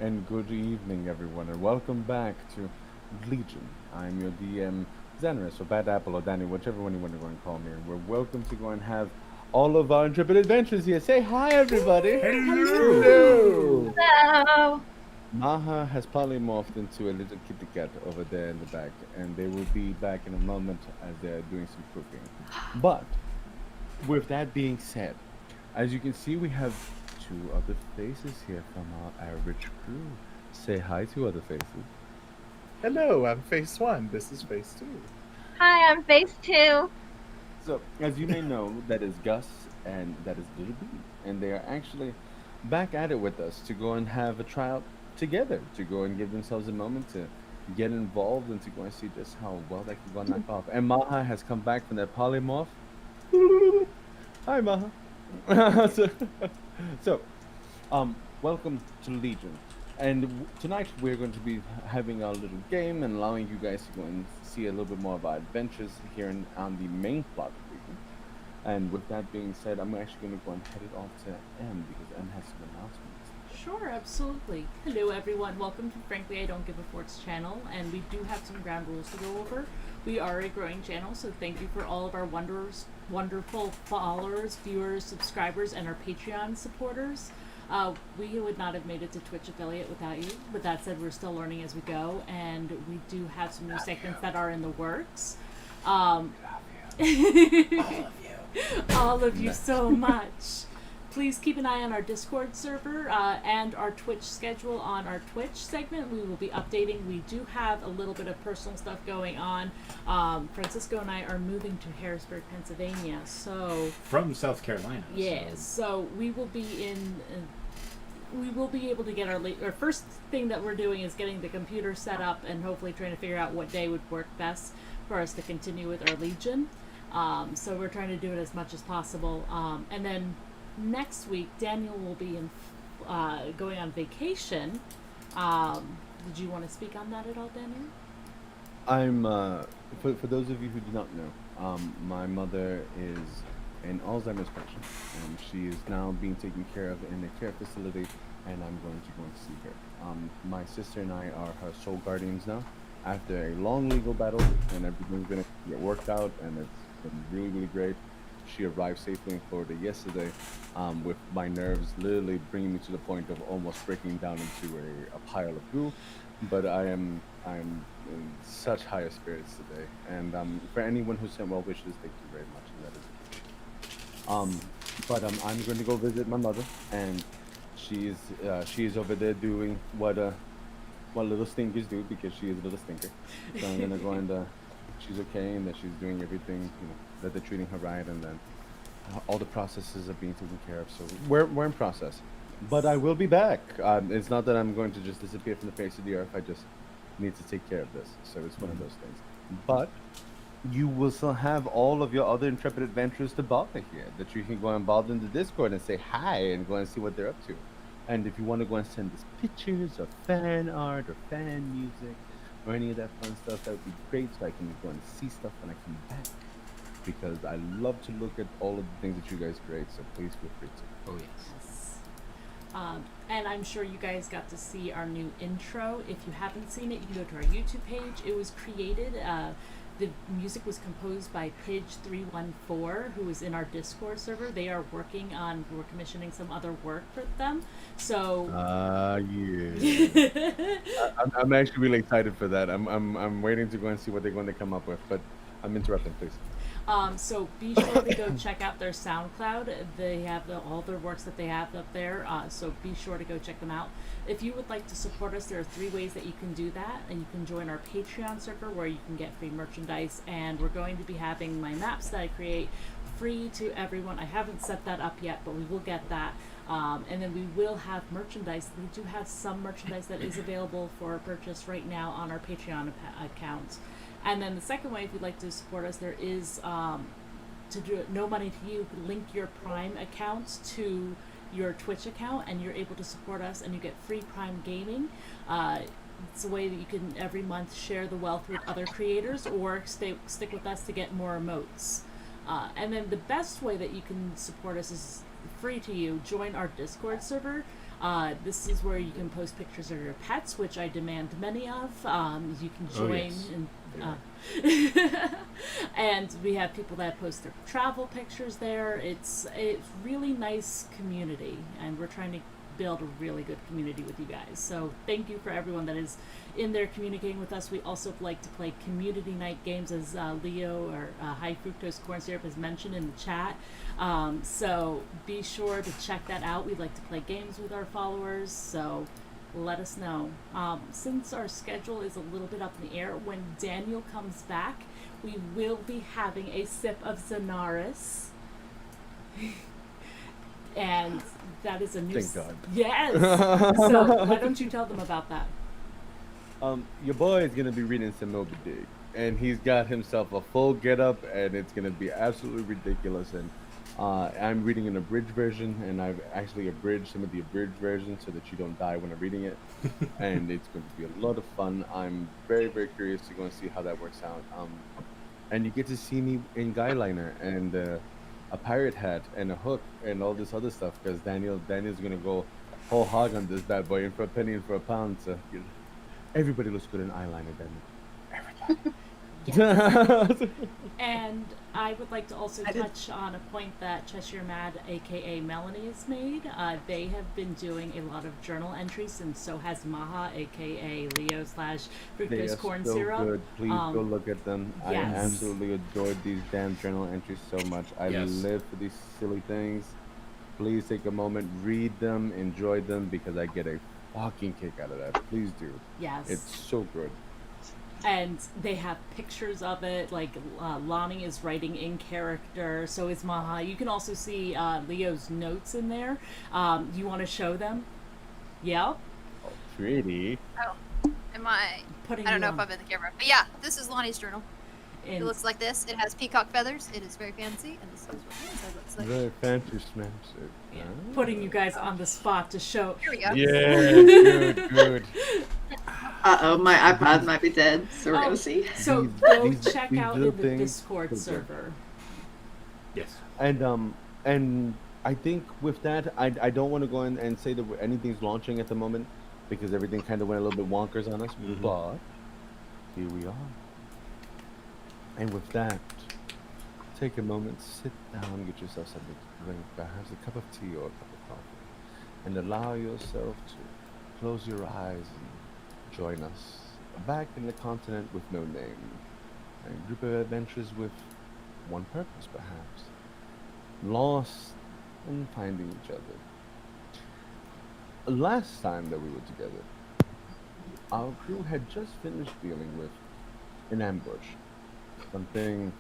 And good evening, everyone, and welcome back to Legion. I'm your DM, Zanaris, or Bad Apple, or Danny, whichever one you want to go and call me. And we're welcome to go and have all of our intrepid adventures here. Say hi, everybody. Hello. Hello. Maha has polymorphed into a little kitty cat over there in the back, and they will be back in a moment as they're doing some cooking. But with that being said, as you can see, we have two other faces here from our average crew. Say hi to other faces. Hello, I'm Phase 1. This is Phase 2. Hi, I'm Phase 2. So, as you may know, that is Gus and that is Little B. And they are actually back at it with us to go and have a tryout together, to go and give themselves a moment to get involved and to go and see just how well they can go and knock off. And Maha has come back from that polymorph. Hi, Maha. so, welcome to Legion. And tonight we're going to be having our little game and allowing you guys to go and see a little bit more of our adventures here on the main plot of Legion. And with that being said, I'm actually going to go and head it off to M because M has some announcements. Sure, absolutely. Hello everyone, welcome to Frankly I Don't Give a Fork's channel, and we do have some ground rules to go over. We are a growing channel, so thank you for all of our wonderful followers, viewers, subscribers, and our Patreon supporters. We would not have made it to Twitch affiliate without you. With that said, we're still learning as we go, and we do have some new segments that are in the works. All of you so much. Please keep an eye on our Discord server and our Twitch schedule on our Twitch segment. We will be updating. We do have a little bit of personal stuff going on. Francisco and I are moving to Harrisburg, Pennsylvania. So from South Carolina. Yes. So we will be we will be able to get our first thing that we're doing is getting the computer set up and hopefully trying to figure out what day would work best for us to continue with our Legion. So we're trying to do it as much as possible. And then next week, Daniel will be going on vacation. Did you want to speak on that at all, Daniel? I'm, for those of you who do not know, my mother is in Alzheimer's patient, and she is now being taken care of in a care facility, and I'm going to go and see her. My sister and I are her sole guardians now, after a long legal battle, and everything's going to get worked out, and it's been really, really great. She arrived safely in Florida yesterday, with my nerves literally bringing me to the point of almost breaking down into a pile of goo. But I'm in such higher spirits today, and for anyone who sent well wishes, thank you very much. And that is but I'm going to go visit my mother, and she's over there doing what little stinkers do, because she is a little stinker. So I'm gonna go and she's okay, and that she's doing everything, that they're treating her right, and then all the processes are being taken care of. So we're in process. But I will be back. It's not that I'm going to just disappear from the face of the earth. I just need to take care of this. So it's one of those things. But you will still have all of your other intrepid adventurers to bother here. That you can go and bother in the Discord and say hi and go and see what they're up to. And if you want to go and send us pictures or fan art or fan music or any of that fun stuff, that would be great. So I can go and see stuff when I come back. Because I love to look at all of the things that you guys create. So please feel free to. Oh yes. Yes. And I'm sure you guys got to see our new intro. If you haven't seen it, you can go to our YouTube page. It was created, the music was composed by Pidge314, who is in our Discord server. They are we're commissioning some other work for them. So. Yeah. I'm actually really excited for that. I'm waiting to go and see what they're going to come up with. But I'm interrupting, please. So be sure to go check out their SoundCloud. They have all their works that they have up there. So be sure to go check them out. If you would like to support us, there are 3 ways that you can do that. And you can join our Patreon server where you can get free merchandise. And we're going to be having my maps that I create free to everyone. I haven't set that up yet, but we will get that. And then we will have merchandise. We do have some merchandise that is available for purchase right now on our Patreon account. And then the second way, if you'd like to support us, there is to do it, no money to you. Link your Prime account to your Twitch account, and you're able to support us, and you get free Prime gaming. It's a way that you can every month share the wealth with other creators, or stick with us to get more emotes. And then the best way that you can support us is free to you. Join our Discord server. This is where you can post pictures of your pets, which I demand many of. You can join and and we have people that post their travel pictures there. It's really nice community, and we're trying to build a really good community with you guys. So thank you for everyone that is in there communicating with us. We also like to play community night games, as Leo or High Fructose Corn Syrup has mentioned in the chat. So be sure to check that out. We like to play games with our followers, so let us know. Since our schedule is a little bit up in the air, when Daniel comes back, we will be having a sip of Zanaris. And that is a new... Thank God. Yes! So why don't you tell them about that? Your boy is going to be reading some Moby Dick. And he's got himself a full getup, and it's going to be absolutely ridiculous. And I'm reading an abridged version, and I've actually abridged some of the abridged versions so that you don't die when I'm reading it. And it's going to be a lot of fun. I'm very, very curious to go and see how that works out. And you get to see me in guyliner and a pirate hat and a hook and all this other stuff, because Daniel's going to go whole hog on this bad boy, and for a penny and for a pound. So everybody looks good in eyeliner, Daniel. Everybody. And I would like to also touch on a point that Cheshire Mad, aka Melanie, has made. They have been doing a lot of journal entries, and so has Maha, aka Leo / Fructose Corn Syrup. Good. Please go look at them. Yes. I absolutely adored these damn journal entries so much. I live for these silly things. Please take a moment, read them, enjoy them, because I get a fucking kick out of that. Please do. Yes. It's so good. And they have pictures of it, like Lonnie is writing in character, so is Maha. You can also see Leo's notes in there. You want to show them? Yeah? Oh, pretty. Oh, am I? I don't know if I'm in the camera. But yeah, this is Lonnie's journal. It looks like this. It has peacock feathers. It is very fancy, and this is what the inside looks like. Very fancy smash. Yeah. Putting you guys on the spot to show. Here we go. Yeah, good. Uh-oh, my iPad might be dead, so we're gonna see. So go check out in the Discord server. Yes. And I think with that, I don't want to go in and say that anything's launching at the moment, because everything kind of went a little bit wonkers on us. But here we are. And with that, take a moment, sit down, get yourself something to drink, perhaps a cup of tea or a cup of coffee, and allow yourself to close your eyes and join us back in the continent with no name, a group of adventurers with one purpose, perhaps, lost and finding each other. Last time that we were together, our crew had just finished dealing with an ambush. Something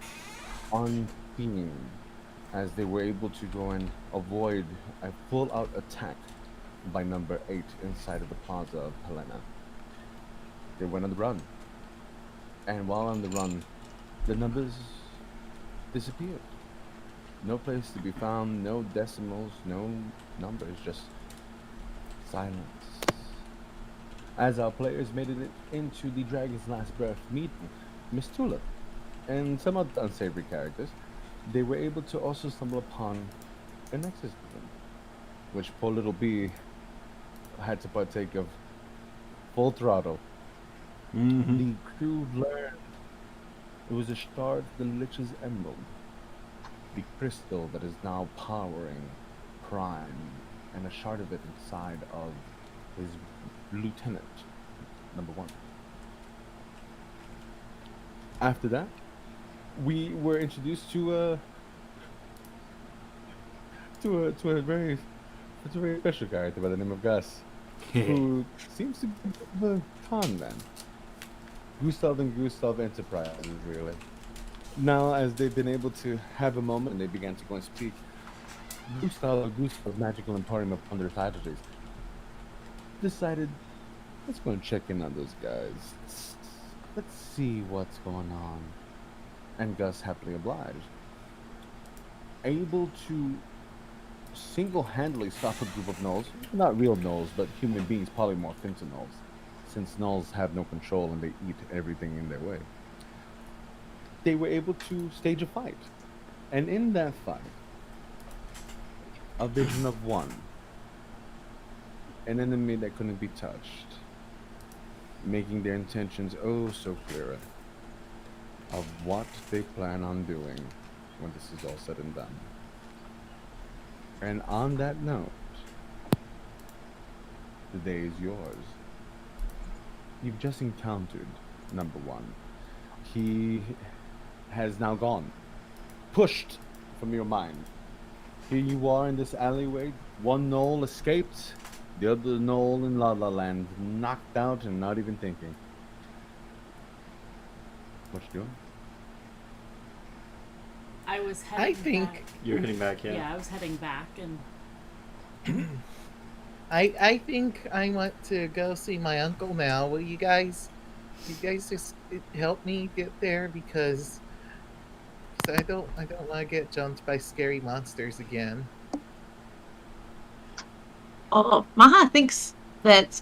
on theme, as they were able to go and avoid a full-out attack by number 8 inside of the plaza of Helena. They went on the run. And while on the run, the numbers disappeared. No place to be found, no decimals, no numbers, just silence. As our players made it into the Dragon's Last Breath meeting, Miss Tulip, and some other unsavory characters, they were able to also stumble upon an exorcism, which poor little bee had to partake of full throttle. The crew learned it was a shard of the Lich's Emerald, the crystal that is now powering Prime, and a shard of it inside of his lieutenant, number 1. After that, we were introduced to a very special character by the name of Gus, who seems to be the con man. Gustav and Gustav Enterprises, really. Now, as they've been able to have a moment and they began to go and speak, Gustav Magical Emporium of Plunder Strategies decided, let's go and check in on those guys. Let's see what's going on. And Gus happily obliged. Able to single-handedly stop a group of gnolls, not real gnolls, but human beings polymorphed into gnolls, since gnolls have no control and they eat everything in their way. They were able to stage a fight. And in that fight, a vision of one, an enemy that couldn't be touched, making their intentions oh so clear of what they plan on doing when this is all said and done. And on that note, the day is yours. You've just encountered number 1. He has now gone, pushed from your mind. Here you are in this alleyway. One gnoll escaped, the other gnoll in La La Land, knocked out and not even thinking. What you doing? I was heading back. You're heading back, yeah? Yeah, I was heading back, and I think I want to go see my uncle now. Will you guys just help me get there because I don't want to get jumped by scary monsters again. Oh, Maha thinks that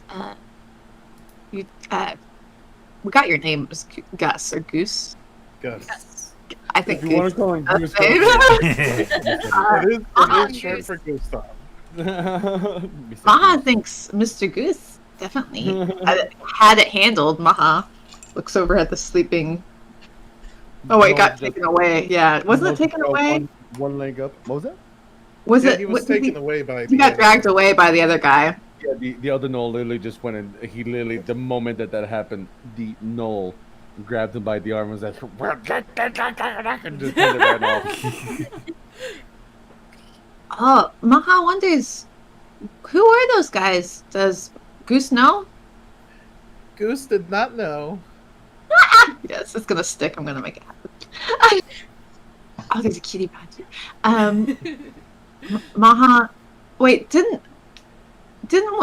you we got your name was Gus or Goose. Gus. I think If you want to call him Goose, it is short for Gustav. Maha thinks Mr. Goose definitely had it handled. Maha looks over at the sleeping. Oh wait, got taken away. Yeah, wasn't it taken away? One leg up. What was that? Was yeah, it? He was taken away by. He got dragged away by the other guy. Yeah, the other gnoll literally just went and he literally, the moment that happened, the gnoll grabbed him by the arm and was like, and just pulled it right off. Oh, Maha wonders, who are those guys? Does Goose know? Goose did not know. Yes, it's gonna stick. I'm gonna make it happen. Oh, there's a kitty patch. Maha, wait, didn't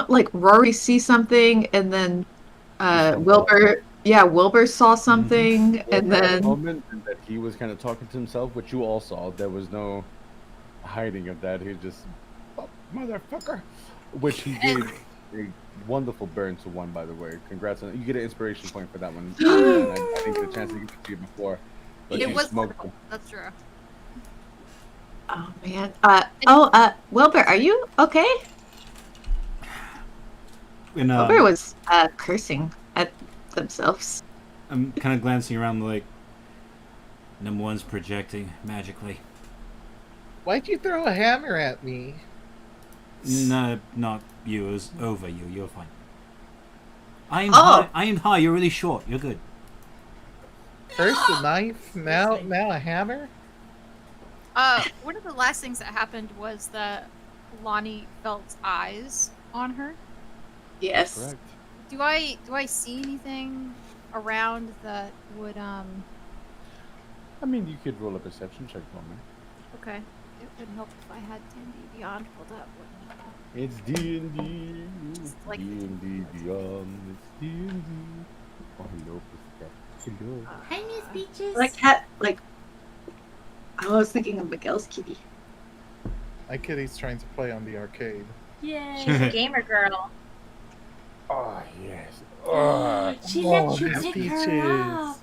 like Rory see something and then Wilbur saw something and then moment that he was kind of talking to himself, which you all saw. There was no hiding of that. He just, oh, motherfucker, which he did a wonderful burn to 1, by the way. Congrats on that. You get an inspiration point for that one. And I think the chance to get to you before, but It you was smoked wonderful. That's true. oh man. Wilbur, are you okay? And, Wilbur was cursing at themselves. I'm kind of glancing around like, number 1's projecting magically. Why'd you throw a hammer at me? No, not you. It was over you. You're fine. I am Oh. high. I am high. You're really short. You're good. First a knife, now a hammer. One of the last things that happened was that Lonnie felt eyes on her. Yes. Correct. Do I see anything around that would I mean, you could roll a perception check for me. Okay. It would help if I had D&D Beyond pulled up, wouldn't it? It's D&D. Just like- D&D Beyond. It's D&D. Oh, hello, pussycat. Hello. Hi, Miss Peaches. Like cat, like. I was thinking of Miguel's kitty. My kitty's trying to play on the arcade. Yay. She's a gamer girl. Oh, yes. She Oh, let you Miss pick Peaches. her up.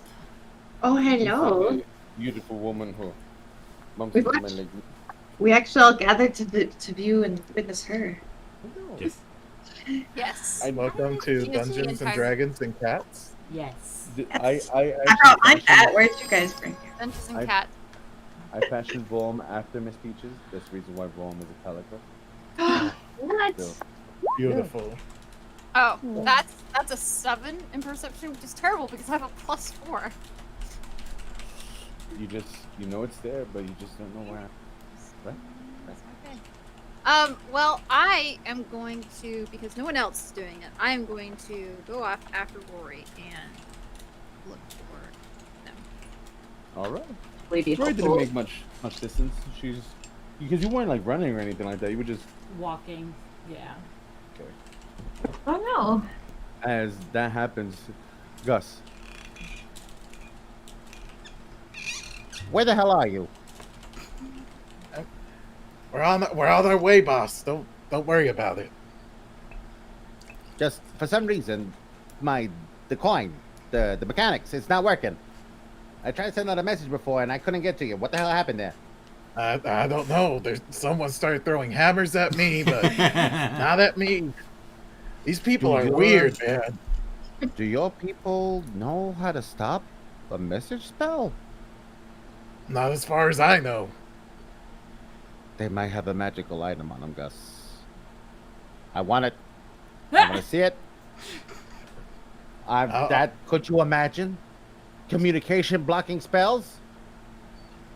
Oh, hello. Beautiful woman who bumps We've into my watched- leg. We actually all gathered to view and witness her. Yes. Yes. Welcome to She is Dungeons and entirely- Dragons and Cats. Yes. I I brought my cat. Where'd you guys bring her? Dungeons and I- Cat. I fashioned Vorm after Miss Peaches. That's the reason why Vorm is a calico. What? So, Beautiful. Oh, that's a 7 in perception, which is terrible because I have a +4. you know it's there, but you just don't know where. Right? That's okay. Well, I am going to, because no one else is doing it, I am going to go off after Rory and look for them. All right. Lady Rory didn't Hopeful. make much distance. She's because you weren't like running or anything like that. You were just Walking. Yeah. Oh no. as that happens. Gus, where the hell are you? We're on our way, boss. Don't worry about it. Just for some reason, the coin, the mechanics, it's not working. I tried to send out a message before and I couldn't get to you. What the hell happened there? I don't know. Someone started throwing hammers at me, but not at me. These people are weird, man. Do your people know how to stop a message spell? Not as far as I know. They might have a magical item on them, Gus. I want it. I want to see it. Could you imagine? Communication blocking spells?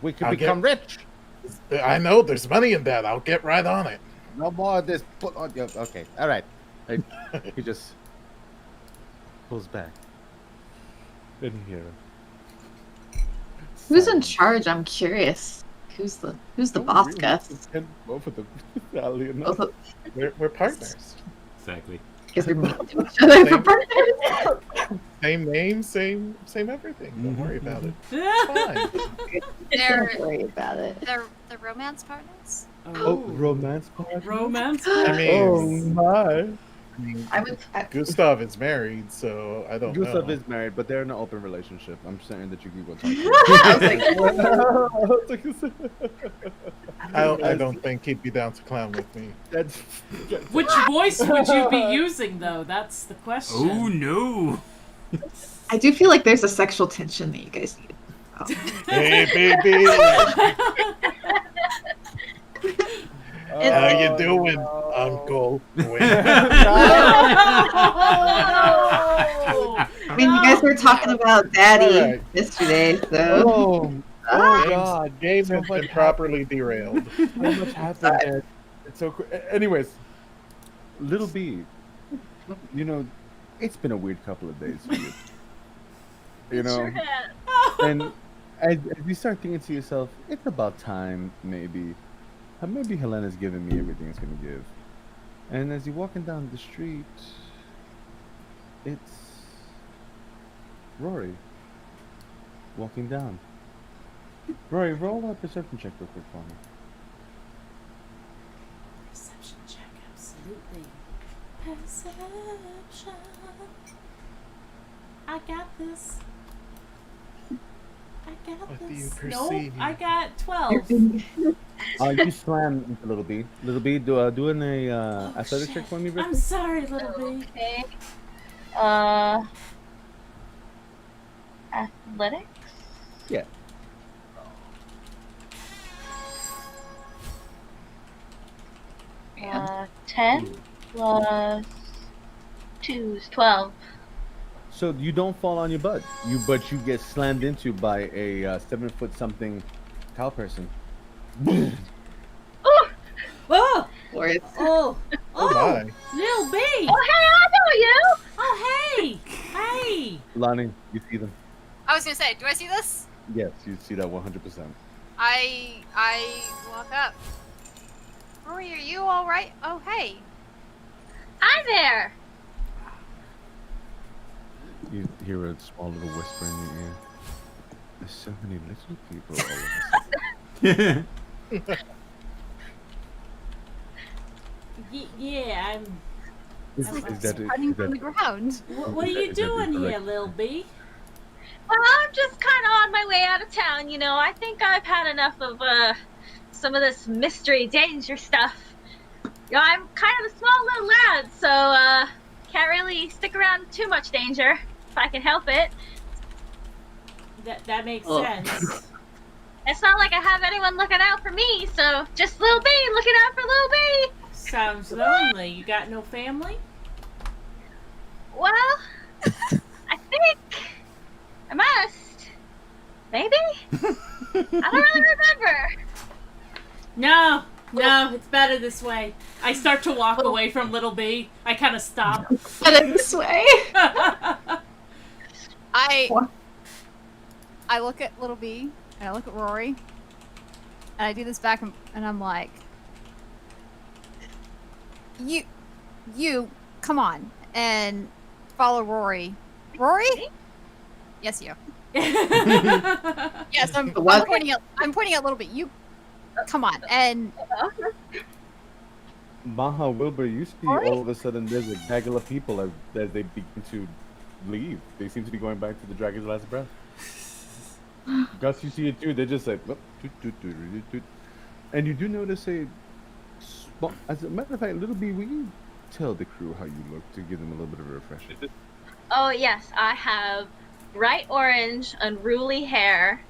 We could I'll become rich. I know there's money in that. I'll get right on it. No more of this. Okay, all right. He just pulls back. Didn't hear him. Who's in charge? I'm curious. Who's the boss, Gus? Both of them. Oddly enough. Both of- We're partners. Exactly. Guess we both do each other for partners. Same name, same everything. Don't worry about it. Fine. They're Don't worry about it. they're romance partners. Oh, romance part. Romance. I Oh mean, my. Gustav is married, so I don't Gustav know. is married, but they're in an open relationship. I'm certain that you can go talk to I don't think he'd be down to clown with me. That's Which voice would you be using, though? That's the question. Oh no! I do feel like there's a sexual tension that you guys need. Oh. Hey, baby, how you doing, Uncle? I mean, you guys were talking about Daddy Alright. yesterday, so. God, Game so has much been properly derailed. so much happened. Ed. It's so. Anyways, Little B, you know, it's been a weird couple of days for you. You know, Sure has. and as you start thinking to yourself, it's about time, maybe Helena's giving me everything it's gonna give. And as you're walking down the street, it's Rory walking down. Rory, roll a perception check real quick for me. Perception check, absolutely. Perception. I got this. I got What do you this. Nope, perceive? I got 12. You slam into Little B. Little B, doing a Oh, athletic shit. check for me, real I'm quick? sorry, little B. Okay. Athletics? Yeah. Uh, 10 plus 2 is 12. So you don't fall on your butt, but you get slammed into by a 7-foot something cow person. Oh! Or it's Oh! Oh my. Little B! Oh, hey, I know you! Oh, hey! Hey! Lonnie, you see them? I was gonna say, do I see this? Yes, you see that 100%. I walk up. Rory, are you all right? Oh, hey. Hi there. You hear a small little whisper in your ear. There's so many little people all of a sudden. Yeah, I'm. Is that Running from the ground. What are you Is that doing here, correct? Lil B? Well, I'm just kind of on my way out of town. You know, I think I've had enough of some of this mystery danger stuff. You know, I'm kind of a small little lad, so can't really stick around in too much danger if I can help it. That makes Oh. sense. It's not like I have anyone looking out for me, so just Lil B looking out for Lil B. Sounds lonely. You got no family? Well, I think I must. Maybe? I don't really remember. No, it's better this way. I start to walk away from Little B. I kind of stop. But in this way. I look at Little B, and I look at Rory, and I do this back, and I'm like, you, come on, and follow Rory. Rory? Yes, you. Yes, I'm pointing at Little B. You, come on, and Maha, Wilbur, you see Rory? all of a sudden there's a gaggle of people as they begin to leave. They seem to be going back to the dragon's last breath. Gus, you see it too. They're just like, "Whoop, toot, toot, toot, toot, toot." And you do notice as a matter of fact, Little B, will you tell the crew how you look to give them a little bit of a refresher? Oh, yes, I have bright orange, unruly hair,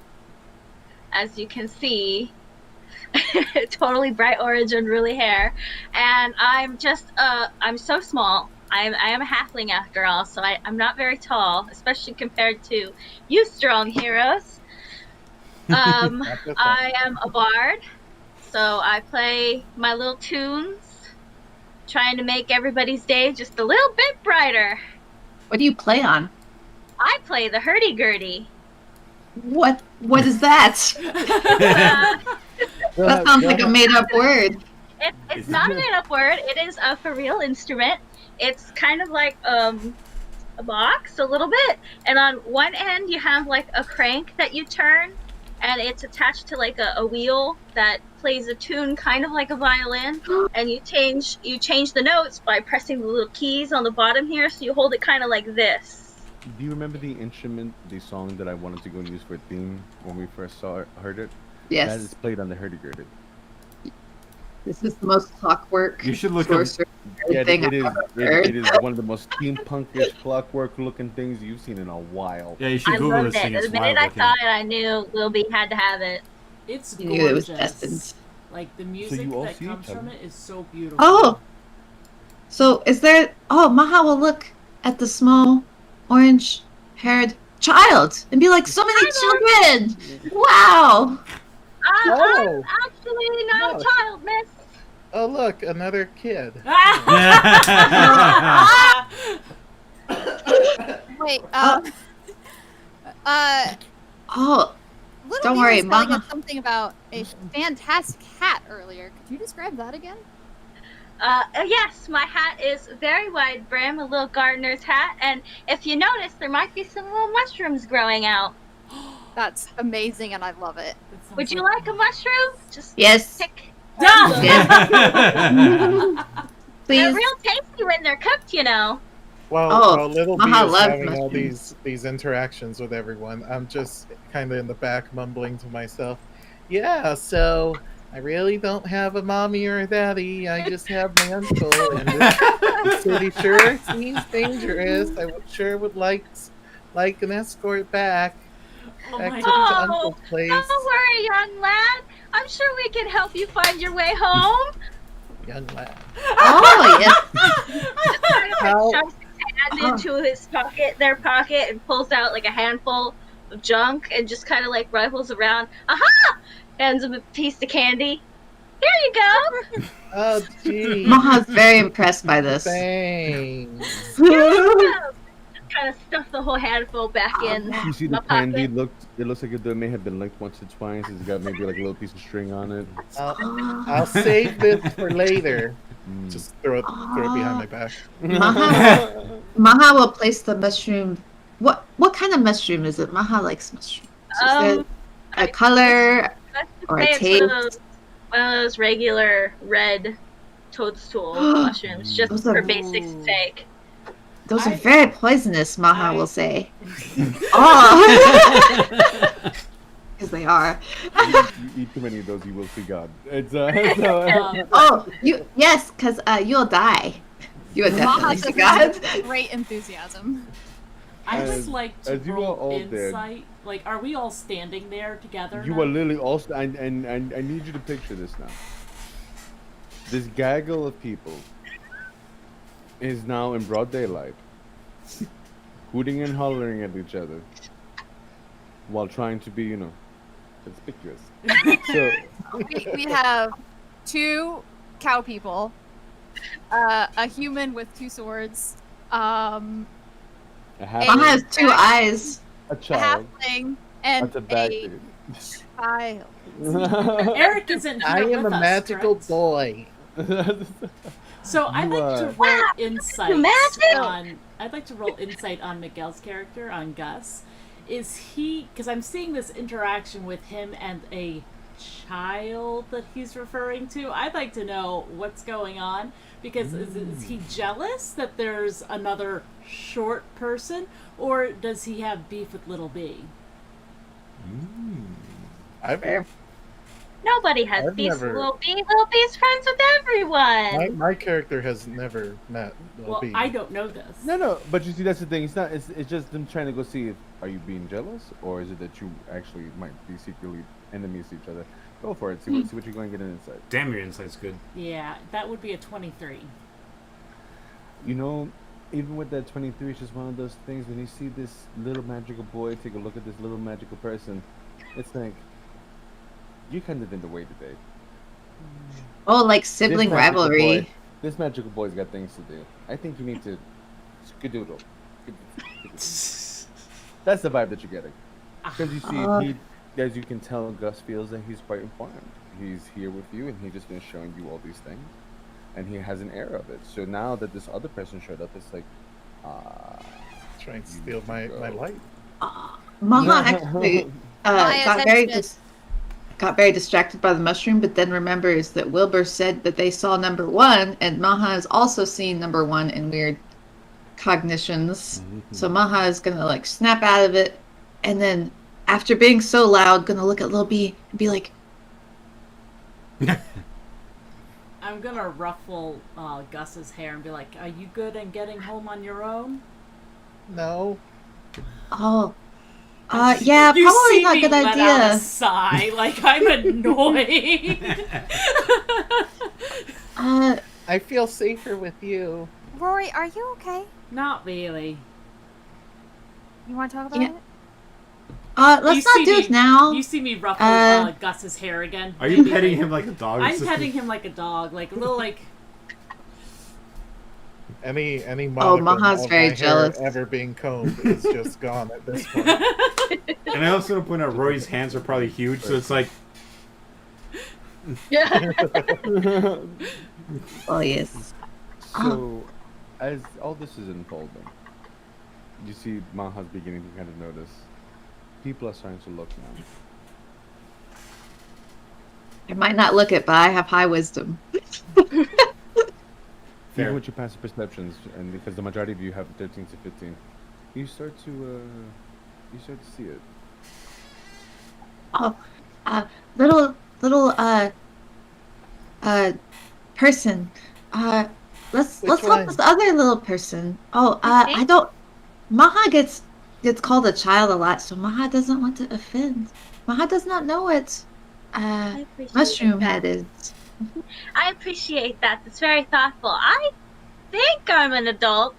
as you can see. Totally bright orange, unruly hair. And I'm just, I'm so small. I am a halfling after all, so I'm not very tall, especially compared to you strong heroes. I am a bard, so I play my little tunes, trying to make everybody's day just a little bit brighter. What do you play on? I play the hurdy-gurdy. What is that? That sounds like a made-up word. It's not a made-up word. It is a for real instrument. It's kind of like a box, a little bit, and on one end you have like a crank that you turn, and it's attached to like a wheel that plays a tune kind of like a violin, and you change the notes by pressing the little keys on the bottom here, so you hold it kind of like this. Do you remember the instrument, the song that I wanted to go and use for a theme when we first heard it? Yes. That is played on the hurdy-gurdy. This is the most clockwork. You should look up. sorcerer Yeah, thing it is. I've ever heard. It is one of the most steampunkish clockwork-looking things you've seen in a while. Yeah, you should I Google loved this thing. it. It's The minute wild I looking. saw it, I knew Lil B had to have it. It's You knew it was gorgeous. destined. Like the music you all that see comes each from other. it is so beautiful. Oh! So is there... Oh, Maha will look at the small, orange-haired child and be like, so many children! Wow! Oh. I'm actually not No. a child, miss. Oh, look, another kid. wait, Oh, Little Don't B worry, was telling Maha. us something about a fantastic hat earlier. Could you describe that again? Yes, my hat is very wide brim, a little gardener's hat, and if you notice, there might be some little mushrooms growing out. That's amazing, and I love it. Would you like a mushroom? Just yes. pick. Yes. They're Please. real tasty when they're cooked, you know. While Little B Maha is loves having all mushrooms. these interactions with everyone, I'm just kind of in the back mumbling to myself, yeah, so I really don't have a mommy or a daddy, I just have my uncle, and this city sure seems dangerous. I sure would like an escort back Oh to my God. Uncle's place. Don't worry, young lad. I'm sure we can help you find your way home. Young lad. Oh, yes. How- Shoves his hand into his pocket, their pocket, and pulls out like a handful of junk and just kind of like rifles around. Aha! Hands him a piece of candy. Here you go. Oh, gee. Maha's very impressed by this. Thanks. Here you go. Kind of stuff the the whole handful back in You see my the candy pocket. it looks like it may have been linked once or twice. It's got maybe like a little piece of string on it. I'll save this for later. Mm. Just throw it behind my back. Maha will place the mushroom. What kind of mushroom is it? Maha likes mushrooms. Is it a color or a Say it's taste? one of those regular red toadstool mushrooms, just Those are- for basics' sake. Those are very poisonous, Maha will say. Oh! Because they are. You eat too many of those, you will see God. It's Oh, yes, because you'll die. You will definitely Maha see does God. great enthusiasm. I As- would like to as you are roll all dead. insight. Like, are we all standing there together? you now? are literally also, and I need you to picture this now. This gaggle of people is now in broad daylight, hooting and hollering at each other, while trying to be, conspicuous. So, We have 2 cow people, a human with 2 swords, a Maha has 2 eyes. a a child, halfling, and that's a bad a dude. child. Eric isn't here I with am a us, magical correct? boy. So I'd You, like to roll insight magic? on. I'd like to roll insight on Miguel's character, on Gus. Is he? Because I'm seeing this interaction with him and a child that he's referring to. I'd like to know what's going on, because is he jealous that there's another short person, or does he have beef with Little B? Nobody has I've beef never- with Little B. Little B's friends with everyone. My character has never met Lil Well, B. I don't know this. No, but you see, that's the thing. It's not. It's just them trying to go see if are you being jealous, or is it that you actually might be secretly enemies to each other. Go for it. See what you're going to get an insight. Damn, your insight's good. Yeah, that would be a 23. You know, even with that 23, it's just one of those things when you see this little magical boy take a look at this little magical person, it's like, you kind of in the way today. Oh, like sibling This magical rivalry. boy- this magical boy's got things to do. I think you need to skedoodle. That's the vibe that you're getting. Because you see, he, as you can tell, Gus feels that he's quite informed. He's here with you, and he's just been showing you all these things. And he has an air of it. So now that this other person showed up, it's like, Trying to steal my light. Maha actually My attention. got very distracted by the mushroom, but then remembers that Wilbur said that they saw number 1, and Maha has also seen number 1 in weird cognitions. So Maha is gonna like snap out of it, and then after being so loud, gonna look at Lil B and be like, I'm gonna ruffle Gus's hair and be like, "Are you good in getting home on your own?" No. "Oh, yeah, You probably see not a me good let out a idea." sigh, like I'm annoyed. I feel safer with you. Rory, are you okay? Not really. You want to talk about Yeah. it? Let's You not see do me- it now. You see me ruffle Gus's hair again. Are you petting him like a dog? I'm petting him like a dog, like a little like. Any modicum Maha's of very my jealous. hair ever being combed is just gone at this point. And I also want to point out Rory's hands are probably huge, so it's like Yeah. Oh yes. So, as all this is unfolding, you see Maha's beginning to kind of notice people are starting to look now. I might not look it, but I have high wisdom. Fair. Even with your passive perceptions, and because the majority of you have 13 to 15, you start to see it. Oh, little person. Let's Which help one? this other little person. Oh, Okay. I don't. Maha gets called a child a lot, so Maha doesn't want to offend. Maha does not know what I appreciate mushroom that. head is. I appreciate that. That's very thoughtful. I think I'm an adult.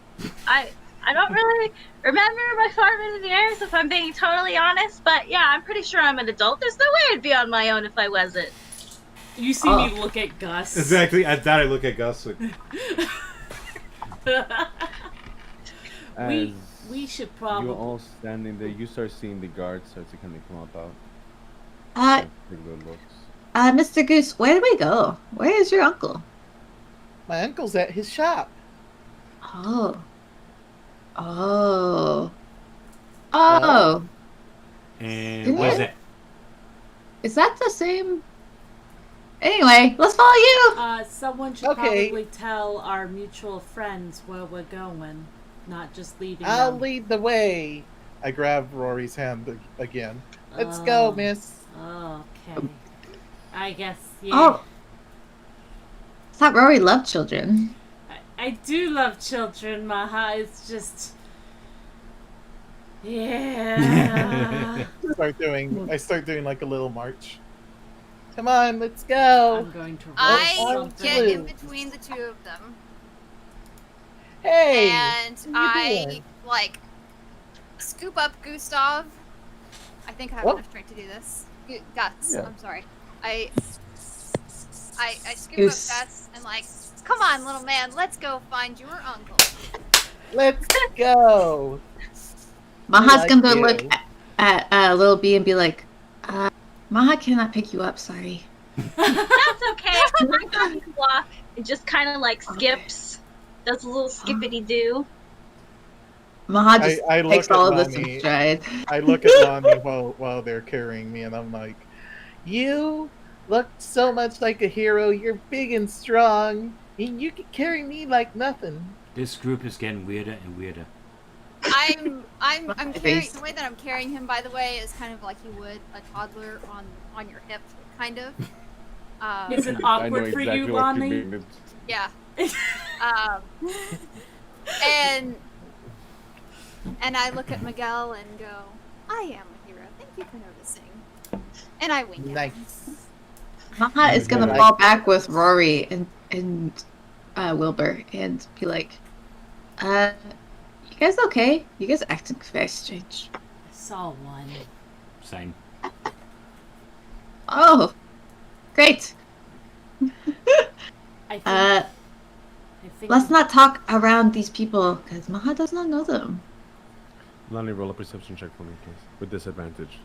I don't really remember my formative years, if I'm being totally honest. But yeah, I'm pretty sure I'm an adult. There's no way I'd be on my own if I wasn't. You see me look at Gus. exactly at that I look at Gus like As We should probably. You're all standing there. You start seeing the guards start to kind of come about. Take good looks. Mr. Goose, where did we go? Where is your uncle? My uncle's at his shop. Oh. Oh. Oh. And where's it? Is that the same? Anyway, let's follow you. Someone should probably tell our mutual friends where we're going, not just leading I'll them. lead the way. I grab Rory's hand again. Let's go, miss. Okay. I guess, yeah. Oh. I thought Rory loved children. I do love children, Maha. It's just... Yeah. I start doing like a little march. Come on, let's go. I'm going to roll I something. get in between the two of them. Hey. And what are you I, doing? like, scoop up Gustav. I think I have What? enough strength to do this. Guts, Yeah. I'm sorry. I scoop Goose. up Guts and, like, come on, little man, let's go find your uncle. Let's go. Maha's like gonna you. look at Little B and be like, Maha cannot pick you up, sorry. That's okay. I'm going to walk. It just kind of like skips. Does a little skippity do. Maha just I look takes at all of this Lonnie. in stride. I look at Lonnie while they're carrying me, and I'm like, you look so much like a hero. You're big and strong. And you can carry me like nothing. This group is getting weirder and weirder. I'm carrying Face. the way that I'm carrying him, by the way, is kind of like you would a toddler on your hip, kind of. Is it I know awkward for exactly you, what you Lonnie? mean. Yeah. And I look at Miguel and go, I am a hero. Thank you for noticing. And I wink at him. Nice. Maha is gonna Like- fall back with Rory and Wilbur and be like, you guys okay? You guys acting very strange. I saw one. Same. Oh, great. I think Let's not talk around these people because Maha does not know them. Lonnie, roll a perception check for me, please. With disadvantage.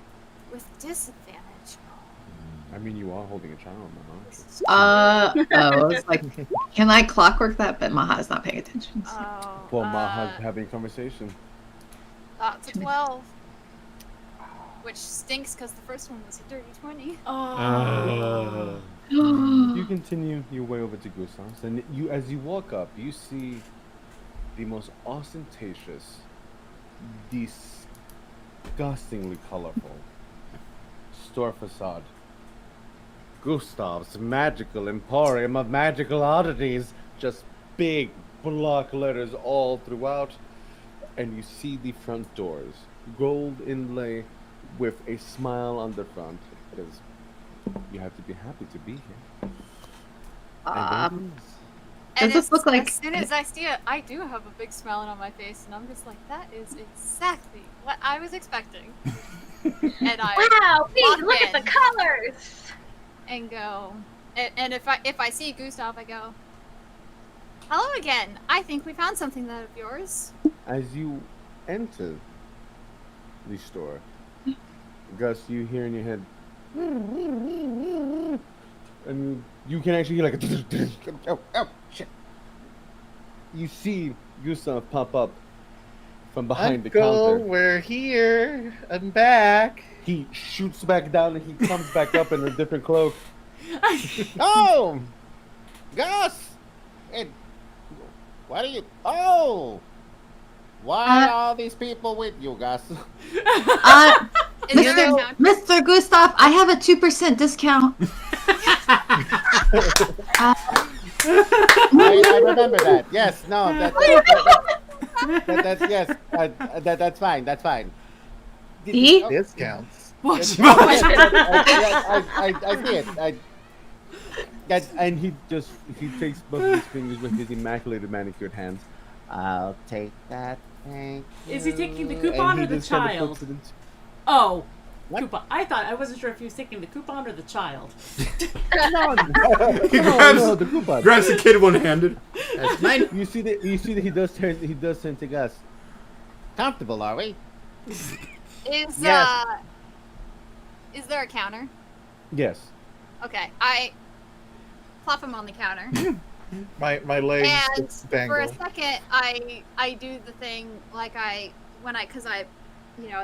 With disadvantage. I mean, you are holding a child, Maha. It's like, can I clockwork that? But Maha is not paying attention. Oh. Well, Maha's having a conversation. That's a 12. Which stinks because the first one was a dirty 20. Oh. You continue your way over to Gustav's, and as you walk up, you see the most ostentatious, disgustingly colorful store facade. Gustav's Magical Emporium of Magical Oddities, just big block letters all throughout, and you see the front doors, gold inlay with a smile on the front, because you have to be happy to be here. And there it is. And Does this look like- as soon as I see it, I do have a big smile on my face, and I'm just like, that is exactly what I was expecting. And I Wow, please walk look at in the colors. and go, and if I see Gustav, I go, hello again. I think we found something that of yours. As you enter the store, Gus, you hear in your head, and you can actually hear like a oh, shit. You see Gustav pop up from behind the Uncle, counter. we're here. I'm back. He shoots back down and he comes back up in a different cloak. Oh, Gus! Hey, what are you? Oh! Why are all these people with you, Gus? Is there a count? Mr. Gustav, I have a 2% discount. I remember that. Yes, no, that's yes. That's fine. That's fine. See? Discounts. What? I see it. And he takes both of his fingers with his immaculately manicured hands. I'll take that. Thank Is he taking the And coupon he or the just kind of child? puts it into- Oh, What? coupon. I wasn't sure if he was taking the coupon or the child. No, He no, the coupon. grabs the kid one-handed. That's mine. You see that he does turn to Gus. Comfortable, are we? Is Yes. is there a counter? Yes. Okay, I plop him on the counter. My legs And just for a dangle. second, I do the thing like because at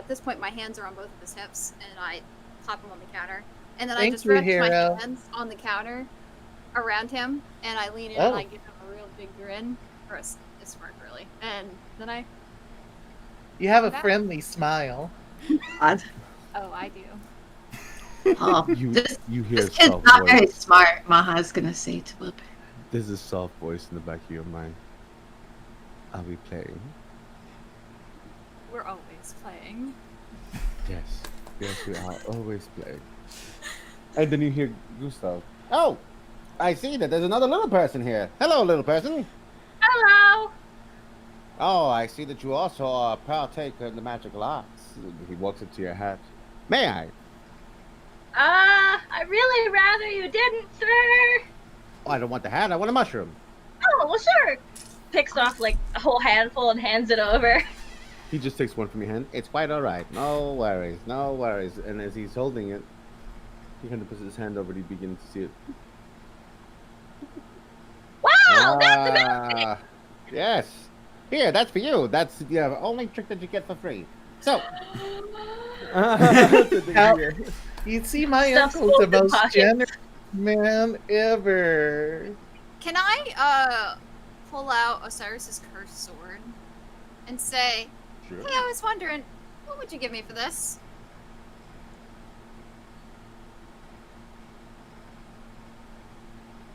this point my hands are on both of his hips, and I plop him on the counter, and then I Thank just you, rest my hero. hands on the counter around him, and I lean in Oh. and I give him a real big grin, or a smirk really, and then You have a That- friendly smile. God. I do. Oh, You this, you hear this a kid's soft not very voice. smart, Maha's gonna say to Wilbur. There's a soft voice in the back of your mind. Are we playing? We're always playing. Yes. Yes, we are always playing. And then you hear Gustav. Oh, I see that there's another little person here. Hello, little person. Hello. Oh, I see that you also are a partaker in the magical arts. He walks up to your hat. May I? I'd really rather you didn't, sir. Oh, I don't want the hat. I want a mushroom. Oh, well, sure. Picks off like a whole handful and hands it over. He just takes one from your hand. It's quite all right. No worries. No worries. And as he's holding it, he kind of puts his hand over it. You begin to see it. Wow, that's amazing. Ah, yes. Here, that's for you. That's the only trick that you get for free. So, How- You see, my Stuff's uncle's the full of most pockets. generous man ever. Can I pull out Osiris's cursed sword and say, Sure. "Hey, I was wondering, what would you give me for this?"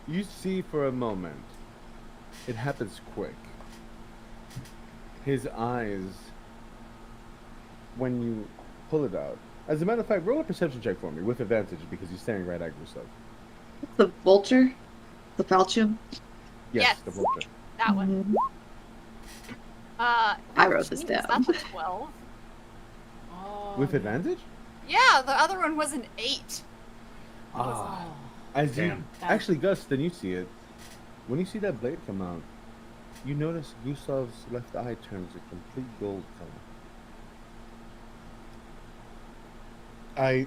You see for a moment. It happens quick. His eyes, when you pull it out. As a matter of fact, roll a perception check for me with advantage because you're staring right at Gustav. The vulture? The falchion? Yes. The vulture. That one. Mhm. I wrote this Jesus, down. That's a 12. Oh, With no. advantage? Yeah, the other one was an 8. Ah. Oh. As you Damn. actually, Gus, then you see it. When you see that blade come out, you notice Gustav's left eye turns a complete gold color.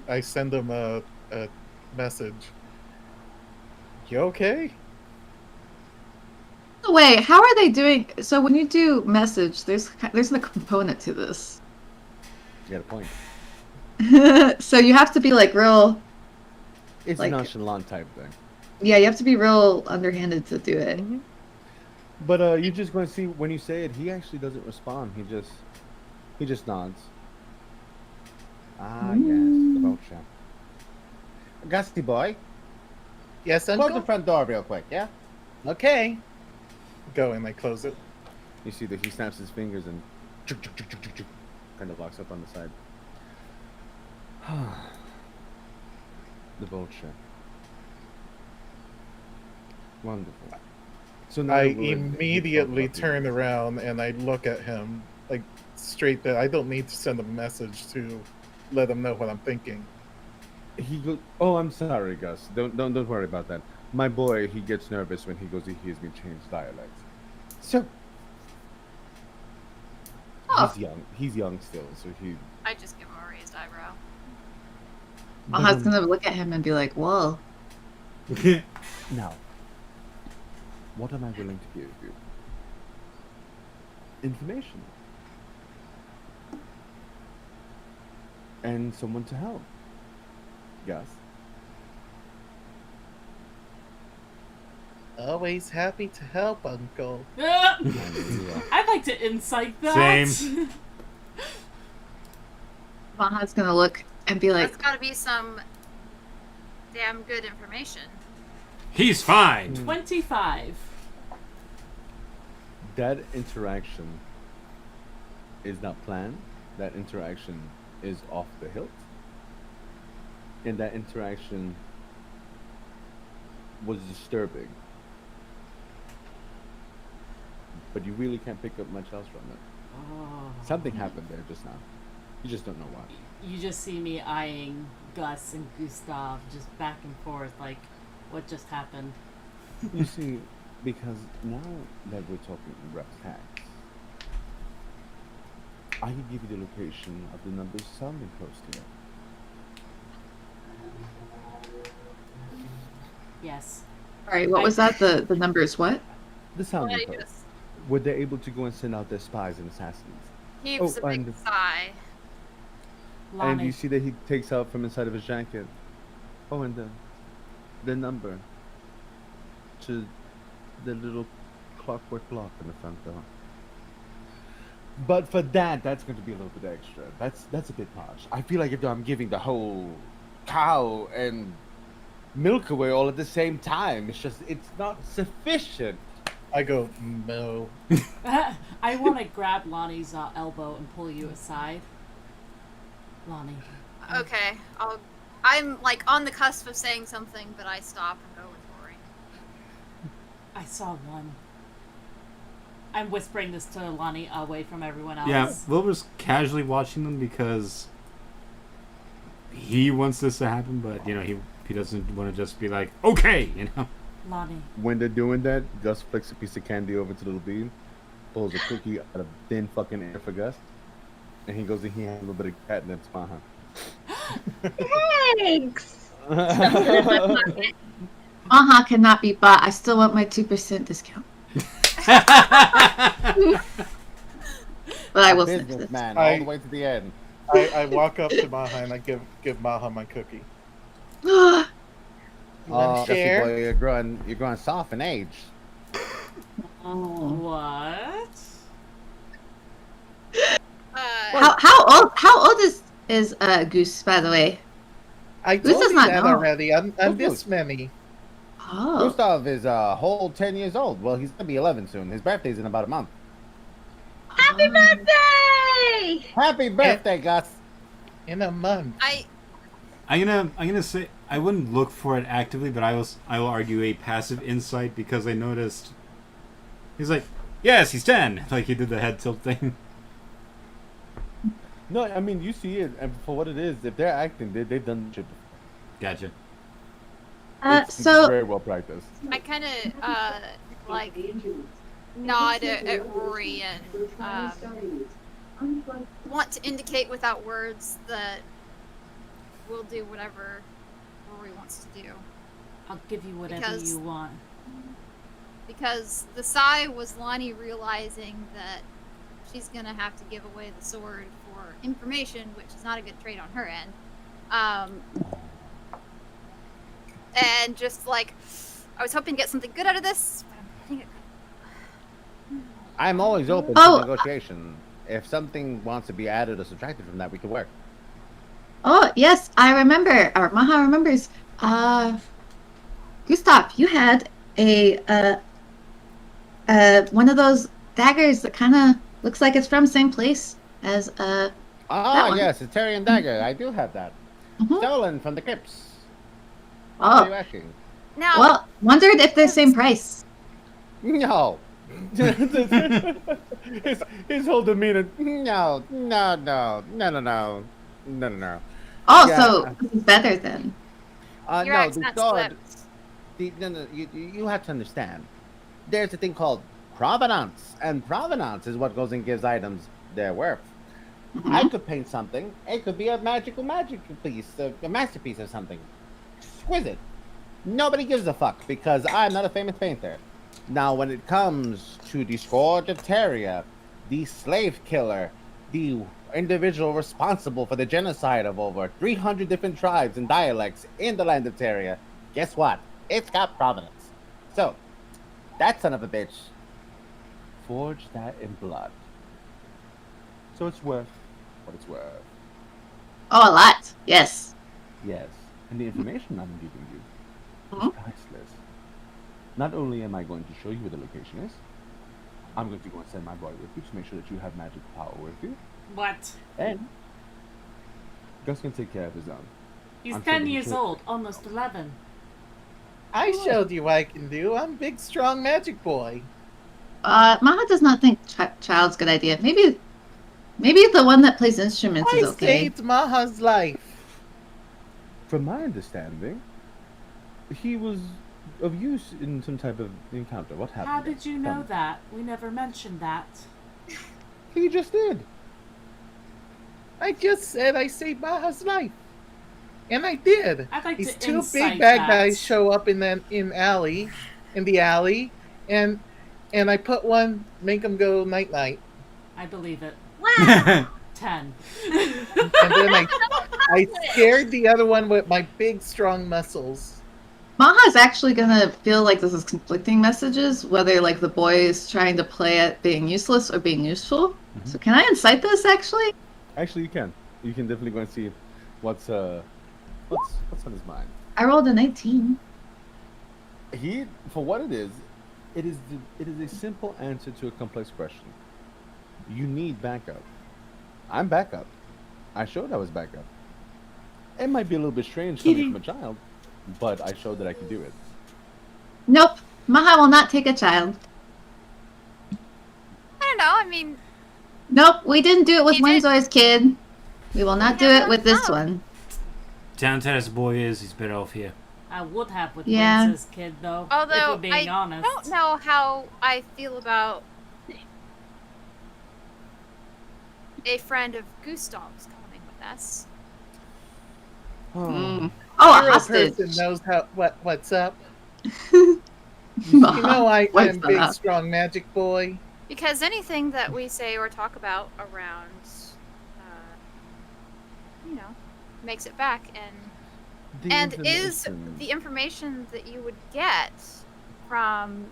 I send him a message. You okay? Wait, how are they doing? So when you do message, there's no component to this. You got a point. So you have to be like real. It's Like- a nonchalant type thing. Yeah, you have to be real underhanded to do it. But you're just going to see when you say it, he actually doesn't respond. He just nods. yes, the vulture. Gusty boy, Yes, close uncle. the front door real quick, yeah? Okay. Go and I close it. You see that he snaps his fingers and kind of locks up on the side. The vulture. Wonderful. So now I that we're- immediately we've talked turn about around and I look at him like straight there. I don't need to send a message to let him know what I'm thinking. He goes, "Oh, I'm sorry, Gus. Don't worry about that. My boy, he gets nervous when he hears me change dialect. So Oh, he's young still, so he." I just give him a raised eyebrow. Maha's gonna look at him and be like, "Whoa." Now, what am I willing to give you? Information. And someone to help. Gus. Always happy to help, uncle. Ah! I know you are. I'd like to insight that. Same. Maha's gonna look and be like, That's gotta be some damn good information. He's fine. 25. That interaction is not planned. That interaction is off the hilt. And that interaction was disturbing. But you really can't pick up much else from it. Oh. Something happened there just now. You just don't know what. You just see me eyeing Gus and Gustav just back and forth like, what just happened? You see, because now that we're talking rough tacks, I can give you the location of the numbers sounding close to it. Yes. Sorry, what was that? The numbers what? The sounding Why post. just Where they're able to go and send out their spies and assassins. heaves Oh, a big and- sigh. And Lonnie. you see that he takes out from inside of his jacket. Oh, and the number to the little clockwork clock in the front door. But for that, that's going to be a little bit extra. That's a bit much. I feel like if I'm giving the whole cow and milk away all at the same time, it's not sufficient. I go, no. I want to grab Lonnie's elbow and pull you aside. Lonnie. Okay, I'm like on the cusp of saying something, but I stop and go with Rory. I saw one. I'm whispering this to Lonnie away from everyone else. Yeah, Wilbur's casually watching them because he wants this to happen, but you know he doesn't want to just be like, okay, you know. Lonnie. When they're doing that, Gus flicks a piece of candy over to Little Bean, pulls a cookie out of thin fucking air for Gus, and he goes and he has a little bit of catnip to Maha. Thanks. Stuffed it in my pocket. Maha cannot be bought. I still want my 2% discount. But I will snitch this. Businessman, I- all the way to the end. I walk up to Maha and I give Maha my cookie. Oh, You want Oh, to share? boy, you're growing soft in age. What? how old is Goose, by the way? I This told does you not that know. already. I'm Of this course. many. Oh, Gustav is a whole 10 years old. Well, he's gonna be 11 soon. His birthday's in about a month. Happy birthday! Happy birthday, Gus! In a month. I'm gonna say I wouldn't look for it actively, but I will argue a passive insight because I noticed he's like, yes, he's 10, like he did the head tilt thing. No, I mean you see it, and for what it is, if they're acting, they've done shit before. Gotcha. It's so very well practiced. I kind of like nod at Rory and want to indicate without words that we'll do whatever Rory wants to do. I'll give you whatever Because- you want. Because the sigh was Lonnie realizing that she's gonna have to give away the sword for information, which is not a good trade on her end. And just like, I was hoping to get something good out of this, but I think I'm always open Oh. to negotiation. If something wants to be added or subtracted from that, we can work. Oh, yes, I remember. Or Maha remembers. Gustav, you had a one of those daggers that kind of looks like it's from same place as That one. Yes, a Tyrian dagger. I do have that. Mhm. Stolen from the crypts. What are you Oh, asking? now well, wondered if they're same price. No. his whole demeanor. No. Oh, Yeah. so this is better then. your No, the accent sword. slipped. No, you have to understand. There's a thing called provenance, and provenance is what goes and gives items their worth. I could paint something. It could be a magical piece, a masterpiece or something. Exquisite. Nobody gives a fuck because I'm not a famous painter. Now, when it comes to the Scourge of Teria, the slave killer, the individual responsible for the genocide of over 300 different tribes and dialects in the land of Teria, guess what? It's got provenance. So, that son of a bitch. Forge that in blood. So it's worth what it's worth. Oh, a lot. Yes. Yes. And the information I'm giving you Mhm. is priceless. Not only am I going to show you where the location is, I'm going to go and send my boy with you to make sure that you have magical power with you. What? And Gus can take care of his own. He's I'm 10 sure years we should. old, almost 11. I showed you what I can do. I'm big, strong magic boy. Maha does not think child's a good idea. Maybe the one that plays instruments I is okay. saved Maha's life. From my understanding, he was of use in some type of encounter. What happened? How there? did you Tell know me. that? We never mentioned that. He just did. I just said I saved Maha's life. And I did. I'd like These to two insight big bad that. guys show up in the alley, and I put one, make them go night night, I believe it. Wow. 10. and then I scared the other one with my big strong muscles. Maha's actually gonna feel like this is conflicting messages, whether like the boy is trying to play at being useless or being useful. So can I incite this actually? Actually, you can. You can definitely go and see what's on his mind. I rolled an 18. He, for what it is a simple answer to a complex question. You need backup. I'm backup. I showed I was backup. It might be a little bit strange coming from a child, but I showed that I can do it. Nope. Maha will not take a child. I don't know. I mean, Nope, we didn't do it with You did- Winsor's kid. We will not do Yeah, it with this no. one. Talented as the boy is, he's better off here. I would have with Yeah. Wince's kid, though. if although we're being I honest. don't know how I feel about a friend of Gustav's coming with us. Mm. Oh, a Hero hostage. person knows what's up. Maha, You know I what's am big up? strong magic boy. Because anything that we say or talk about around, makes it back, and is the information that you would get from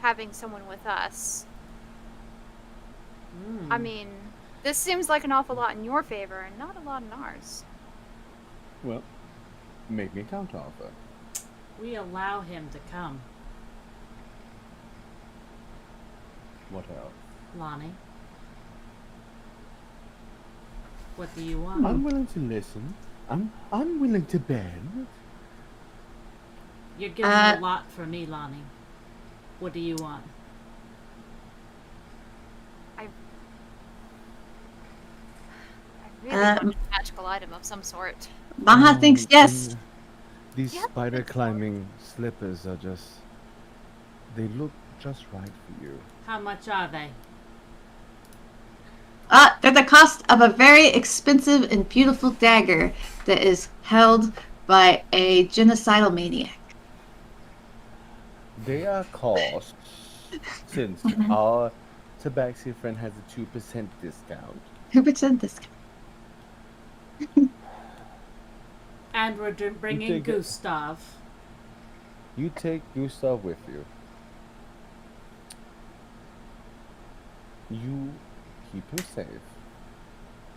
having someone with us. I mean, this seems like an awful lot in your favor and not a lot in ours. Well, make me a counter offer. We allow him to come, What else? Lonnie. What do you want? I'm willing to listen. I'm willing to bend. You're giving a lot for me, Lonnie. What do you want? I really want a magical item of some sort. Maha thinks yes. These Yeah. spider climbing slippers are they look just right for you. How much are they? They're the cost of a very expensive and beautiful dagger that is held by a genocidal maniac. They are costs since our Tabaxi friend has a 2% discount. 2% discount. And we're bringing take it. Gustav. You take Gustav with you. You keep him safe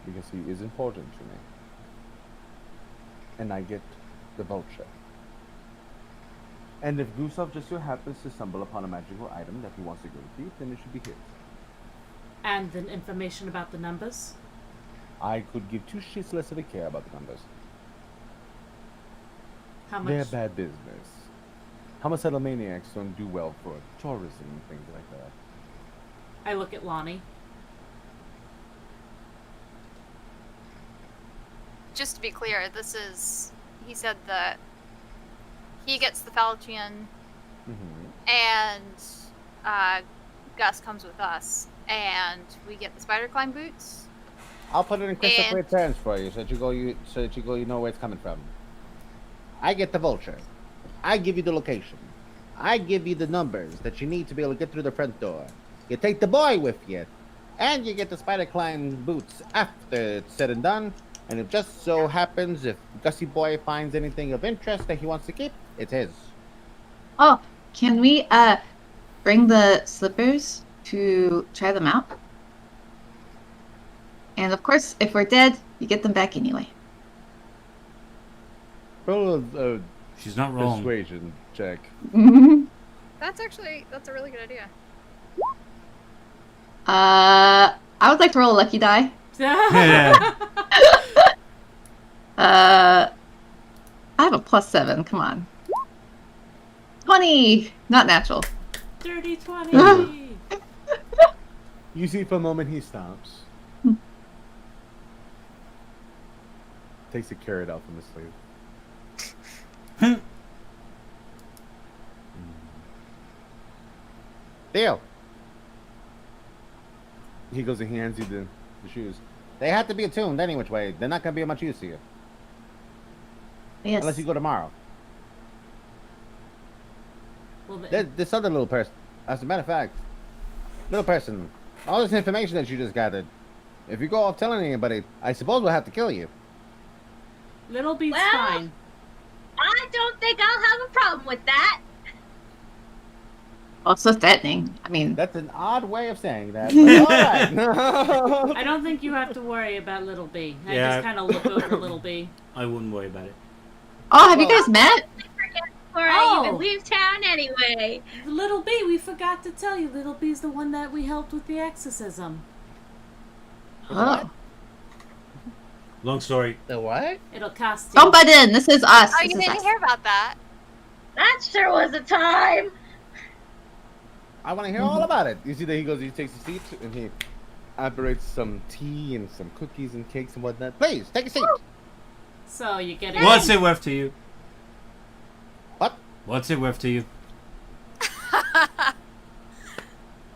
because he is important to me. And I get the vulture. And if Gustav just so happens to stumble upon a magical item that he wants to go keep, then it should be his. And the information about the numbers? I could give two shits less of a care about the numbers. How They're much? bad business. Homicidal maniacs don't do well for tourism and things like that. I look at Lonnie. Just to be clear, he said that he gets the Falchion and Gus comes with us, and we get the spider climb boots. I'll put it in crystal And- clear terms for you, so that you know where it's coming from. I get the vulture. I give you the location. I give you the numbers that you need to be able to get through the front door. You take the boy with you, and you get the spider climb boots after it's said and done. And it just so happens if Gussie boy finds anything of interest that he wants to keep, it's his. Oh, can we bring the slippers to try them out? And of course, if we're dead, you get them back anyway. Roll a She's not wrong. persuasion check. That's a really good idea. I would like to roll a lucky die. Yeah. I have a +7. Come on. 20. Not natural. Dirty 20! You see for a moment he stops. Takes a carrot out from his sleeve. Deal. He goes and he hands you the shoes. They have to be attuned any which way. They're not going to be of much use to you. Yes. Unless you go tomorrow. Well, This other little person, as a matter of fact, little person, all this information that you just gathered, if you go off telling anybody, I suppose we'll have to kill you. Little Bee's Well- fine. I don't think I'll have a problem with that. Well, it's so threatening. I mean, That's an odd way of saying that. But all right. I don't think you have to worry about Little Bee. I Yeah. just kind of look over Little Bee. I wouldn't worry about it. oh, have you guys met? Before I Oh. even leave town anyway. Little Bee, we forgot to tell you. Little Bee's the one that we helped with the exorcism. Oh. Long story. The what? It'll cost you. Don't butt in. This is us. Oh, This you is didn't us. hear about that? That sure was a time. I want to hear all about it. You see that he goes, he takes a seat, and he operates some tea and some cookies and cakes and whatnot. Please, take a seat. So you get it. What's it worth to you? What? What's it worth to you?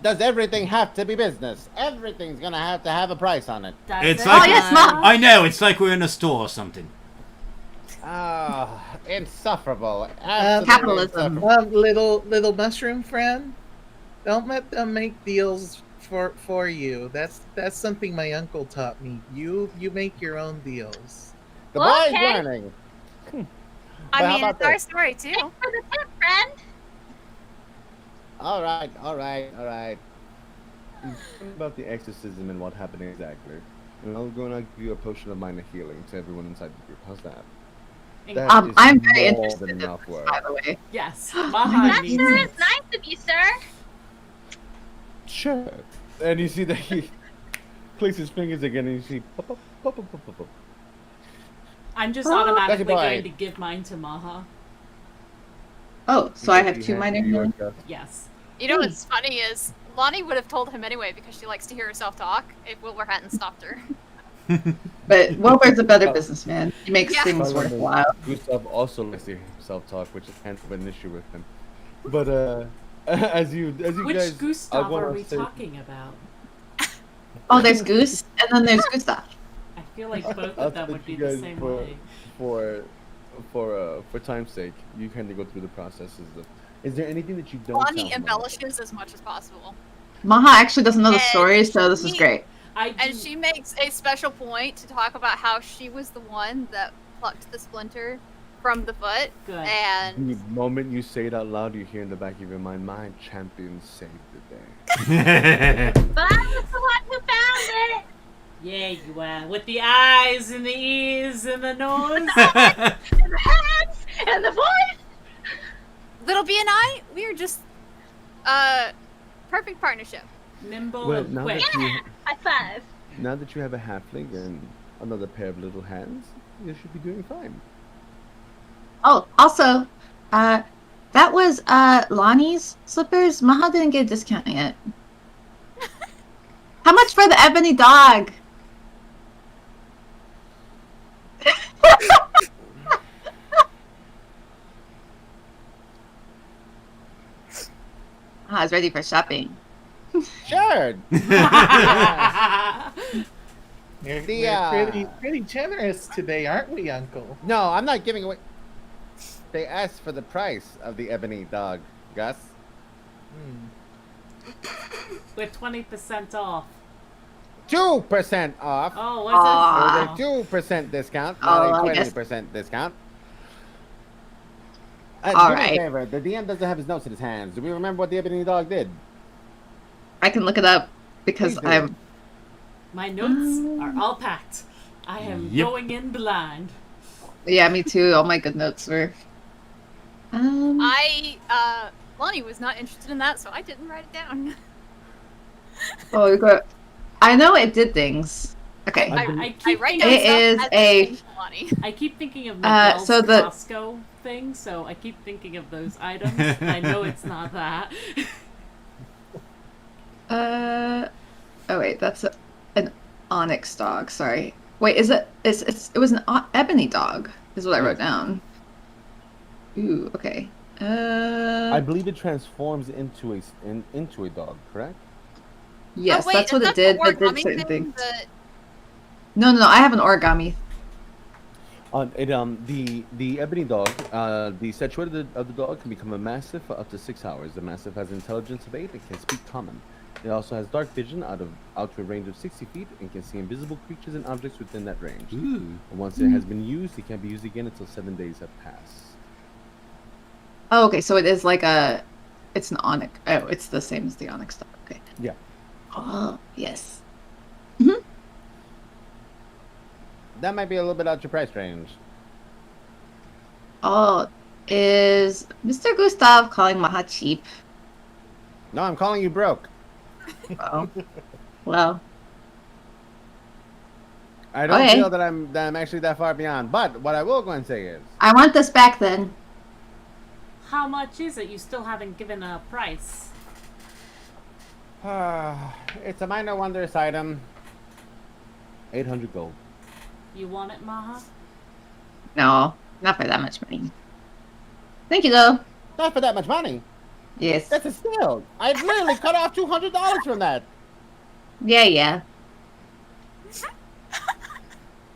Does everything have to be business? Everything's going to have a price on it. Does It's it? like- Oh, yes, Mom. I know, it's like we're in a store or something. Ah, insufferable. Absolutely Capitalism. insufferable. Little mushroom friend, don't let them make deals for you. That's something my uncle taught me. You make your own deals. The boy's Okay. learning. I But how mean, about it's our this? story too. Thanks for the tip, friend. All right. About the exorcism and what happened exactly. And I'm going to give you a potion of minor healing to everyone inside the group. How's that? That is I'm very more interested than in enough this, work. by the way. Yes. my Maha That needs sure it. is nice of you, sir. Sure. And you see that he clicks his fingers again, and you see pop, pop, pop, pop, pop, pop, pop. I'm just Oh, automatically boy. going to give mine to Maha. Oh, so I have You two hand minor your healing. stuff. Yes. You know what's funny is Lonnie would have told him anyway because she likes to hear herself talk if Wilbur hadn't stopped her. But Wilbur's a better businessman. He makes Yeah. things Probably worthwhile. Gustav also likes to hear himself talk, which is kind of an issue with him. But as you Which guys, Gustav wanna are we say- talking about? Oh, there's Goose, and then there's Gustav. I feel like both I'll of them thank would be you the guys same for- way. For time's sake, you kind of go through the processes of. Is there anything that you don't? Lonnie tell them? embellishes as much as possible. Maha actually doesn't know the And story, so this is he- great. I And do- she makes a special point to talk about how she was the one that plucked the splinter from the foot. Good. And The moment you say it out loud, you hear in the back of your mind, "My champion saved the day." But I was the one who found it. Yeah, you are. With the eyes and the ears and the nose. And the hands and the voice. Little B and I, we are just perfect partnership. Nimble Well, and now quick. that you High five. now that you have a halfling and another pair of little hands, you should be doing fine. Oh, also, that was Lonnie's slippers. Maha didn't get a discount yet. How much for the ebony dog? I was ready for shopping. Sure. You're The, pretty generous today, aren't we, Uncle? No, I'm not giving away. They asked for the price of the ebony dog, Gus. We're 20% off. 2% off. Oh, Aw. what's It it? was a 2% discount, Oh, not a I guess- 20% discount. All do me a right. favor. The DM doesn't have his notes in his hands. Do we remember what the ebony dog did? I can look it up because Please do. I'm. My notes are all packed. I am Yep. going in blind. Yeah, me too. All my good notes were. Lonnie was not interested in that, so I didn't write it down. Oh, we got. I know it did things. Okay. I keep write thinking, down It is stuff as a- thing to Lonnie. I keep thinking of Miguel's so the- Costco thing, so I keep thinking of those items. I know it's not that. Oh wait, that's an onyx dog. Sorry. Wait, is it? It was an ebony dog. Is what I wrote down. Ooh. Okay. I believe it transforms into a dog, correct? Yes, Oh, wait, that's is what that it did. the But did origami certain thing things. that No, I have an origami. The ebony dog, the statuette of the dog can become a mastiff for up to 6 hours. The mastiff has intelligence of 8 and can speak common. It also has dark vision out to a range of 60 feet and can see invisible creatures and objects within that range. Ooh. And once it has been used, it can't be used again until 7 days have passed. Oh, okay. So it is like a. It's an onyx. Oh, it's the same as the onyx dog. Okay. Yeah. Oh, yes. That might be a little bit out your price range. Oh, is Mr. Gustav calling Maha cheap? No, I'm calling you broke. Oh, well. I don't Okay. feel that I'm actually that far beyond. But what I will go and say is, I want this back then. How much is it? You still haven't given a price. it's a minor wondrous item. 800 gold. You want it, Maha? No, not for that much money. Thank you, though. Not for that much money. Yes. That's a steal. I'd literally cut off $200 from that. Yeah.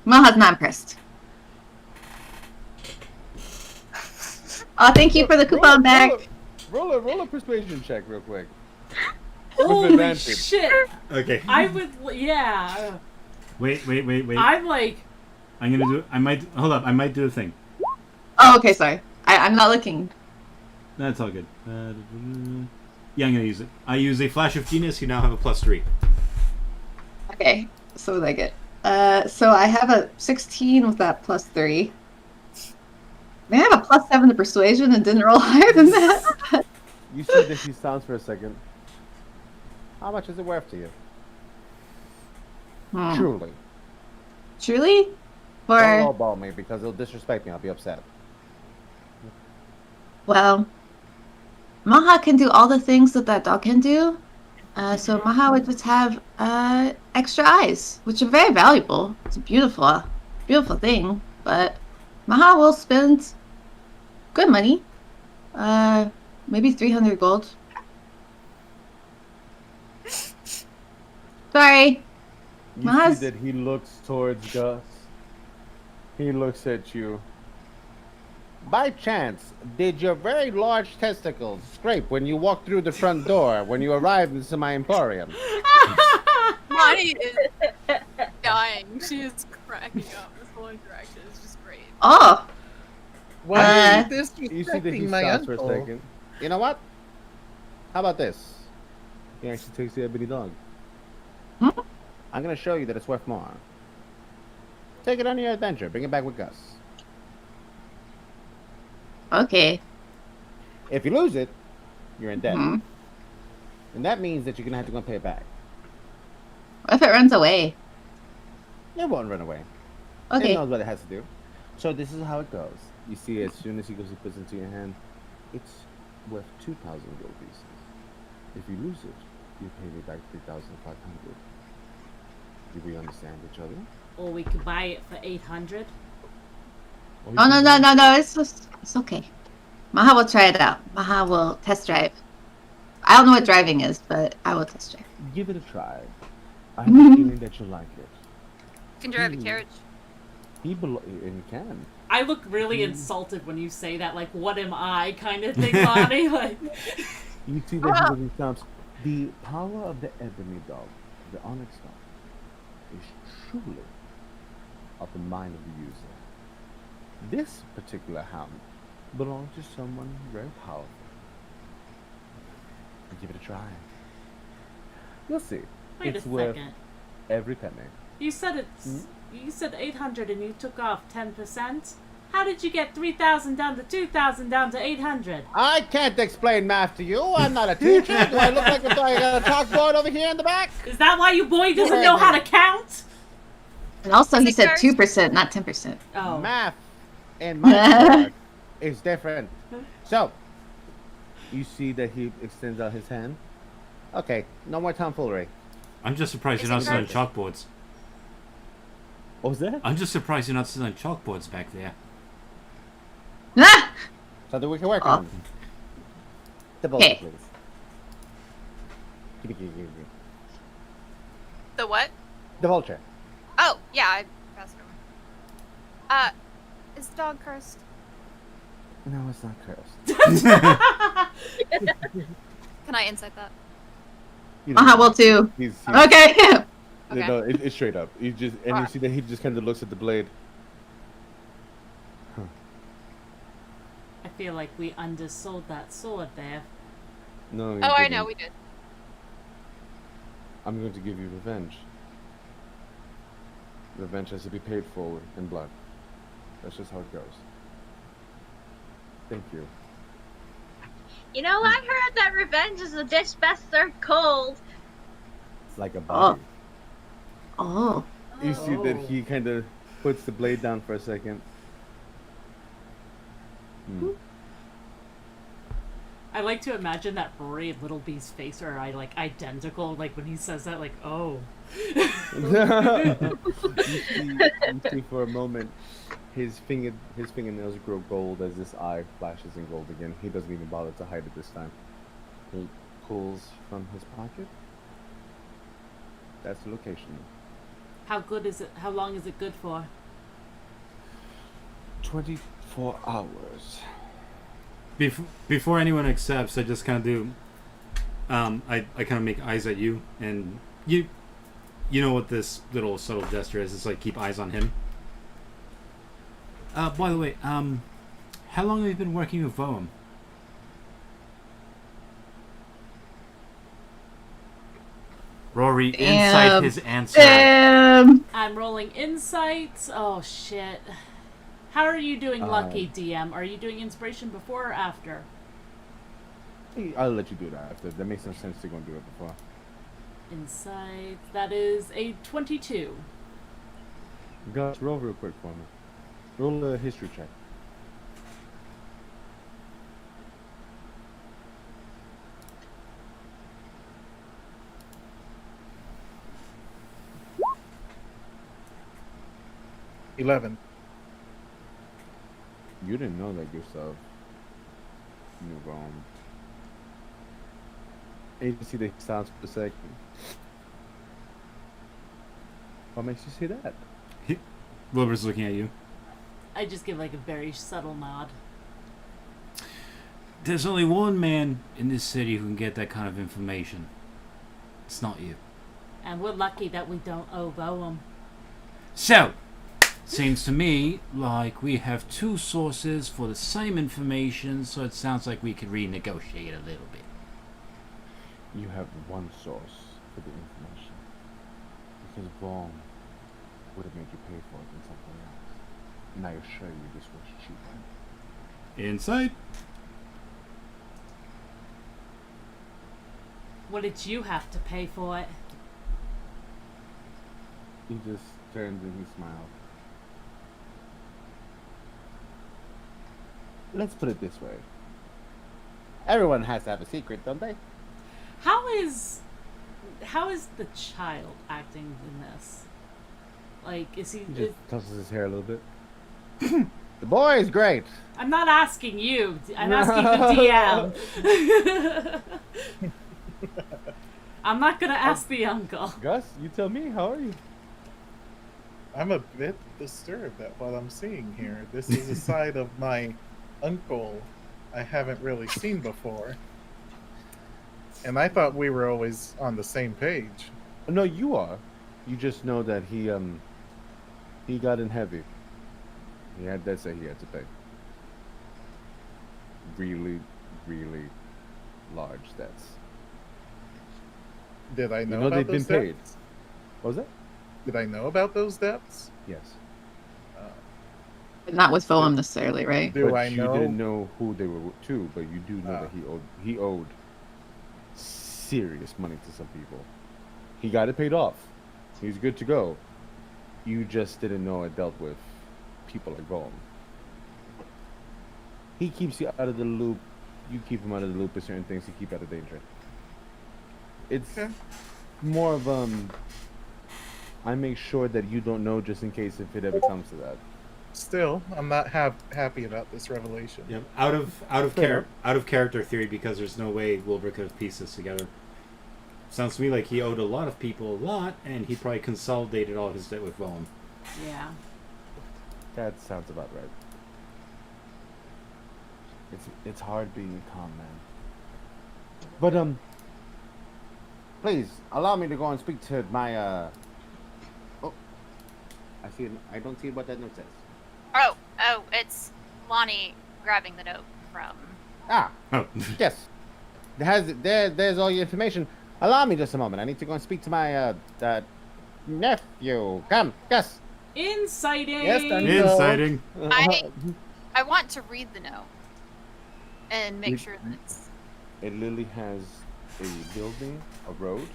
Maha's not impressed. Oh, thank you for the coupon back. Roll a persuasion check real quick. Holy advantage. shit! Okay. I would, yeah. Wait. I'm like, I'm gonna do. I might hold up. I might do a thing. Oh, okay, sorry. I'm not looking. That's all good. Yeah, I'm gonna use it. I use a flash of genius. You now have a +3. Okay, so what did I get? So I have a 16 with that +3. May I have a +7 to persuasion and didn't roll higher than that? You see that he sounds for a second. How much is it worth to you? Truly. Truly? Don't For, lowball me because it'll disrespect me. I'll be upset. well, Maha can do all the things that dog can do. So Maha would just have extra eyes, which are very valuable. It's a beautiful thing. But Maha will spend good money. Maybe 300 gold. Sorry. You Maz? see that he looks towards Gus. He looks at you. By chance, did your very large testicles scrape when you walked through the front door when you arrived into my emporium? Monty is dying. She is cracking up. This whole interaction is just great. Oh, Why are you You see that he disrespecting my stops for a uncle? second. You know what? How about this? He actually takes the ebony dog. I'm gonna show you that it's worth more. Take it on your adventure. Bring it back with Gus. okay. If you lose it, you're in debt. Mhm. And that means that you're gonna have to go and pay it back. What if it runs away? It won't run away. It Okay. knows what it has to do. So this is how it goes. You see, as soon as he goes to put it into your hand, it's worth 2,000 gold pieces. If you lose it, you pay me back 3,500. Do we understand each other? or we could buy it for 800. Or you Oh, no, can- no. It's okay. Maha will try it out. Maha will test drive. I don't know what driving is, but I will test drive. Give it a try. I have a feeling that you'll like it. You can drive a carriage. And he can. I look really insulted when you say that, like, what am I kind of thing, Lonnie. Like, You see that he doesn't sound. The power of the ebony dog, the onyx dog, is truly of the mind of the user. This particular hound belongs to someone very powerful. Give it a try. You'll see. wait It's a worth second. every penny. You said you said 800 and you took off 10%. How did you get 3,000 down to 2,000 down to 800? I can't explain math to you. I'm not a teacher. Do I look like I got a chalkboard over here in the back? Is that why your boy doesn't know how to count? And also, he Is it said cars? 2%, not 10%. Oh, Math in my book is different. So, You see that he extends out his hand. okay, no more tomfoolery. I'm just surprised you're not Is it selling correct? chalkboards. What was that? I'm just surprised you're not selling chalkboards back there. Ah! Something we can work Oh. on. The vulture, Okay. please. Give me. The what? The vulture. Oh, Yeah, I passed over. Is the dog cursed? No, it's not cursed. Can I insight that? You know, Maha will too. He's Okay. Okay. No, it's straight up. You just and you Alright. see that he just kind of looks at the blade. I feel like we undersold that sword there. No. you Oh, I didn't. know, we did. I'm going to give you revenge. Revenge has to be paid for in blood. That's just how it goes. Thank you. You know, I heard that revenge is a dish best served cold. It's like a body. Oh. You see that Oh. he kind of puts the blade down for a second. Hmm. I like to imagine that Rory and Little Bee's face are like identical. Like when he says that, like, oh. you see for a moment his fingernails grow gold as this eye flashes in gold again. He doesn't even bother to hide it this time. He pulls from his pocket. That's the location. How good is it? How long is it good for? 24 hours. Before anyone accepts, I just kind of do. I kind of make eyes at you, and you know what this little subtle gesture is. It's like keep eyes on him. By the way, how long have you been working with Voem? Rory, insight his answer. I'm rolling insights. Oh shit. How are you doing, Lucky DM? Are you doing inspiration before or after? I'll let you do that after. That makes no sense to go and do it before. Insight. That is a 22. Gus, roll real quick for me. Roll a history check. $11. You didn't know that yourself. Knew wrong. And you see that he sounds for a second. What makes you say that? Wilbur's looking at you. I just give like a very subtle nod. There's only one man in this city who can get that kind of information. It's not you. And we're lucky that we don't owe Voem. So, seems to me like we have two sources for the same information, so it sounds like we could renegotiate a little bit. You have one source for the information. Because Vaughn would have made you pay for it in something else. And I assure you this was cheaper. Insight? What did you have to pay for it? He just turns and he smiles. Let's put it this way. Everyone has to have a secret, don't they? How is the child acting in this? Like, is he? He just tosses his hair a little bit. The boy is great. I'm not asking you. I'm asking the DM. I'm not gonna ask the uncle. Gus, you tell me, how are you? I'm a bit disturbed at what I'm seeing here. This is a side of my uncle I haven't really seen before. And I thought we were always on the same page. No, you are. You just know that he got in heavy. He had debts that he had to pay. Really, really large debts. Did I know, know about they've those been paid. debts? What was that? Did I know about those debts? Yes. Not with Voem necessarily, right? Do but I you know? didn't know who they were to, but you do know Ah. that he owed serious money to some people. He got it paid off. He's good to go. You just didn't know it dealt with people like Golem. He keeps you out of the loop. You keep him out of the loop with certain things to keep out of danger. It's Okay. more of I make sure that you don't know just in case if it ever comes to that. Still, I'm not happy about this revelation. Yep. Out of character theory, because there's no way Wilbur could have pieced this together. Sounds to me like he owed a lot of people a lot, and he probably consolidated all his debt with Voem. Yeah. That sounds about right. It's hard being calm, man. But Please allow me to go and speak to my Oh, I see. I don't see what that note says. Oh, it's Lonnie grabbing the note from. Ah, Oh. yes. There's all your information. Allow me just a moment. I need to go and speak to my nephew. Come, yes. Inciting. Yes, Danny. Inciting. I want to read the note and make You- sure that it's. It literally has a building, a road.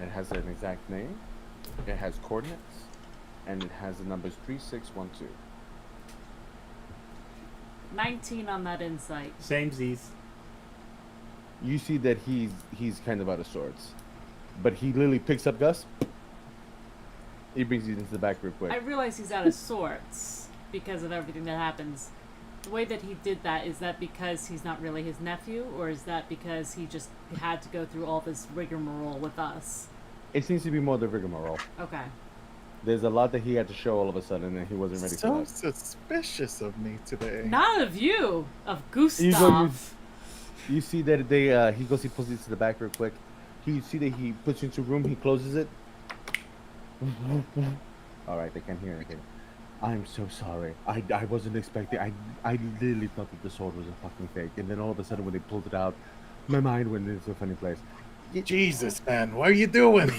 It has an exact name. It has coordinates, and it has the numbers 3612. 19 on that insight. Same Z's. You see that he's kind of out of sorts, but he literally picks up Gus. He brings you into the back real quick. I realize he's out of sorts because of everything that happens. The way that he did that, is that because he's not really his nephew, or is that because he just had to go through all this rigmarole with us? It seems to be more the rigmarole. Okay. There's a lot that he had to show all of a sudden, and he wasn't ready So for that. suspicious of me today. Not of you, of You Gustav. You see that he pulls you to the back real quick. You see that he puts you into a room, he closes it. All right, they can't hear anything. I'm so sorry. I wasn't expecting. I literally thought that the sword was a fucking fake, and then all of a sudden when they pulled it out, my mind went into a funny place. Jesus, man, what are you doing?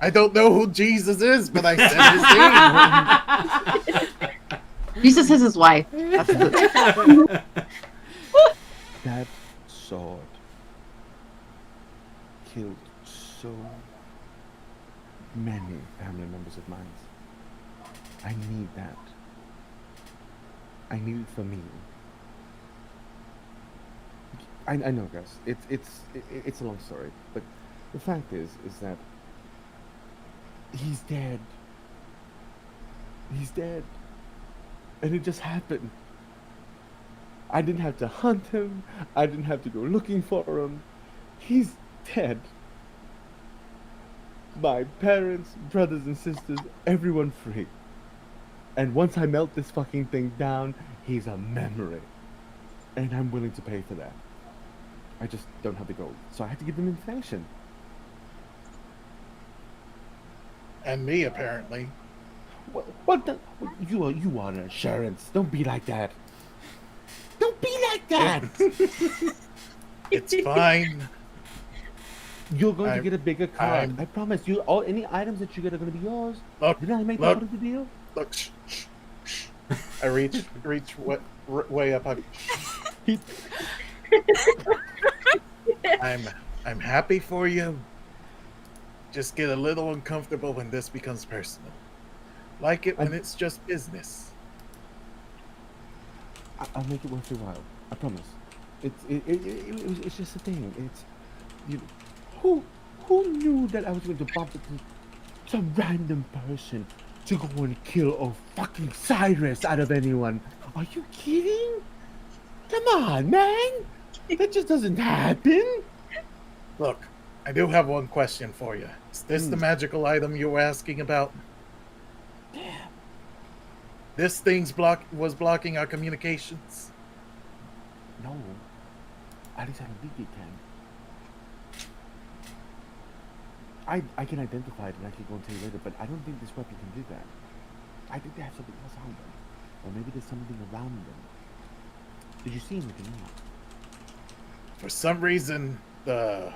I don't know who Jesus is, but I said his name. Jesus is his wife. That's the... That sword killed so many family members of mine. I need that. I need it for me. I know, guys. It's a long story, but the fact is that he's dead. He's dead, and it just happened. I didn't have to hunt him. I didn't have to go looking for him. He's dead. My parents, brothers and sisters, everyone free. And once I melt this fucking thing down, he's a memory. And I'm willing to pay for that. I just don't have the gold. So I had to give them information. And me, apparently. What the? You are an assurance. Don't be like that. Don't be like that. It's fine. You're going to I'm- get a bigger card. I'm- I promise you. All any items that you get are going to be yours. Look, Did I make look. that part of the deal? Look, shh, shh, shh. I reach way up. I'm happy for you. Just get a little uncomfortable when this becomes personal. Like it when it's just business. I'll make it worth your while. I promise. It's just a thing. Who knew that I was going to bump into some random person to go and kill a fucking Cyrus out of anyone? Are you kidding? Come on, man. That just doesn't happen. Look, I do have one question for you. Is this the magical item you were asking about? Yeah. This thing's was blocking our communications? No. At least I don't think it can. I can identify it and I can go and tell you later, but I don't think this weapon can do that. I think they have something else on them. Or maybe there's something around them. Did you see anything else? For some reason, the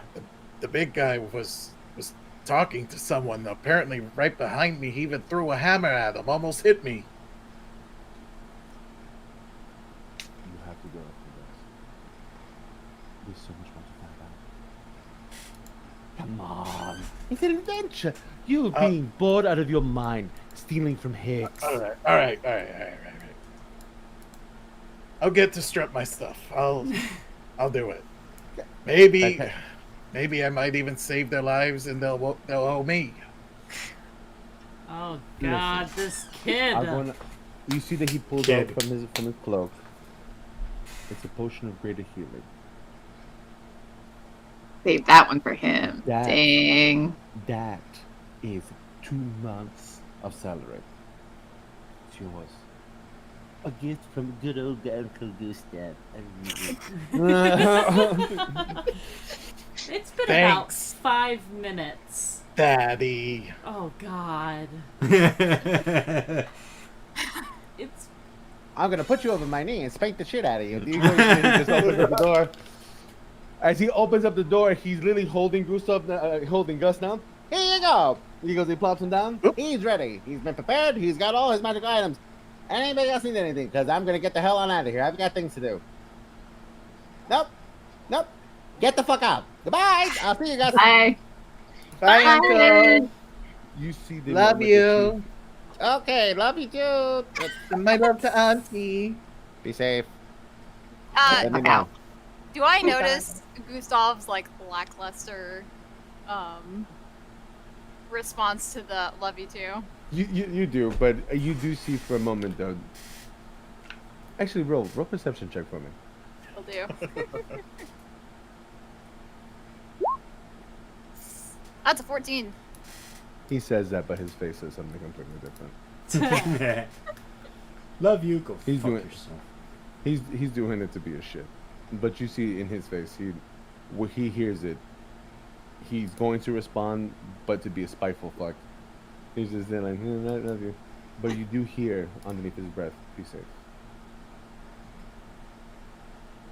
big guy was talking to someone. Apparently, right behind me, he even threw a hammer at him. Almost hit me. You have to go after this. There's so much more to find out. Come on. It's an adventure. You're being bored out of your mind, stealing from Hicks. All right. I'll get to strip my stuff. I'll do it. Maybe I might even save their lives, and they'll owe me. Oh God, this kid. You see that he pulled Kid. out from his cloak. It's a potion of greater healing. Save that one for him. That- Dang. That is 2 months of salary. It's yours. A gift from good old Uncle Gustav. It's been Thanks. about 5 minutes. Daddy. Oh God. It's I'm gonna put you over my knee and spank the shit out of you. He just opens up the door. As he opens up the door, he's literally holding holding Gus down. Here you go. He goes, he plops him down. He's ready. He's been prepared. He's got all his magical items. Anybody else need anything? Because I'm gonna get the hell on out of here. I've got things to do. Nope. Nope. Get the fuck out. Goodbye. I'll see you guys. Bye. Bye, Bye. Uncle. You see the Love moment that you. Okay. Love you too. And my love to Auntie. Be safe. Uh, Let me know. do I notice Gustav's like lackluster response to the "love you too"? You do, but you do see for a moment though. Actually, roll perception check for me. Will do. That's a 14. He says that, but his face says something completely different. Love you. Go He's fuck doing- yourself. He's doing it to be a shit, but you see in his face, when he hears it, he's going to respond, but to be a spiteful fuck. He's just there like, I love you, but you do hear underneath his breath, "Be safe."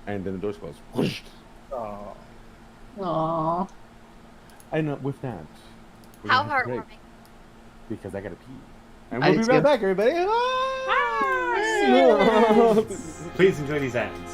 And then the doors close. Whoosh. Oh. Aww. And with that, we're How gonna have to break, heartwarming. because I gotta pee. And I we'll be do right too. back, everybody. Please enjoy these ads.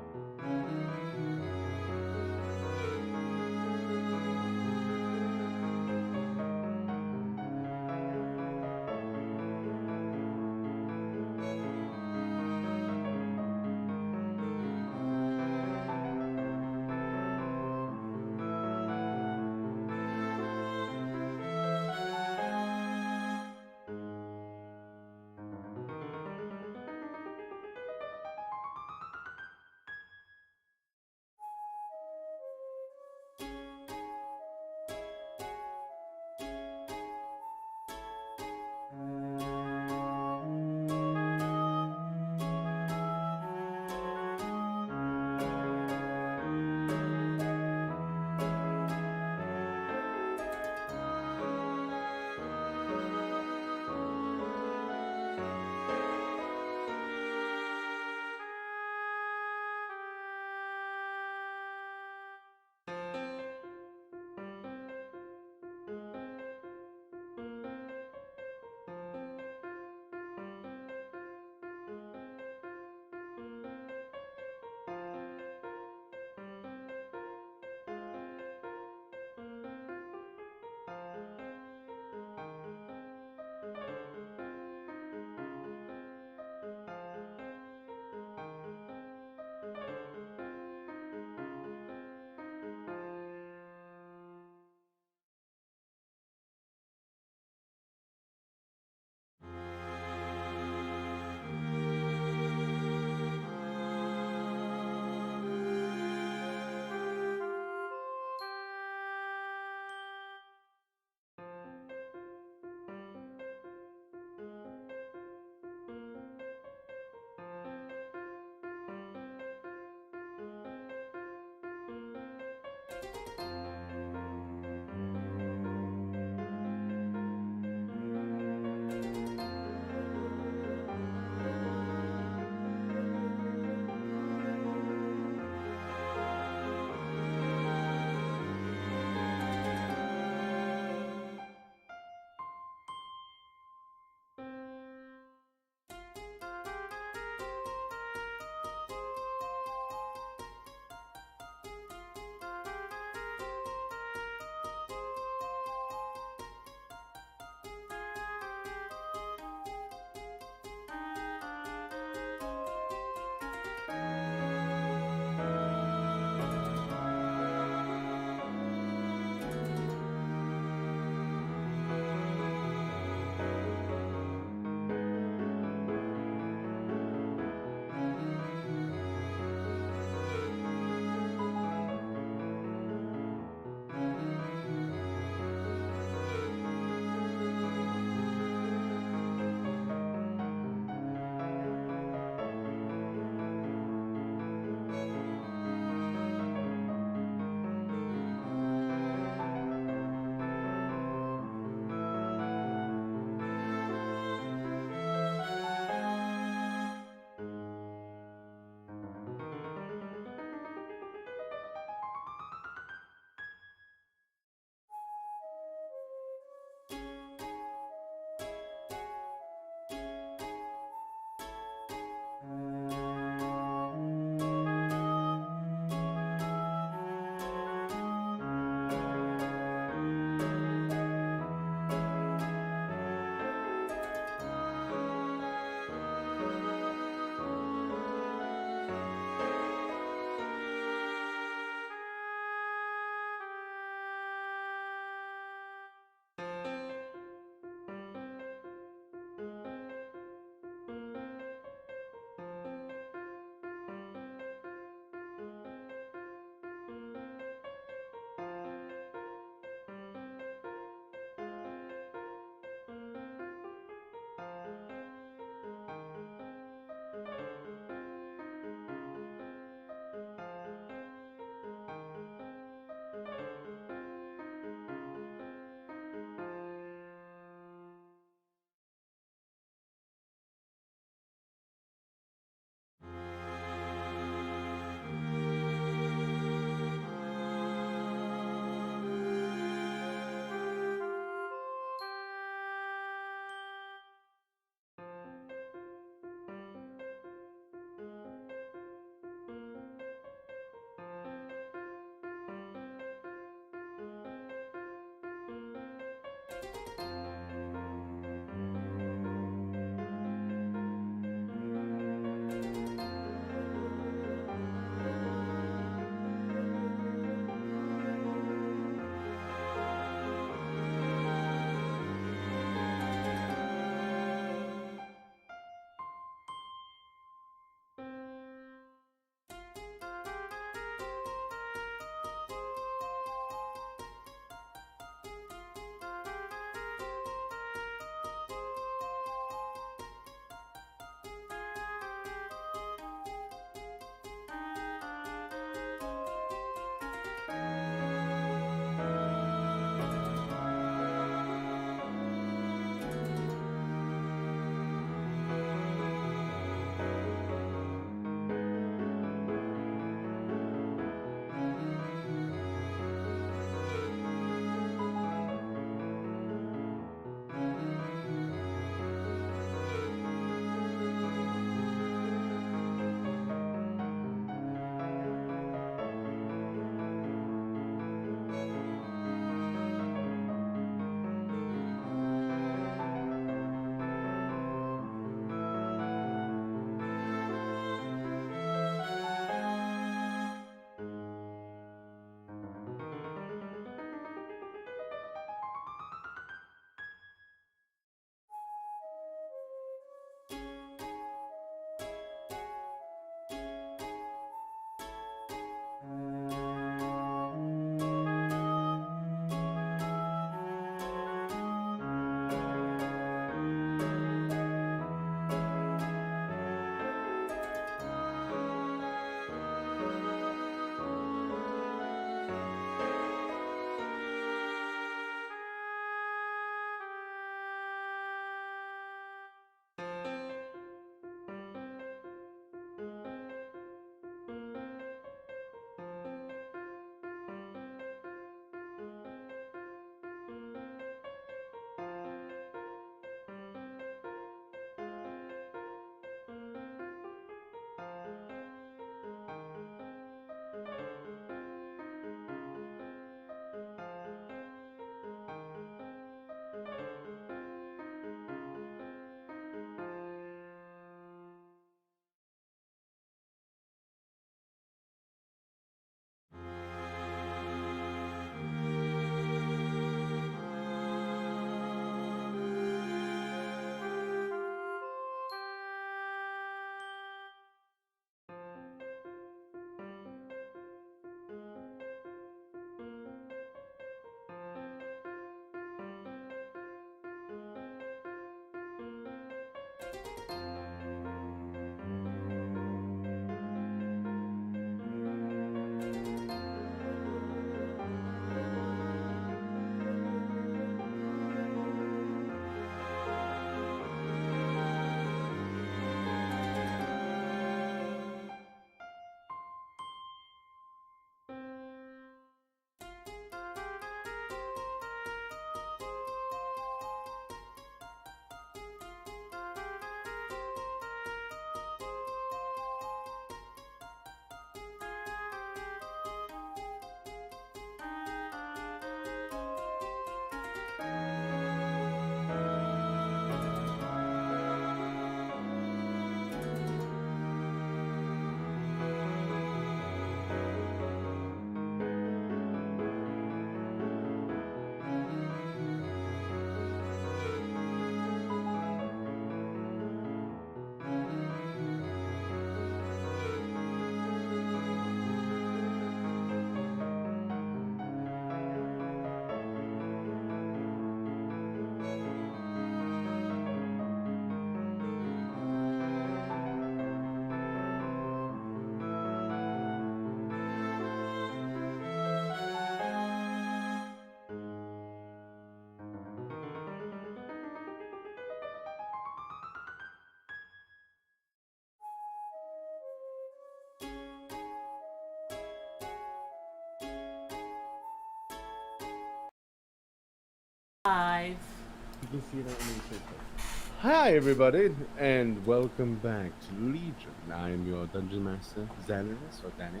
You can see that when you say so. Hi, everybody, and welcome back to Legion. I am your Dungeon Master, Zanaris, or Danny.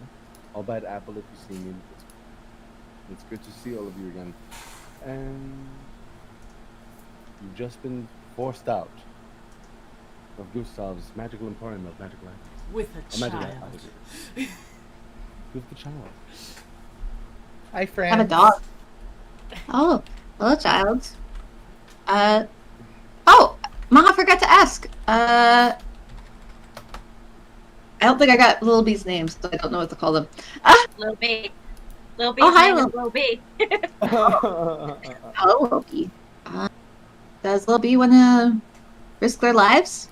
All bad apple if you see me. It's good to see all of you again. And you've just been forced out of Gustav's magical emporium of magical items. With a Magical child. items. With the child. Hi, I have a friends. dog. Oh, hello, child. Oh, Maha forgot to ask. I don't think I got Little B's name, so I don't know what to call them. Lil B. Lil B's Oh, hi, name is Lil B. Hello, Little B. Does Little B want to risk their lives?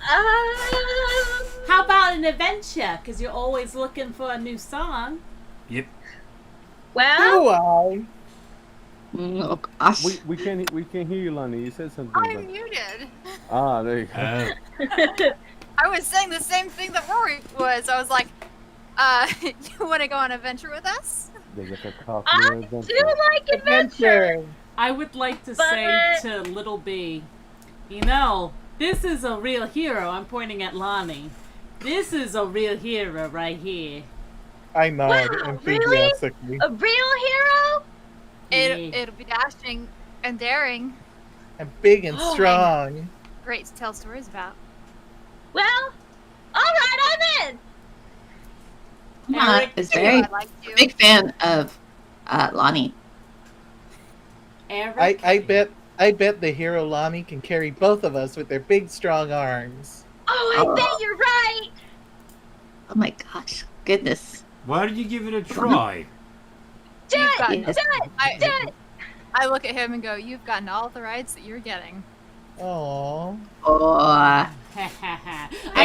How about an adventure? Because you're always looking for a new song. Yep. Well, Do I? Oh gosh. we can't hear you, Lonnie. You said something. I'm but- muted. there you go. I was saying the same thing that Rory was. I was like, you want to go on an adventure with us? There's like a coffee I adventure. do like adventure. Adventure. I would like to But- say to Little B, you know, this is a real hero. I'm pointing at Lonnie. This is a real hero right here. I nod Wow, enthusiastically. A real hero? It'll be dashing and daring. And big and Oh, strong. Great to tell stories about. Well, alright, I'm in. Maha Eric, is I very like you. big fan of Lonnie. Eric, I bet the hero Lonnie can carry both of us with their big strong arms. Oh, I bet you're right. Oh my gosh, goodness. Why did you give it a try? Do You've it. got- Yes. Do it. I look at him and go, "You've gotten all the rides that you're getting." Aww. Oh, I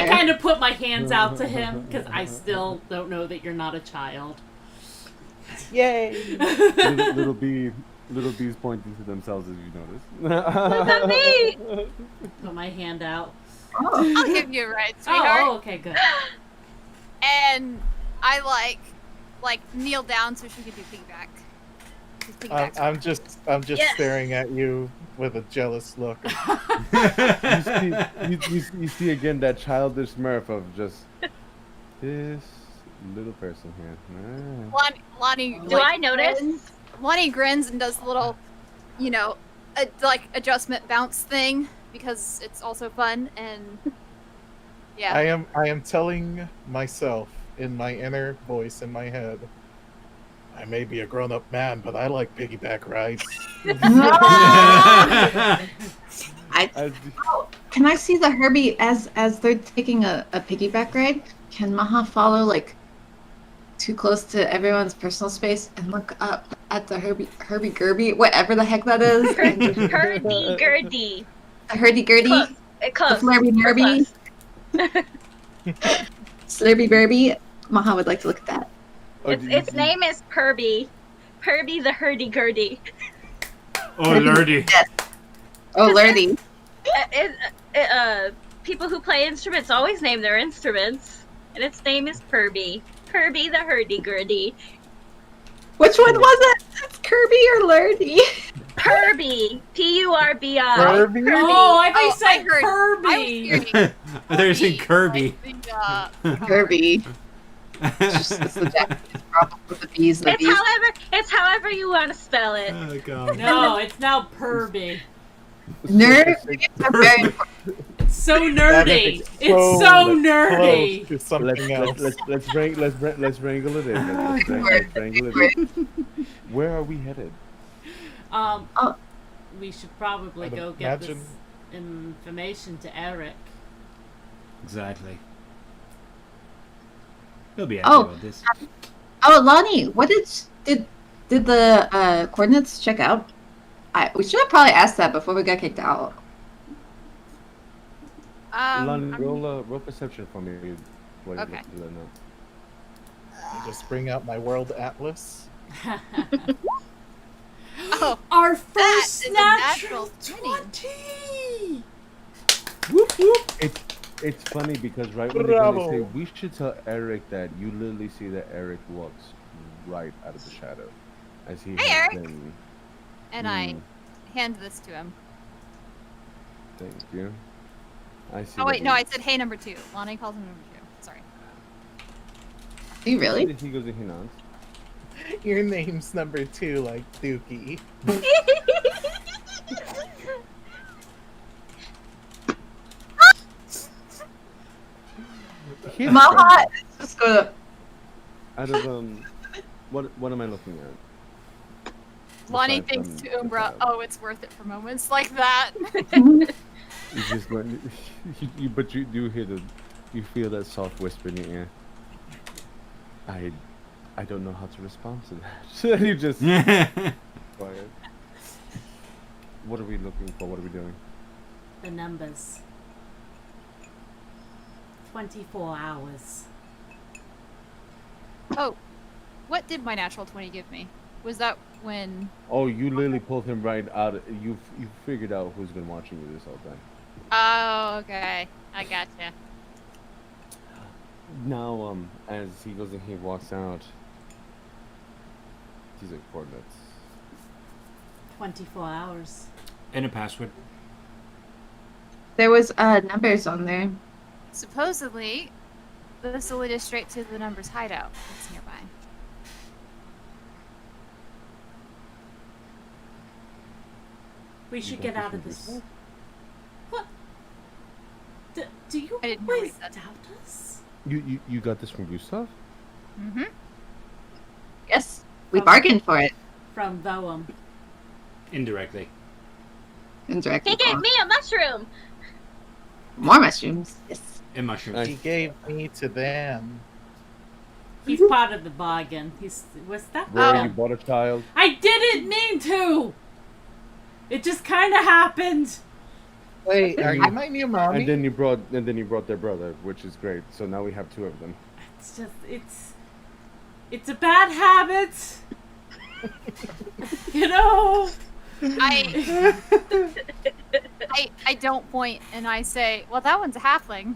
kind of put my hands out to him because I still don't know that you're not a child. Yay. little bees pointing to themselves as you notice. Look at me. Put my hand out. oh. I'll give you a ride, sweetheart. Oh, okay, good. And I like kneel down so she can do piggyback. 'Cause piggyback's I'm just Yes. staring at you with a jealous look. you see again that childish mirth of just this little person here. Ah. Lonnie. Do I notice? Lonnie grins and does the little, adjustment bounce thing because it's also fun and yeah. I am telling myself in my inner voice in my head, I may be a grown-up man, but I like piggyback rides. Can I see the Herbie as they're taking a piggyback ride? Can Maha follow like too close to everyone's personal space and look up at the Herbie Gerby, whatever the heck that is? Hurdy-gurdy. The hurdy-gurdy, Close. the Close. flirby You're derby, close. slurby burby. Maha would like to look at that. Its name is Perby. Perby the hurdy-gurdy. Oh, lordy. Oh, lurdy. People who play instruments always name their instruments, and its name is Perby. Perby the hurdy-gurdy. Which one was it? It's Kirby or Lurdy? Perby. P-U-R-B-I. Kirby? Oh, I thought you Oh, said I heard- Kirby. I was hearing I thought you were saying Kirby. Kirby. It's the Japanese problem with the B's and the B's. It's however you want to spell it. Oh, God. No, it's now Perby. Nerds are very important. It's so That nerdy. is It's so nerdy. Close to something else. Let's wrangle it in. Let's wrangle it in. Where are we headed? We should probably I'd go get this imagine- information to Eric. Exactly. He'll be happy Oh. about this. Oh, Lonnie, what did the coordinates check out? We should have probably asked that before we got kicked out. Lonnie, I'm- roll perception for me. What you Okay. look to know. I just bring out my world atlas. Oh, Our that first is a natural natural 20! Whoop, whoop. It's funny because right when they're gonna Bravo. say we should tell Eric that, you literally see that Eric walks right out of the shadow, as he Hey, has Eric. been. and I hand this to him. Thank you. I see. Oh wait, that no, he- I said hey number 2. Lonnie calls him number 2. Sorry. Do you really? He goes and he nods. Your name's number 2, like Dookie. Here's Maha is just gonna. Out of what am I looking at? Lonnie Aside thinks from to the Umbra, child. oh, it's worth it for moments like that. He's just going. But you do hear you feel that soft whisper in your ear. I don't know how to respond to that. You just quiet. What are we looking for? What are we doing? The numbers. 24 hours. Oh, what did my natural 20 give me? Was that when? Oh, you literally pulled him right out. You figured out who's been watching you this whole time. Oh, okay. I gotcha. Now, as he goes and he walks out, these are coordinates. 24 hours. And a password. There was numbers on there. Supposedly, this will lead us straight to the numbers hideout that's nearby. We You should got get out of from this. Gustav? What? Do you I didn't know always he said doubt us? You got this from Gustav? Mm-hmm. Yes, we From- bargained for it. From Voam. Indirectly. Indirectly. He gave me a mushroom. More mushrooms. Yes. And mushrooms. Nice. He gave me to them. He's part of the bargain. Was that? Rory, Oh. you bought a child. I didn't mean to. It just kind of happened. Wait, are you my new mommy? And then you brought their brother, which is great. So now we have two of them. It's just it's a bad habit. You know. I don't point and I say, well, that one's a halfling.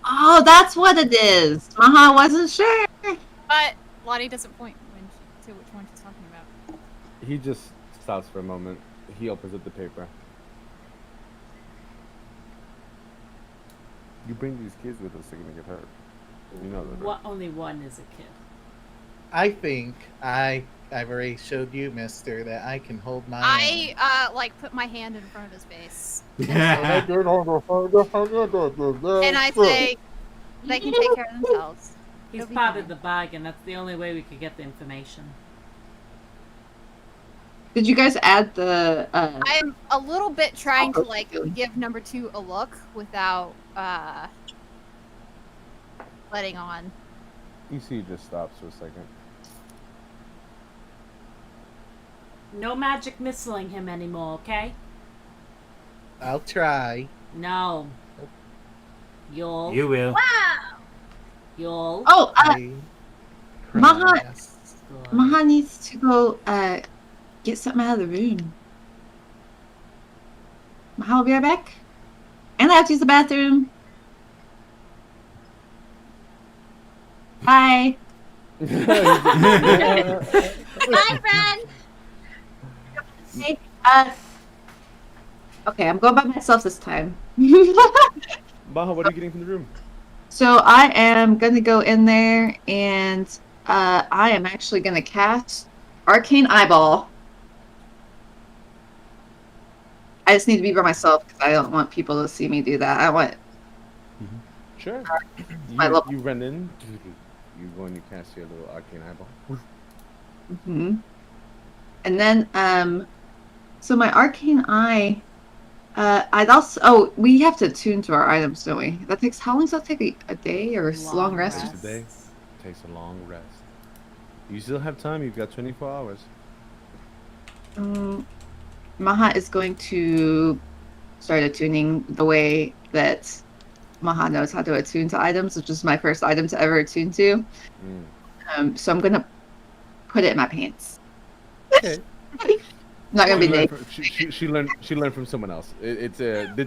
Oh, that's what it is. Maha wasn't sure. But Lottie doesn't point to which one she's talking about. He just stops for a moment. He opens up the paper. You bring these kids with us, they're gonna get hurt. You know that, right? What? Only one is a kid. I think I've already showed you, mister, that I can hold my own. I like put my hand in front of his face and Yeah. I say they can take care of themselves. He's It'll be part fine. of the bargain. That's the only way we could get the information. Did you guys add the? I'm a little bit trying to Oh, like okay. give number 2 a look without letting on. You see, he just stops for a second. No magic missiling him anymore, okay? I'll try. No. You'll. You will. Wow. You'll. Oh, I Maha- promise. Maha needs to go get something out of the room. Maha will be right back. And I have to use the bathroom. Bye. Bye, friend. Hey, okay, I'm going by myself this time. Maha, what are you getting from the room? So I am gonna go in there and I am actually gonna cast Arcane Eyeball. I just need to be by myself because I don't want people to see me do that. I want Sure. I love- You run in. You go and you cast your little arcane eyeball. And then so my Arcane Eye I'd also we have to attune to our items, don't we? That takes how long does that take? A day or a long rest? Takes a day. Takes a long rest. You still have time. You've got 24 hours. Maha is going to start attuning the way that Maha knows how to attune to items, which is my first item to ever attune to. So I'm gonna put it in my pants. Okay. Not gonna be She learned naked. from- She learned from someone else. Did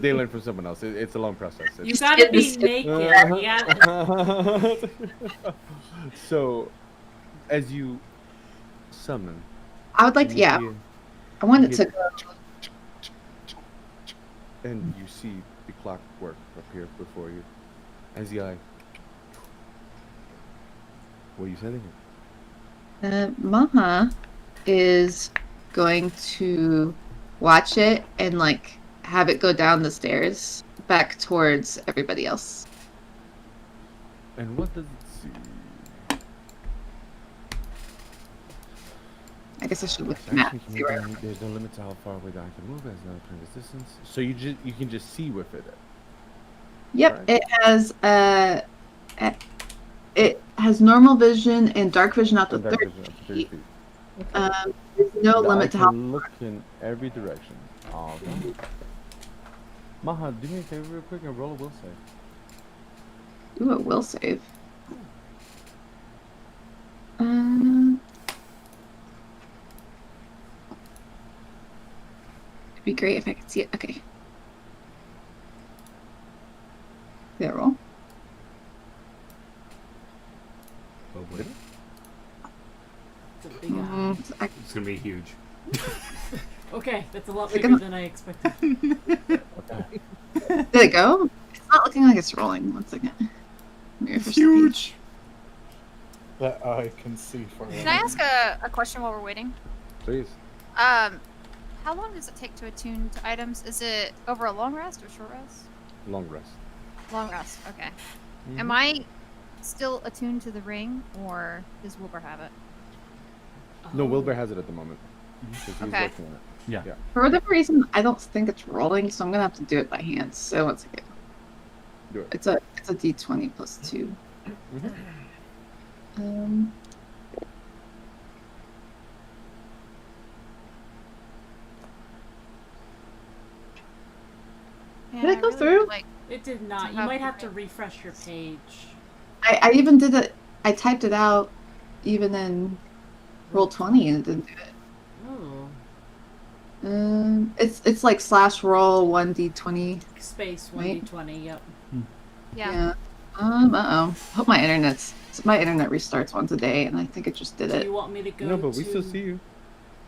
they learn from someone else? It's a long process. You It's- gotta be Just- naked. Yeah. So, as you summon, I would like to, you yeah. hear- I want You it to hear go. and you see the clockwork appear before you. As the eye. What are you sending it? Maha is going to watch it and like have it go down the stairs back towards everybody else. And what does it see? I guess I should look Its at the map. action can See move where. down. There's no limit to how far away the eye can move. It has no previous distance. So you can just see with it. Yep, Right. it has normal vision and dark vision out to And dark 30 vision up to 30 feet. feet. There's no The eye limit to how. can look in every direction. All right. Maha, do me a favor real quick and roll a will save. Ooh, it will save. It'd be great if I could see it. Okay. Yeah, roll. Oh boy. It's a big eye. It's gonna be huge. Okay, that's a lot Is it bigger gonna- than I expected. Okay. Did it go? It's not looking like it's rolling. One second. Let me refresh the page. That I can see for Can I ask a question while we're waiting? Please. How long does it take to attune to items? Is it over a long rest or short rest? Long rest. Long rest. Okay. Mhm. Am I still attuned to the ring, or does Wilbur have it? No, Oh. Wilbur has it at the moment. 'Cause he's Okay. working on it. Yeah. Yeah. For whatever reason, I don't think it's rolling, so I'm gonna have to do it by hand. So one second. Do it. It's a D20 plus 2. Mhm. Yeah, Did it I go really through? would like. It did not. You have might to have to do- refresh your page. I even did it. I typed it out, even in Roll20, and it didn't do it. Oh. It's like /roll 1d20. Space Right. 1d20, yep. Yeah. Uh-oh. Hope my internet restarts once a day, and I think it just did Do it. you want me to go No, but we to- still see you.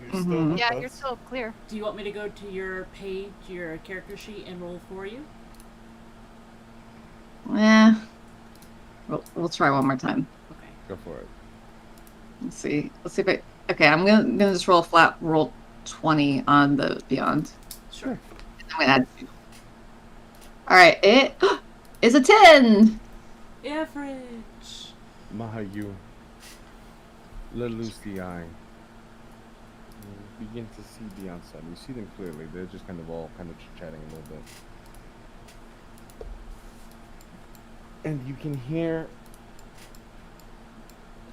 You're Mhm. still with Yeah, us. you're still clear. Do you want me to go to your page, your character sheet, and roll for you? Yeah. We'll try one more time. Okay. Go for it. Let's see. If I. Okay, I'm gonna just roll flat. Roll 20 on the Beyond. Sure. I'm gonna add 2. All right. It is a 10. Average. Maha, you let loose the eye. You begin to see the outside. You see them clearly. They're just kind of all kind of chatting a little bit. And you can hear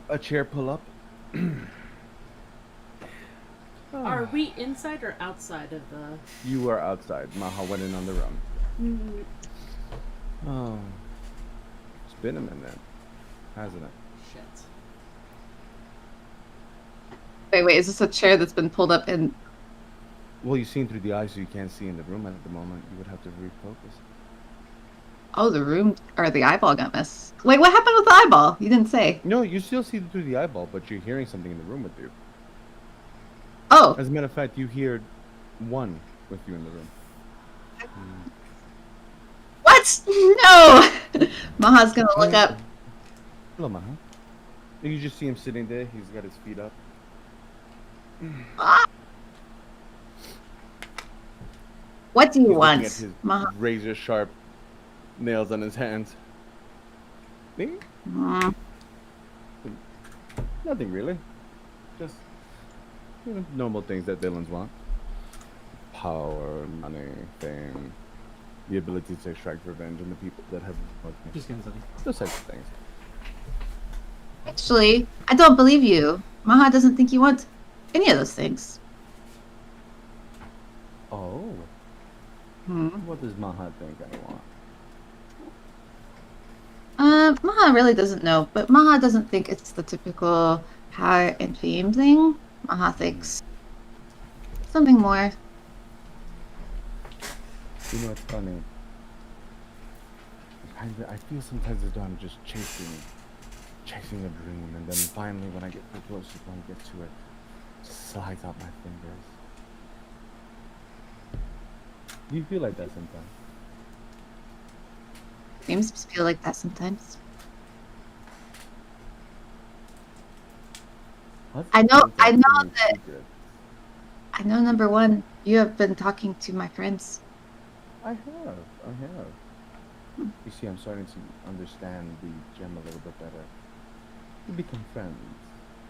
a chair pull up. Are we inside or outside of the... You are outside. Maha went in on the run. Oh. It's been a minute, hasn't it? Shit. Wait. Is this a chair that's been pulled up in? Well, you've seen through the eyes, so you can't see in the room at the moment. You would have to refocus. Oh, the room or the eyeball got missed. Wait, what happened with the eyeball? You didn't say. No, you still see through the eyeball, but you're hearing something in the room with you. Oh, As a matter of fact, you hear one with you in the room. what? No. Maha's gonna look up. Hello, Maha. You just see him sitting there. He's got his feet up. Ah! What do you He's looking at want, his Maha? razor sharp nails on his hands. Ding? Mm, Nothing really. Just normal things that villains want. Power, money, fame, the ability to extract revenge on the people that have Just gonna say. those types of things. Actually, I don't believe you. Maha doesn't think you want any of those things. Oh, Hmm. what does Maha think I want? Maha really doesn't know, but Maha doesn't think it's the typical power and fame thing. Maha thinks something more. You know, it's funny. I feel sometimes as though I'm just chasing a dream, and then finally, when I get too close to going to get to it, it slides out my fingers. Do you feel like that sometimes? Seems to feel like that sometimes. What's I the know- point I of know keeping that- secret? I know, number one, you have been talking to my friends. I have. You see, I'm starting to understand the gem a little bit better. We become friends,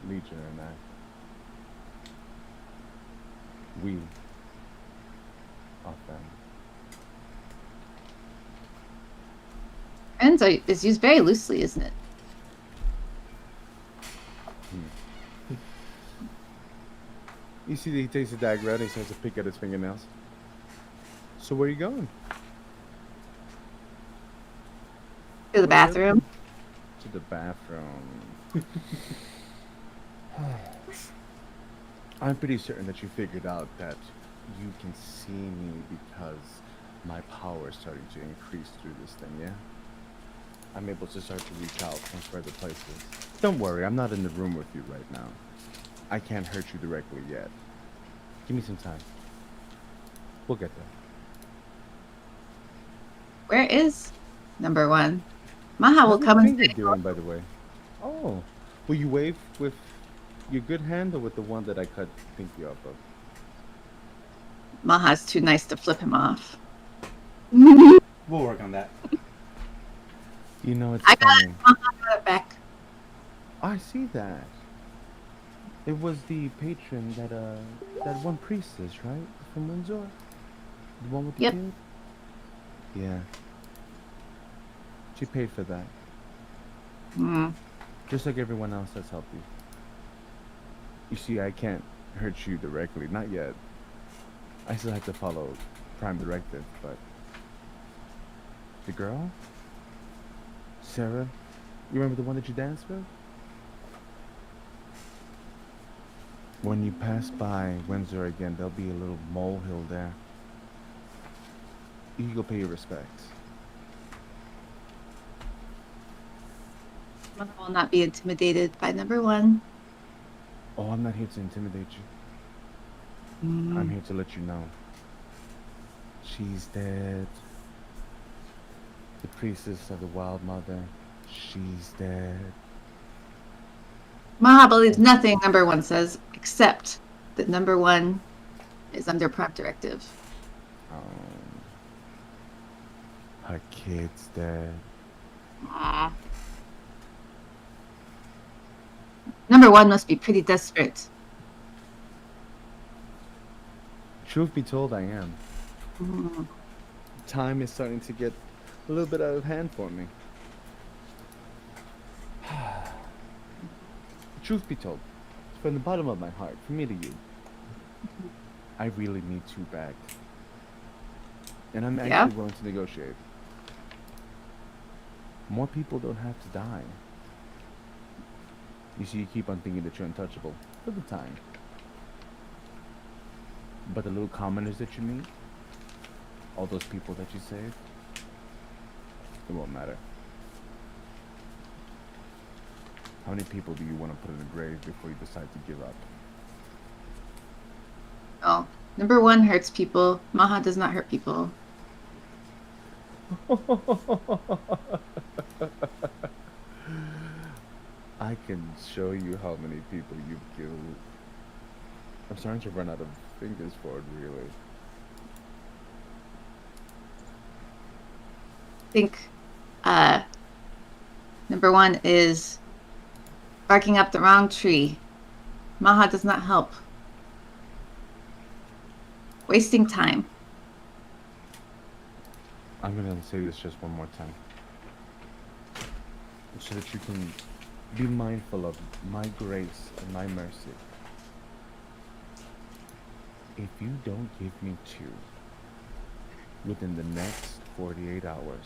Legion and I. We are friends. Friends is used very loosely, isn't it? You see that he takes a dagger out and he starts to pick at his fingernails. So where are you going? To the bathroom. To the bathroom. I'm pretty certain that you figured out that you can see me because my power is starting to increase through this thing, yeah? I'm able to start to reach out from further places. Don't worry, I'm not in the room with you right now. I can't hurt you directly yet. Give me some time. We'll get there. Where is number one? Maha will How's your come and finger say, doing, by the way? Oh, will you wave with your good hand or with the one that I cut pinky off of? Maha's too nice to flip him off. We'll work on that. You know, it's I got funny. it. Maha got it back. I see that. It was the patron that one priestess, right? From Windsor? The one with the Yep. kid? Yeah. She paid for that. Hmm. Just like everyone else that's helped you. You see, I can't hurt you directly. Not yet. I still have to follow Prime Directive, but... The girl? Sarah? You remember the one that you danced with? When you pass by Windsor again, there'll be a little molehill there. You can go pay your respects. Maha will not be intimidated by number one. Oh, I'm not here to intimidate you. I'm here to let you know. She's dead. The priestess of the Wild Mother. She's dead. Maha believes nothing number one says, except that number one is under Prime Directive. Her kid's dead. Aw. Number one must be pretty desperate. Truth be told, I am. Mm. Time is starting to get a little bit out of hand for me. Truth be told, from the bottom of my heart, from me to you, I really need two back. And I'm actually Yeah? willing to negotiate. More people don't have to die. You see, you keep on thinking that you're untouchable for the time. But the little commoners that you meet, all those people that you save, it won't matter. How many people do you want to put in the grave before you decide to give up? Oh, number one hurts people. Maha does not hurt people. I can show you how many people you've killed. I'm starting to run out of fingers for it, really. I think number one is barking up the wrong tree. Maha does not help. Wasting time. I'm gonna say this just one more time. So that you can be mindful of my grace and my mercy. If you don't give me two within the next 48 hours,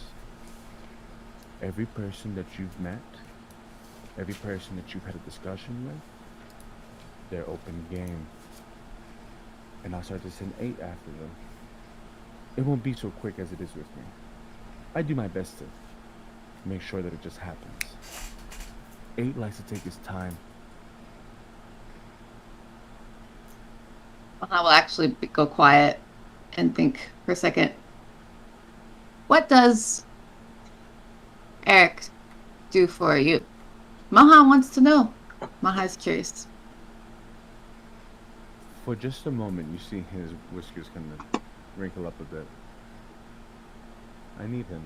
every person that you've met, every person that you've had a discussion with, they're open game. And I'll start to send 8 after them. It won't be so quick as it is with me. I do my best to make sure that it just happens. 8 likes to take his time. Maha will actually go quiet and think for a second. What does Eric do for you? Maha wants to know. Maha is curious. For just a moment, you see his whiskers kind of wrinkle up a bit. I need him.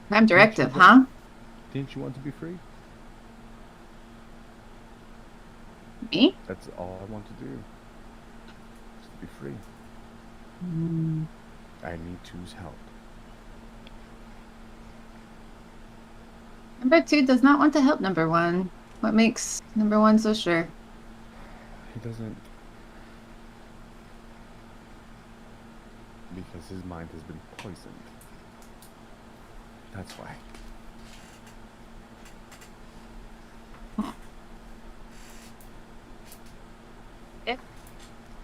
Prime directive, huh? Didn't you want to be free? Me? That's all I want to do. Just to be free. I need to's help. Number 2 does not want to help number 1. What makes number 1 so sure? He doesn't. Because his mind has been poisoned. That's why. If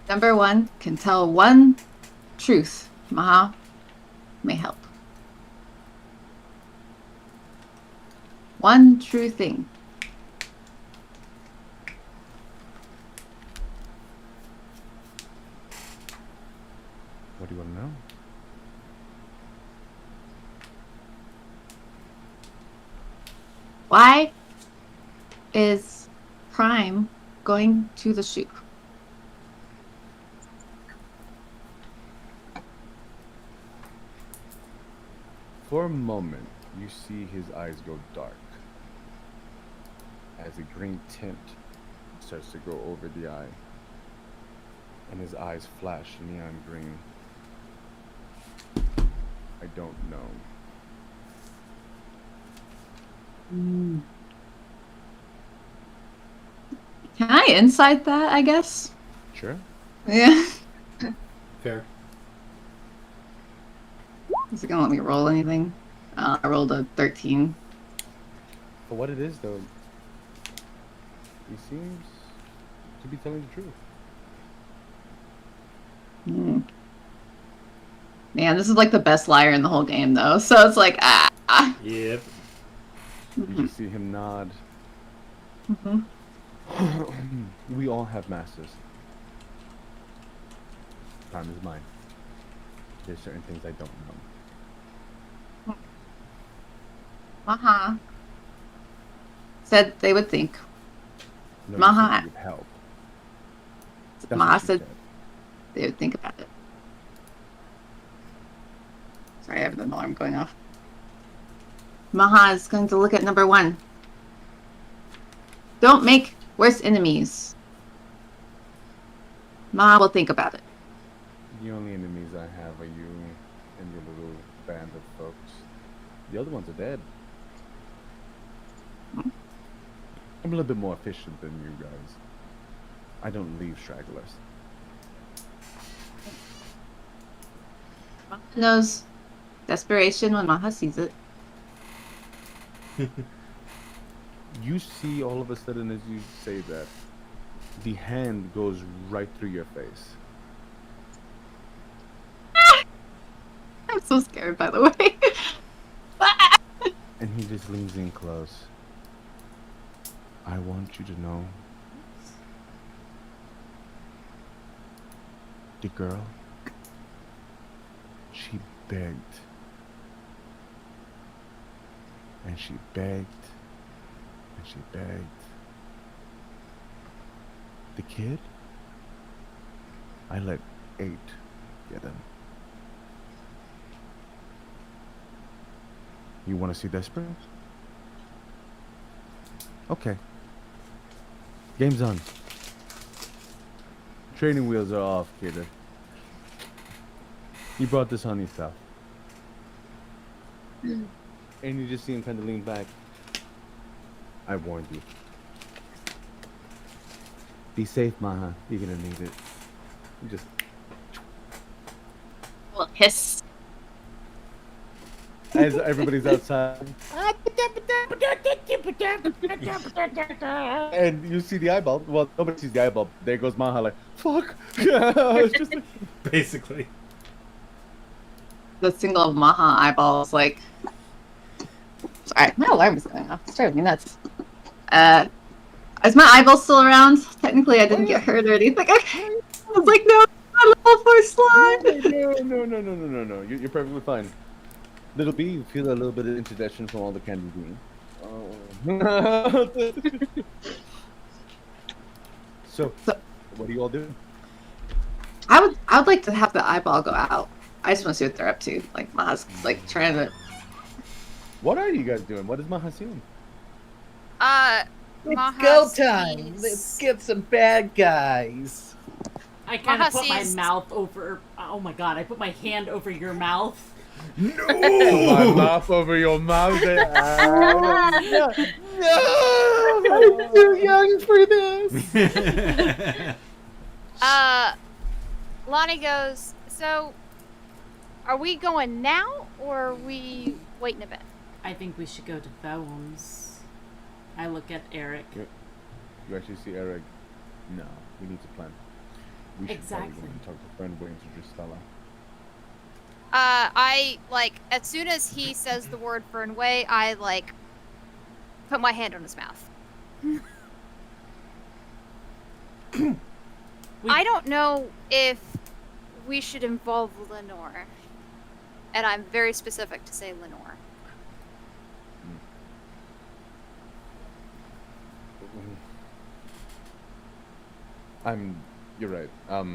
number 1 can tell one truth, Maha may help. One true thing. What do you want to know? Why is Prime going to the shoot? For a moment, you see his eyes go dark as a green tint starts to go over the eye, and his eyes flash neon green. I don't know. Can I insight that, I guess? Sure. Yeah. Fair. Is it gonna let me roll anything? I rolled a 13. For what it is, though, he seems to be telling the truth. Man, this is like the best liar in the whole game, though. So it's like, Yep. You just see him nod. We all have masters. Time is mine. There's certain things I don't know. Maha said they would think. No, Maha- you said you would help. That's Maha what she said they would think about it. Sorry, I have an alarm going off. Maha is going to look at number 1. Don't make worse enemies. Maha will think about it. The only enemies I have are you and your little band of folks. The other ones are dead. I'm a little bit more efficient than you guys. I don't leave stragglers. Maha knows desperation when Maha sees it. You see all of a sudden as you say that, the hand goes right through your face. I'm so scared, by the way. And he just leans in close. I want you to know. The girl, she begged. And she begged. And she begged. The kid, I let 8 get him. You want to see desperate? Okay. Game's on. Training wheels are off, kidder. You brought this on yourself. And you just see him kind of lean back. I warned you. Be safe, Maha. You're gonna need it. You just Well, hiss. as everybody's outside, and you see the eyeball. Well, nobody sees the eyeball. There goes Maha, like fuck. It's just like, Basically. The single of Maha eyeballs, like. Sorry, my alarm is going off. It's driving me nuts. Is my eyeball still around? Technically, I didn't get hurt or anything. Okay. I was like, no, my level 4 slime. No. You're perfectly fine. Little B, you feel a little bit of indigestion from all the candy green. Oh. So, what do you all do? I would like to have the eyeball go out. I just want to see what they're up to. Like Maha's like trying to. What are you guys doing? What is Maha seeing? It's Maha go time. sees- Let's get some bad guys. I kind of Maha put my sees- mouth over. Oh my god! I put my hand over your mouth. No! My mouth over your mouth. No, I'm too young for this. Lonnie goes, so are we going now or are we waiting a bit? I think we should go to Bones. I look at Eric. You actually see Eric? No, we need to plan. We should probably go Exactly. and talk to friend Wayne to Dristella. I like as soon as he says the word Fernway, I like put my hand on his mouth. I don't know if we should involve Lenore. And I'm very specific to say Lenore. You're right.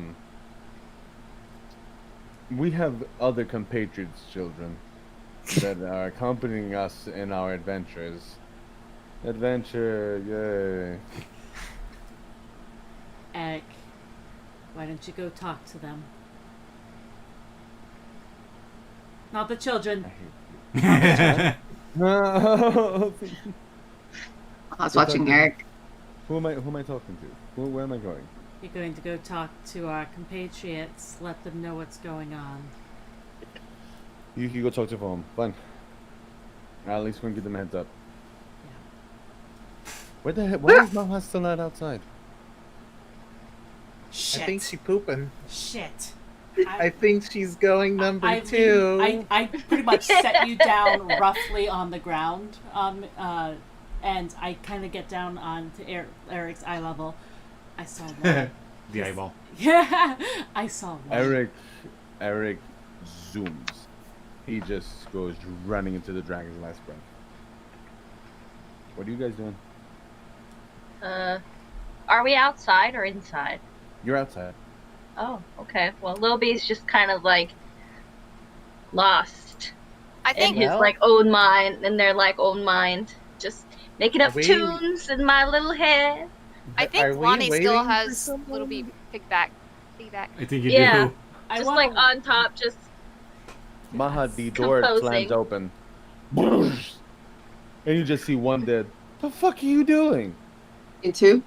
We have other compatriots' children that are accompanying us in our adventures. Adventure, yay. Eric, why don't you go talk to them? Not the children. No. I was watching Eric. Who am I talking to? Where am I going? You're going to go talk to our compatriots, let them know what's going on. You can go talk to them. Fine. At least we can give them a heads up. Yeah. Where the heck? Why is Maha still not outside? Shit. I think she's pooping. Shit. I think she's going number I 2. I pretty much set you down roughly on the ground, and I kind of get down onto Eric's eye level. I saw one. The eyeball. Yeah, I saw one. Eric zooms. He just goes running into the dragon's last breath. What are you guys doing? Are we outside or inside? You're outside. Oh, okay. Well, Lil B's just kind of like lost I in think his Well- like own mind, in their like own mind, just making up Are we- tunes in my little head. I Are think we Lonnie still waiting for has someone? little bee piggyback. I think you Yeah. do. I Just wanna- like on top, just Maha, the door Composing. slams open. And you just see one dead. The fuck are you doing? In 2?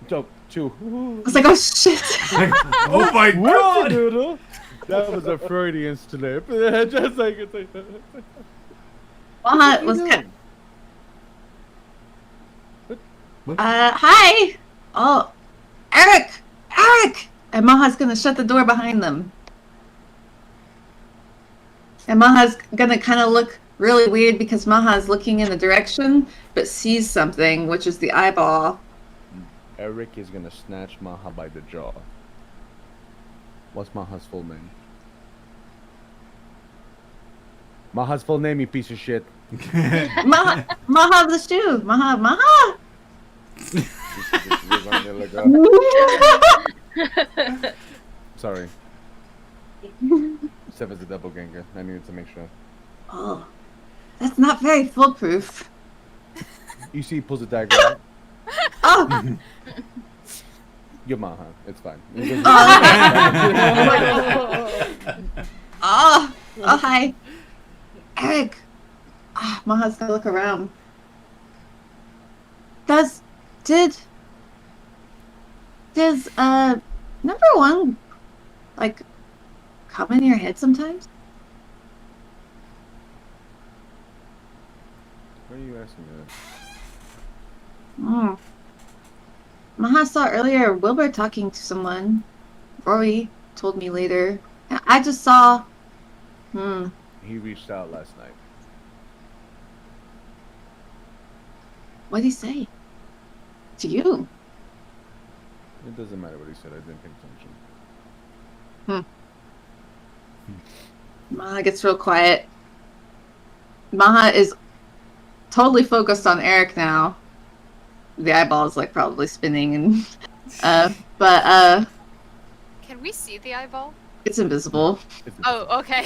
Dope. 2. I was like, oh shit. Oh my god! Whoop-de-doodle. That was a Freudian slip. Just like it's like. Maha was kind What? hi. Oh, Eric. And Maha's gonna shut the door behind them. And Maha's gonna kind of look really weird because Maha's looking in the direction, but sees something, which is the eyeball. Eric is gonna snatch Maha by the jaw. What's Maha's full name? Maha's full name, you piece of shit. Maha the shoe. Maha. You're gonna look up. Sorry. Sev is a double ganger. I needed to make sure. Oh, that's not very foolproof. You see, he pulls a dagger out. Oh, You're Maha. It's fine. oh, hi, Eric. Maha's gonna look around. Does number 1 like come in your head sometimes? Why are you asking me that? Hmm. Maha saw earlier Wilbur talking to someone. Rory told me later. I just saw. He reached out last night. What'd he say? to you. It doesn't matter what he said. I didn't pay attention. Maha gets real quiet. Maha is totally focused on Eric now. The eyeball is like probably spinning and but Can we see the eyeball? it's invisible. Oh, okay.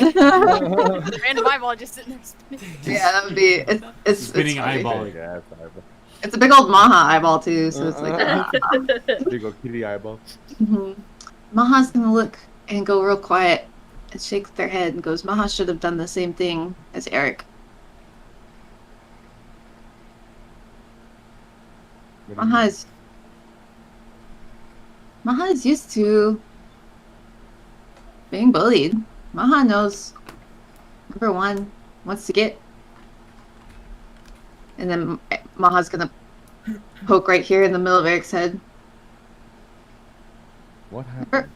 Random eyeball just sitting there spinning. Yeah, that would be it's Spinning funny. eyeball. Yeah, it's eyeball. It's a big old Maha eyeball too, so it's like Big old kitty eyeball. Maha's gonna look and go real quiet and shakes their head and goes, Maha should have done the same thing as Eric. What do you mean? Maha is used to being bullied. Maha knows number one wants to get, and then Maha's gonna poke right here in the middle of Eric's head. What happened?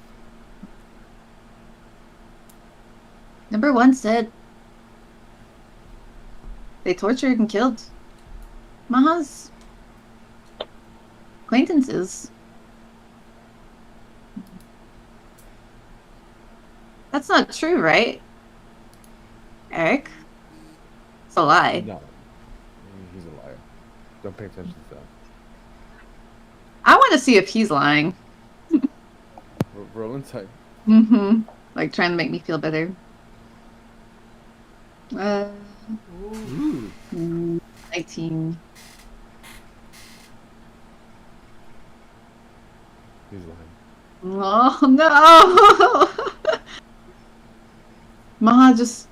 Number one said they tortured and killed Maha's acquaintances. That's not true, right? Eric? It's a lie. No. He's a liar. Don't pay attention to that. I want to see if he's lying. Roll inside. Like trying to make me feel better. Ooh. 19. He's lying. Oh no! Maha just.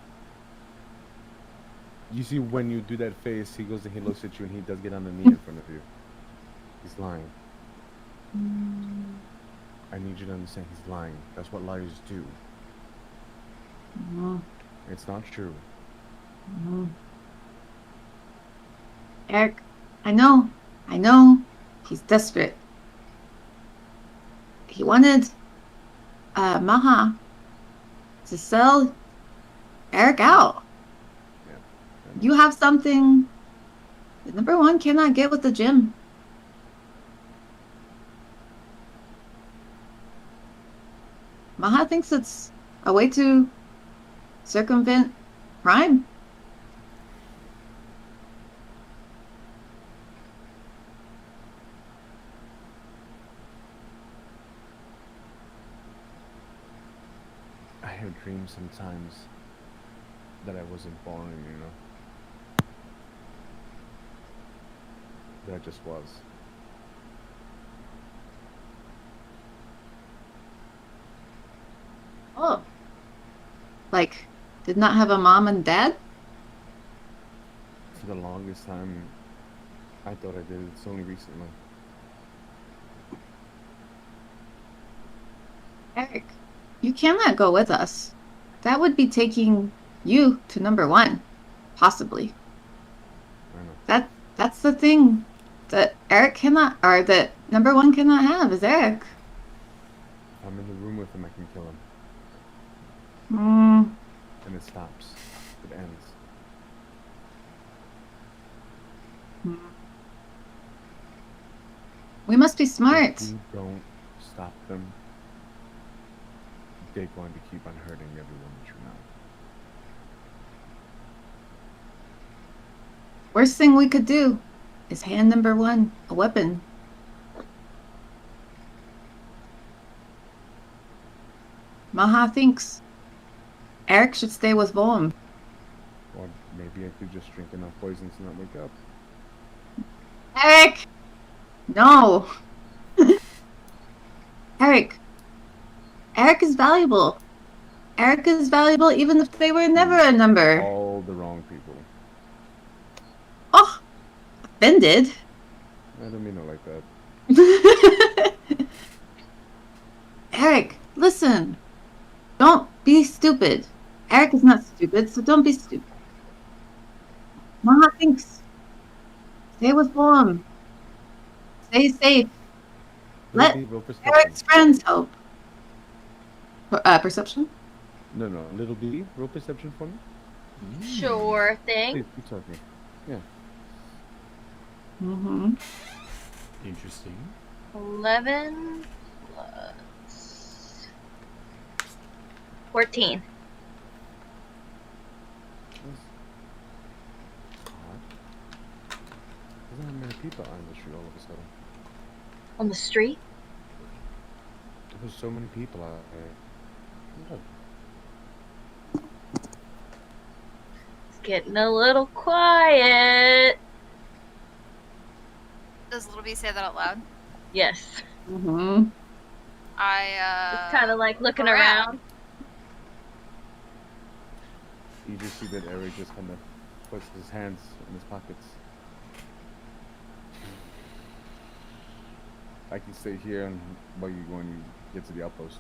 You see, when you do that face, he goes and he looks at you and he does get on the knee in front of you. He's lying. I need you to understand he's lying. That's what liars do. It's not true. Eric, I know. He's desperate. He wanted Maha to sell Eric out. Yeah. You have something that number one cannot get with the gym. Maha thinks it's a way to circumvent crime. I have dreams sometimes that I wasn't born, you know? That I just was. Oh. Like, did not have a mom and dad? For the longest time, I thought I did. It's only recently. Eric, you cannot go with us. That would be taking you to number one, possibly. I know. That's the thing that Eric cannot, or that number one cannot have, is Eric. If I'm in the room with him, I can kill him. And it stops. It ends. We must be smart. If we don't stop them, they're going to keep on hurting everyone that you know. Worst thing we could do is hand number one a weapon. Maha thinks Eric should stay with Volm. Or maybe I could just drink enough poison to not wake up. Eric! No! Eric! Eric is valuable. Eric is valuable even if they were never a number. All the wrong people. Oh! Offended. I don't mean it like that. Eric, listen. Don't be stupid. Eric is not stupid, so don't be stupid. Maha thinks. Stay with Volm. Stay safe. Let Roll perception. Eric's friends help. Perception? No, little B, roll perception for me. Sure thing. Please, keep talking. Yeah. Interesting. 11 plus 14. There's not many people on the street all of a sudden. On the street? There's so many people out there. Look. It's getting a little quiet. Does Little B say that out loud? Yes. Mm-hmm. I Kind of like looking around. around. You just see that Eric just kind of puts his hands in his pockets. I can stay here and while you go and you get to the outpost.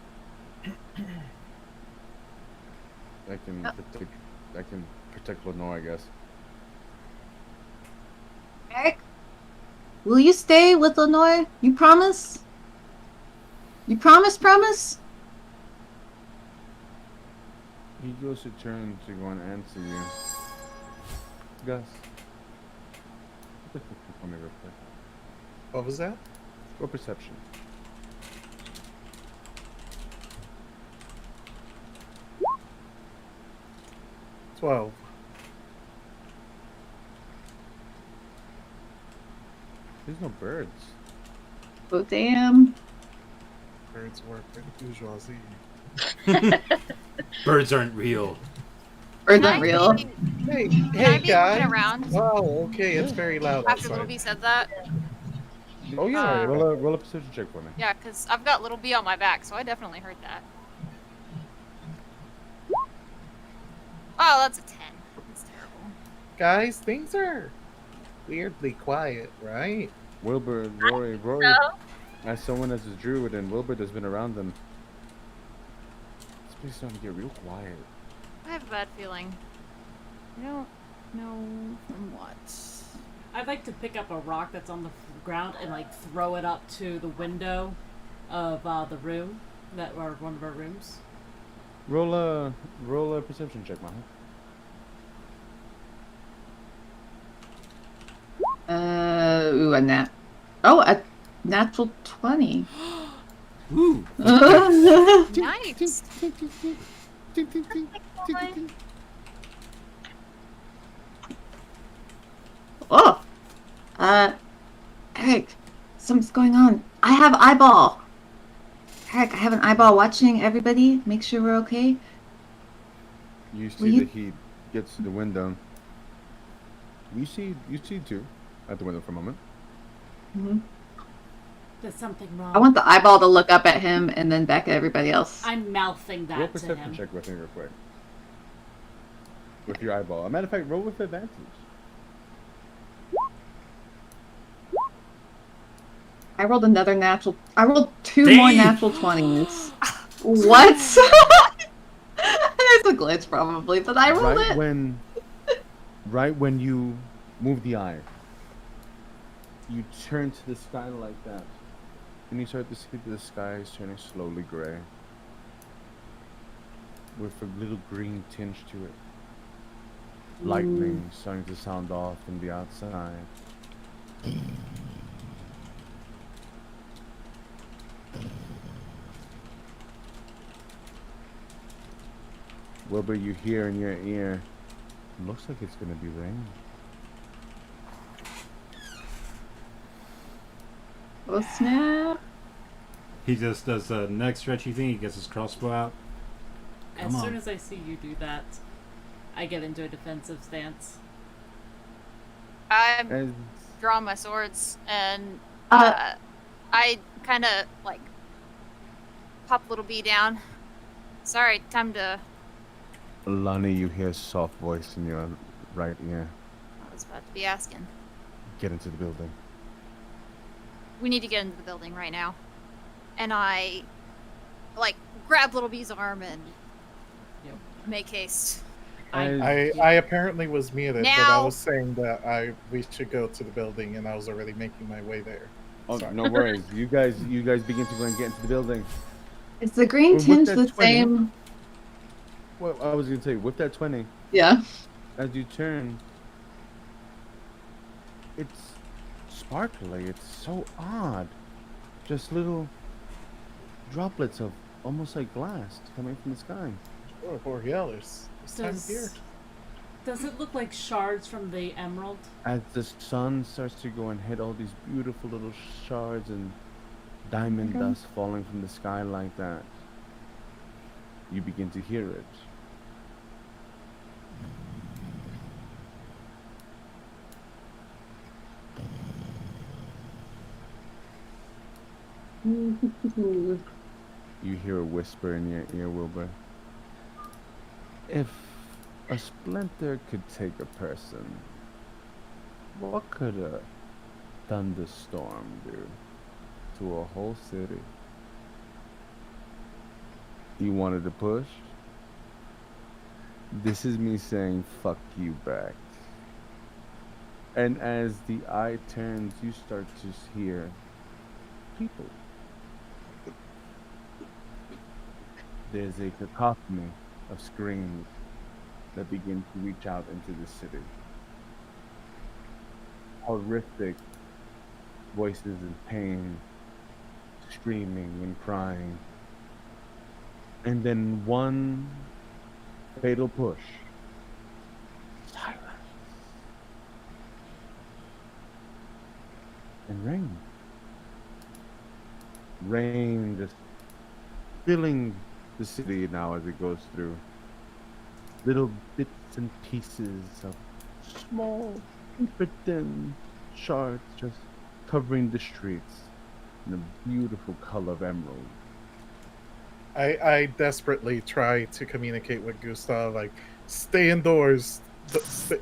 I can protect Lenore, I guess. Eric, will you stay with Lenore? You promise? You promise? He goes to turn to go and answer you. Gus. For me real quick. What was that? Or perception. $12. There's no birds. Oh, damn. Birds work bourgeoisie. Birds aren't real. Or Can not I real. be- Hey, Can I hey be guys. moving around Oh, okay, it's very loud after Little outside. B said that? Oh yeah, Uh, roll a perception check for me. Yeah, because I've got Little B on my back, so I definitely heard that. Oh, that's a 10. That's terrible. Guys, things are weirdly quiet, right? Wilbur, Rory. So, As someone as a druid and Wilbur has been around them, this place is starting to get real quiet. I have a bad feeling. I don't know from what. I'd like to pick up a rock that's on the ground and like throw it up to the window of the room or one of our rooms. Roll a perception check, Maha. Ooh, a natural 20. Woo! Nice. Oh, Eric, something's going on. I have eyeball. Eric, I have an eyeball watching everybody. Make sure we're okay. You Will see you- that he gets to the window. You see two at the window for a moment. hmm There's something wrong. I want the eyeball to look up at him and then back at everybody else. I'm mouthing Roll a that to perception him. check with me real quick. With your eyeball. As a matter of fact, roll with advantage. I rolled another natural. I rolled two Dang. more natural 20s. What? There's a glitch probably, but I rolled it. Right when you move the eye, you turn to the sky like that, and you start to see the sky is turning slowly gray, with a little green tinge to it. Lightning starting to sound off from the outside. Wilbur, you hear in your ear, looks like it's gonna be rain. Oh snap! He just does the neck stretchy thing. He gets his crossbow out. As Come on. soon as I see you do that, I get into a defensive stance. I'm And drawing my swords and Uh, I kind of like pop Little B down. Sorry, time to. Lonnie, you hear a soft voice in your right ear. I was about to be asking. Get into the building. We need to get into the building right now. And I, like, grab Little B's arm and Yep. make haste. I apparently was muted, but I Now- was saying that we should go to the building, and I was already making my way there. Oh, Sorry. no worries. You guys begin to go and get into the building. Is the green Well, with tinge that the 20 same? Well, I was gonna say, with that 20, Yeah. as you turn, it's sparkly. It's so odd. Just little droplets of almost like glass coming from the sky. Oh, yeah, there's time here. Does it look like shards from the emerald? As the sun starts to go and hit all these beautiful little shards and diamond dust falling from the sky like that, you begin to hear it. You hear a whisper in your ear, Wilbur. If a splinter could take a person, what could a thunderstorm do to a whole city? You wanted to push? This is me saying fuck you back. And as the eye turns, you start to hear people. There's a cacophony of screams that begin to reach out into the city. Horrific voices in pain, screaming and crying. And then one fatal push. Silence. And rain. Rain just filling the city now as it goes through. Little bits and pieces of small, super thin shards just covering the streets in a beautiful color of emerald. I desperately try to communicate with Gustav, like, stay indoors. Stay.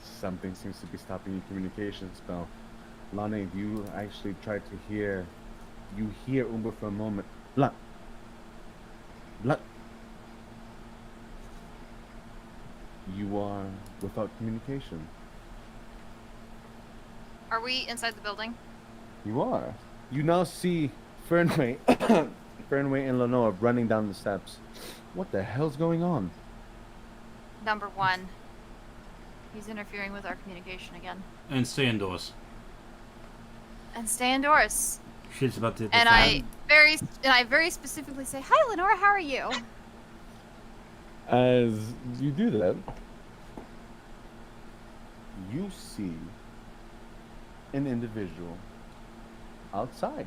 Something seems to be stopping your communication spell. Lane, you actually try to hear, you hear Umber for a moment. Blunt. Blunt. You are without communication. Are we inside the building? You are. You now see Fernway, Fernway and Lenore running down the steps. What the hell's going on? Number one. He's interfering with our communication again. And stay indoors. And stay indoors. Shit's about to hit the And fan. I very specifically say, "Hi, Lenora. How are you?" As you do that, you see an individual outside.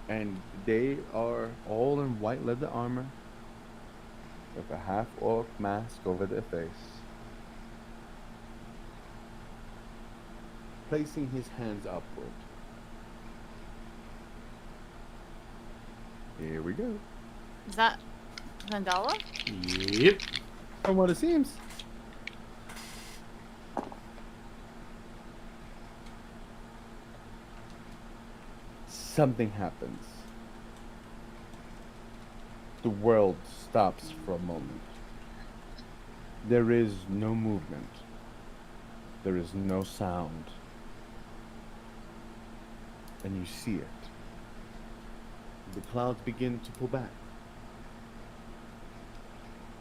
And they are all in white leather armor with a half-orc mask over their face. Placing his hands upward. Here we go. Is that Vandala? Yep. From what it seems. Something happens. The world stops for a moment. There is no movement. There is no sound. And you see it. The clouds begin to pull back.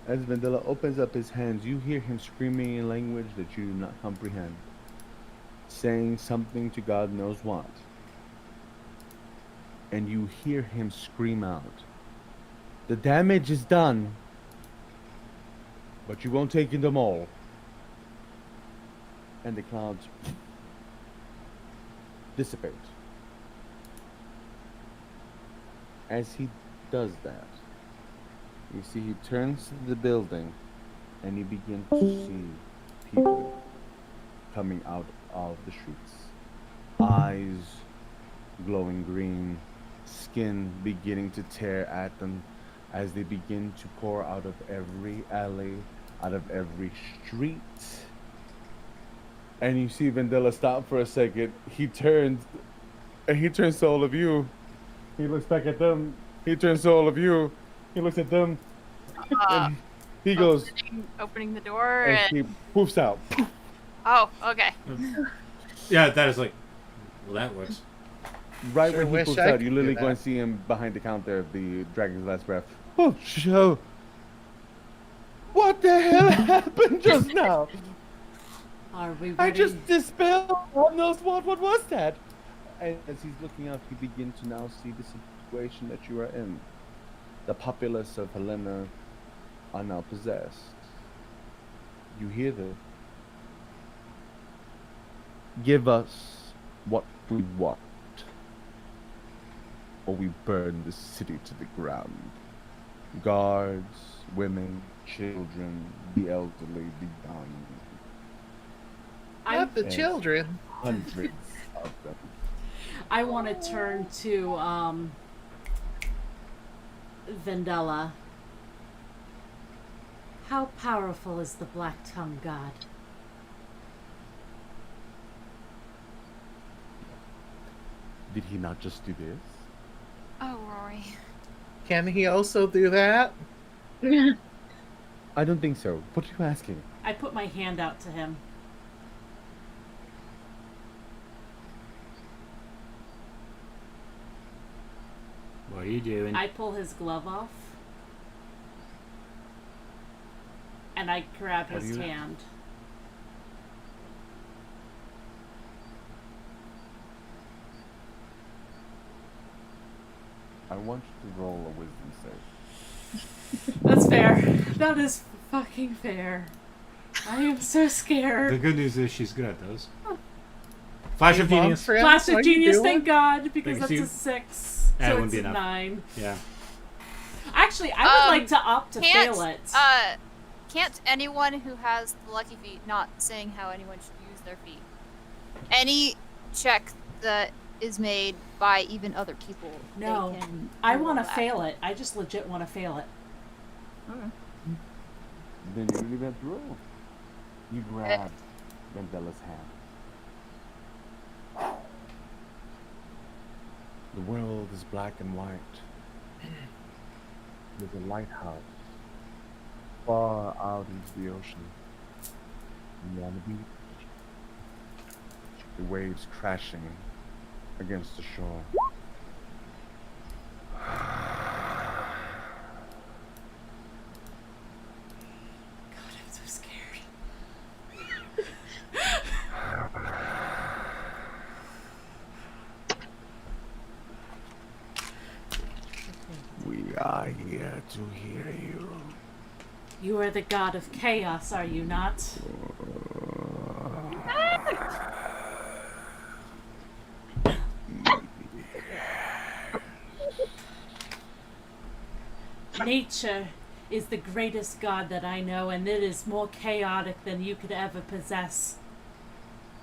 As Vandela opens up his hands, you hear him screaming in language that you do not comprehend, saying something to God knows what. And you hear him scream out, "The damage is done, but you won't take in them all." And the clouds dissipate. As he does that, you see he turns to the building and you begin to see people coming out of the streets. Eyes glowing green, skin beginning to tear at them as they begin to pour out of every alley, out of every street. And you see Vandela stop for a second. He turns to all of you. He looks back at them. He turns to all of you. He looks at them. And he goes, opening the door and and... he poofs out. Oh, okay. Yeah, that is like, well, that works. Right Sure when he wish poofs I out, you could literally do go and that. see him behind the counter of the Dragon's Last Breath. Oh, show. What? What the hell happened just now? Are we ready? I just dispelled on those. What was that? And as he's looking out, you begin to now see the situation that you are in. The populace of Helena are now possessed. You hear them. Give us what we want, or we burn the city to the ground. Guards, women, children, the elderly, the young. Not the Yes. children. Hundreds of them. I want to turn to Vendella. How powerful is the Black Tongue God? Did he not just do this? Oh, Rory. Can he also do that? I don't think so. What are you asking? I put my hand out to him. What are you doing? I pull his glove off. And I grab What his do you- hand. I want you to roll a wisdom save. That's fair. That is fucking fair. I am so The scared. good news is she's good at those. Flash of Hey, Mom, genius. friend, Flash how of you genius, doing? thank God, because Thank that's you. a 6. That So wouldn't it's be a enough. 9. Yeah. Actually, I would like to opt to Can't, fail it. can't anyone who has the lucky feat, not saying how anyone should use their feet, any check that is made by even other people, No, they can I roll want to that. fail it. I just legit want to fail it. Then you really have to roll. You grab Mandella's hand. The world is black and white. There's a lighthouse far out into the ocean. And you're on the beach. The waves crashing against the shore. God, I'm so scared. We are here to hear you. You are the god of chaos, are you not? Nature is the greatest god that I know, and it is more chaotic than you could ever possess.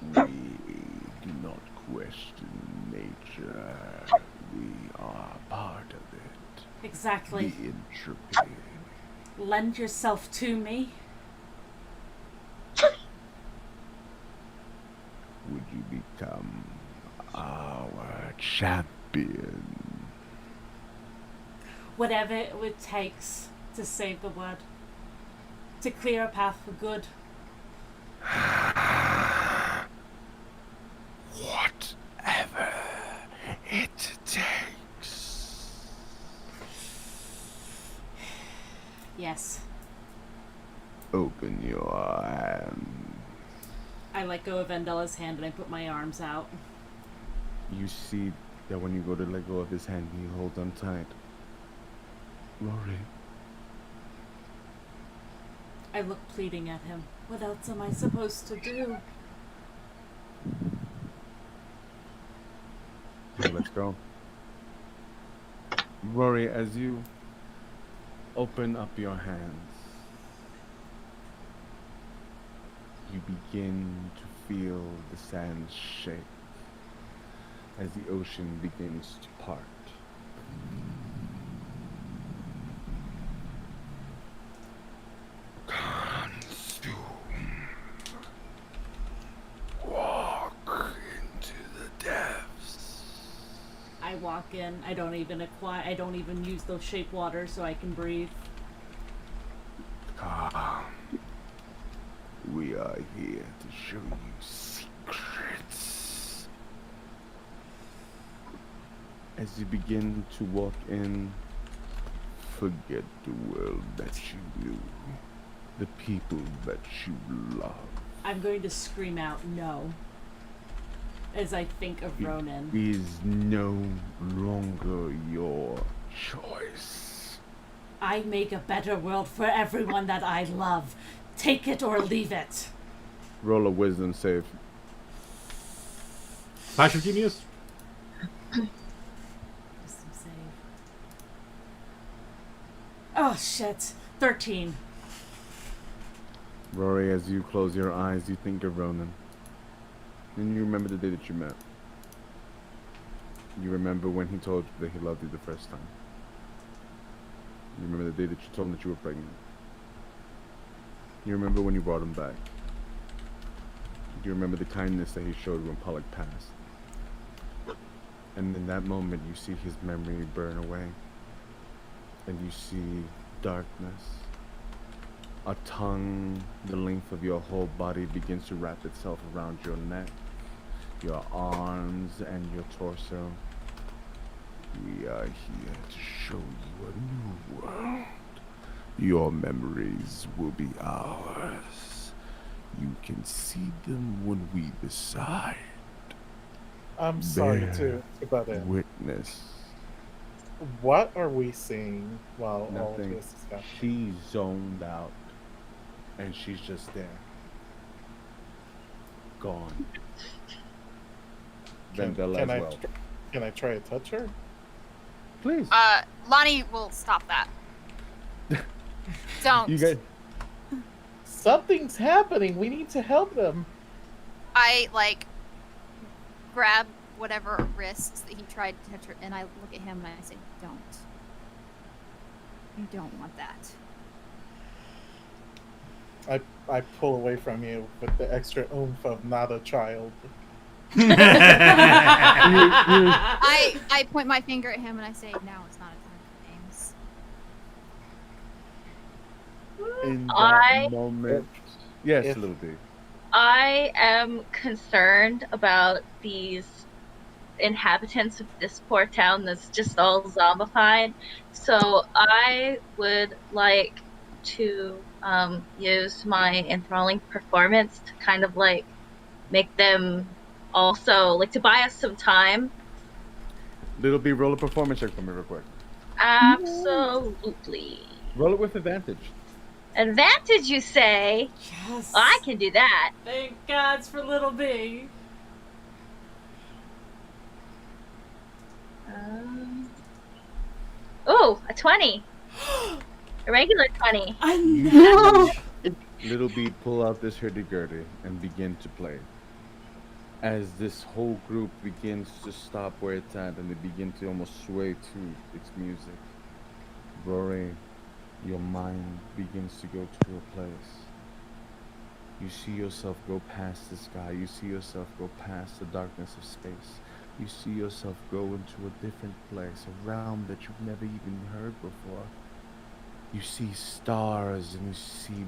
We do not question nature. We are part of it. Exactly. The entropy. Lend yourself to me. Would you become our champion? Whatever it takes to save the world. To clear a path for good. Whatever it takes. Yes. Open your hand. I let go of Vendella's hand and I put my arms out. You see that when you go to let go of his hand, he holds on tight. Rory, I look pleading at him. What else am I supposed to do? okay, let's go. Rory, as you open up your hands, you begin to feel the sand shake as the ocean begins to part. Consume. Walk into the depths. I walk in. I don't even use those shape waters so I can breathe. Come. We are here to show you secrets. As you begin to walk in, forget the world that you knew. the people that you love. I'm going to scream out no as I think of Ronan. It is no longer your choice. I make a better world for everyone that I love. Take it or leave it. Roll a wisdom save. Flash of Genius? Wisdom save. Oh shit. 13. Rory, as you close your eyes, you think of Ronan. And you remember the day that you met. You remember when he told you that he loved you the first time. You remember the day that you told him that you were pregnant. You remember when you brought him back. You remember the kindness that he showed when Pollock passed. And in that moment, you see his memory burn away. And you see darkness. A tongue the length of your whole body begins to wrap itself around your neck, your arms, and your torso. We are here to show you a new world. Your memories will be ours. You can see them when we decide. I'm sorry Bear to butt in. Witness. What are we seeing while all of Nothing. this is happening? She's zoned out. And she's just there. Gone. Vendela as well. Can I try to touch her? Please. Lonnie will stop that. Don't. You guys. Something's happening. We need to help them. I grab whatever wrists that he tried to touch her, and I look at him and I say, "Don't. You don't want that." I pull away from you with the extra oomph of not a child. I point my finger at him and I say, "Now it's not a time for games." In that I- moment. Yes, if- little D. I am concerned about these inhabitants of this poor town that's just all zombified. So I would like to use my enthralling performance to kind of make them also to buy us some time. Little B, roll a performance check for me real quick. Absolutely. Roll it with advantage. Advantage, you say? Yes. I can do that. Thank gods for little B. Oh, a 20. A regular 20. I know. Little B, pull out this hurdy-gurdy and begin to play. As this whole group begins to stop where it's at and they begin to almost sway to its music, Rory, your mind begins to go to a place. You see yourself go past the sky. You see yourself go past the darkness of space. You see yourself go into a different place, a realm that you've never even heard before. You see stars and you see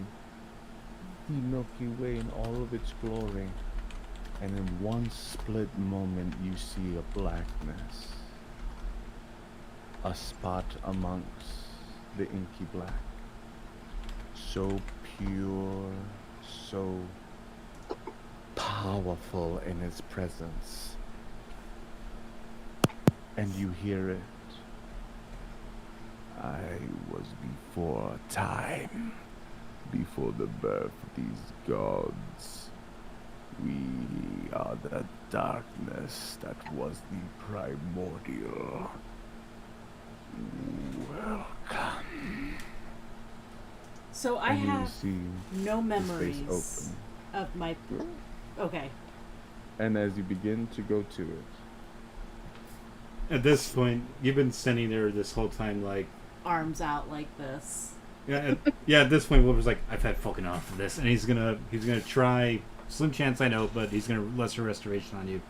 the Milky Way in all of its glory. And in one split moment, you see a blackness. A spot amongst the inky black. So pure, so powerful in its presence. And you hear it. I was before time, before the birth of these gods. We are the darkness that was the primordial. Welcome. So I And you have see no the memories space open. of my. Okay. And as you begin to go to it, At this point, you've been standing there this whole time, Arms out like this. At this point, Wilbur's like, I've had fucking enough of this, and he's gonna try. Slim chance, I know, but he's gonna lesser restoration on you.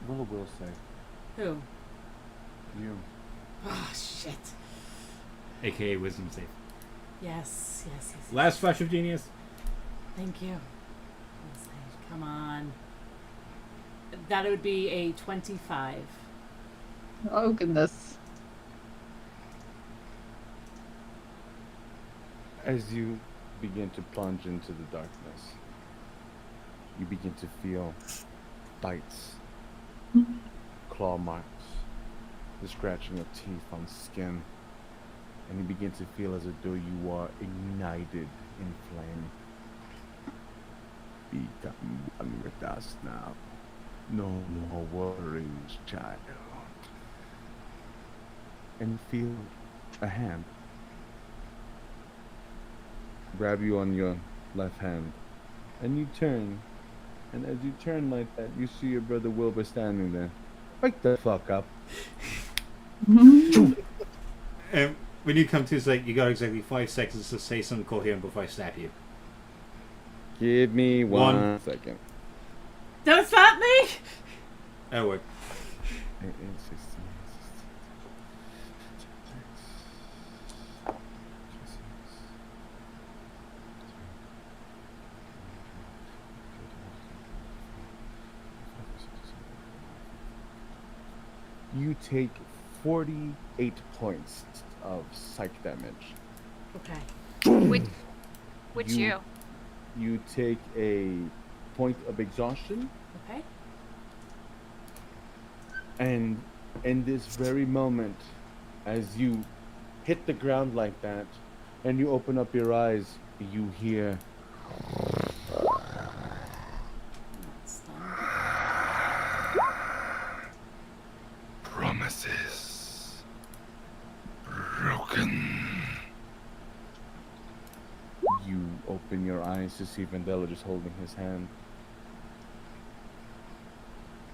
what will say? Who? You. Oh shit. AKA wisdom save. Yes. Last flash of genius. Thank you. Come on. That would be a 25. Oh goodness. As you begin to plunge into the darkness, you begin to feel bites, claw marks, the scratching of teeth on skin, and you begin to feel as though you are ignited in flame. Become one with us now. No more worries, child. And feel a hand grab you on your left hand, and you turn, and as you turn like that, you see your brother Wilbur standing there. Wake the fuck up. And when you come to, it's like, you got exactly 5 seconds to say something coherent before I snap you. Give me one second. Don't slap me! That'll work. 8, 16, 16. You take 48 points of psych damage. Okay. Which you? You take a point of exhaustion, Okay. and in this very moment, as you hit the ground like that, and you open up your eyes, you hear That's done. promises broken. You open your eyes to see Vandella just holding his hand.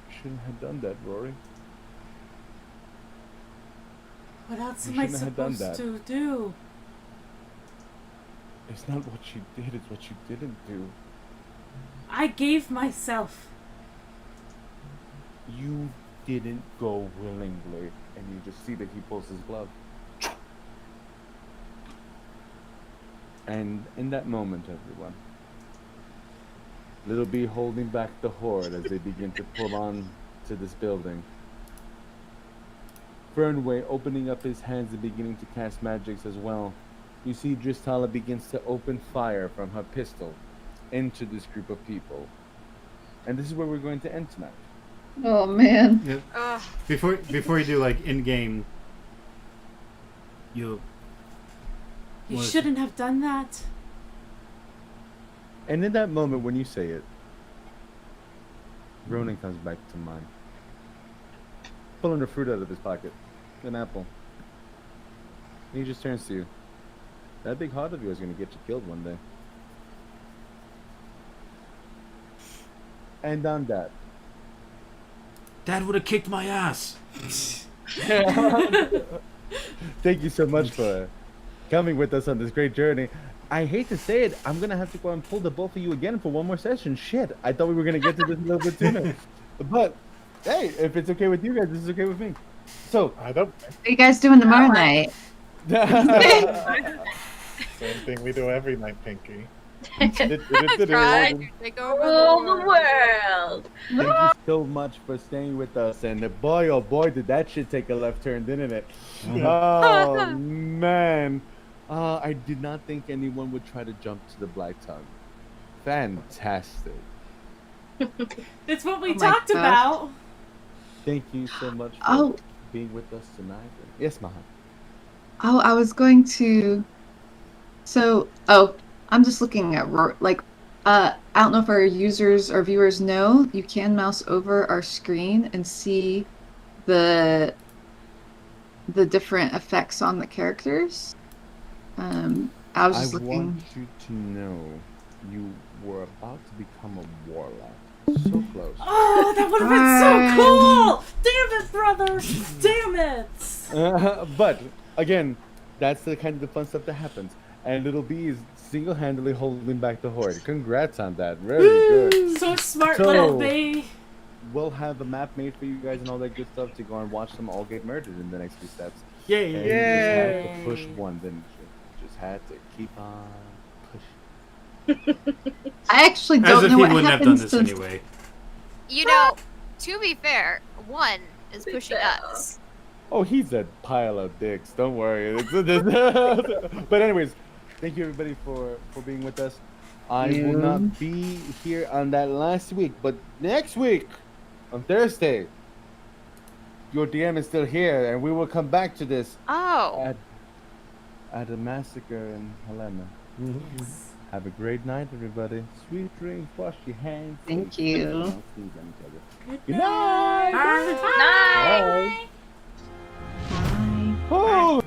You shouldn't have done that, Rory. What else You am I shouldn't have done supposed that. to do? It's not what you did, it's what you didn't do. I gave myself. You didn't go willingly, and you just see that he pulls his glove. And in that moment, everyone, Little B holding back the horde as they begin to pull on to this building. Fernway opening up his hands and beginning to cast magics as well. You see Dristala begins to open fire from her pistol into this group of people. And this is where we're going to end tonight. Oh man. Yep. Ugh. Before you do, like, in-game, you shouldn't have done that. And in that moment when you say it, Ronan comes back to mind. Pulling a fruit out of his pocket. An apple. And he just turns to you. That big heart of yours is going to get you killed one day. And on that. Dad would have kicked my ass. Thank you so much for coming with us on this great journey. I hate to say it, I'm going to have to go and pull the both of you again for one more session. Shit, I thought we were going to get to this a little bit sooner. But, hey, if it's okay with you guys, this is okay with me. So, I don't. What are you guys doing tomorrow night? Same thing we do every night, Pinky. Try to take over Rule the the world. world. thank you so much for staying with us. And boy, oh boy, did that shit take a left turn, didn't it? Oh, man. I did not think anyone would try to jump to the Black Tongue. Fantastic. It's what we Oh my talked gosh. about. Thank you so much for Oh, being with us tonight. Yes, Maha. oh, I was going to. So, I'm just looking at I don't know if our users or viewers know, you can mouse over our screen and see the different effects on the characters. I was just I looking. want you to know you were about to become a warlock. So close. Oh, that would have been so cool! Damn it, brother! Damn it! But again, that's the kind of the fun stuff that happens. And Little B is single-handedly holding back the horde. Congrats on that. Very good. So smart, So- little B. We'll have a map made for you guys and all that good stuff to go and watch them all get murdered in the next few steps. Yay! And you just had to push one, didn't you? Just had to keep on pushing. I actually As don't if know he what wouldn't have done happens this to. anyway. You know, to be fair, one is pushing us. Oh, he's a pile of dicks. Don't worry. But anyways, Thank you everybody for being with us. I will not be here on that last week, but next week on Thursday, your DM is still here, and we will come back to this Oh. at a massacre in Helena. Have a great night, everybody. Sweet dreams. Wash your hands. Thank you. Don't sneeze on each other. Good Good night. Night. Bye. Oh.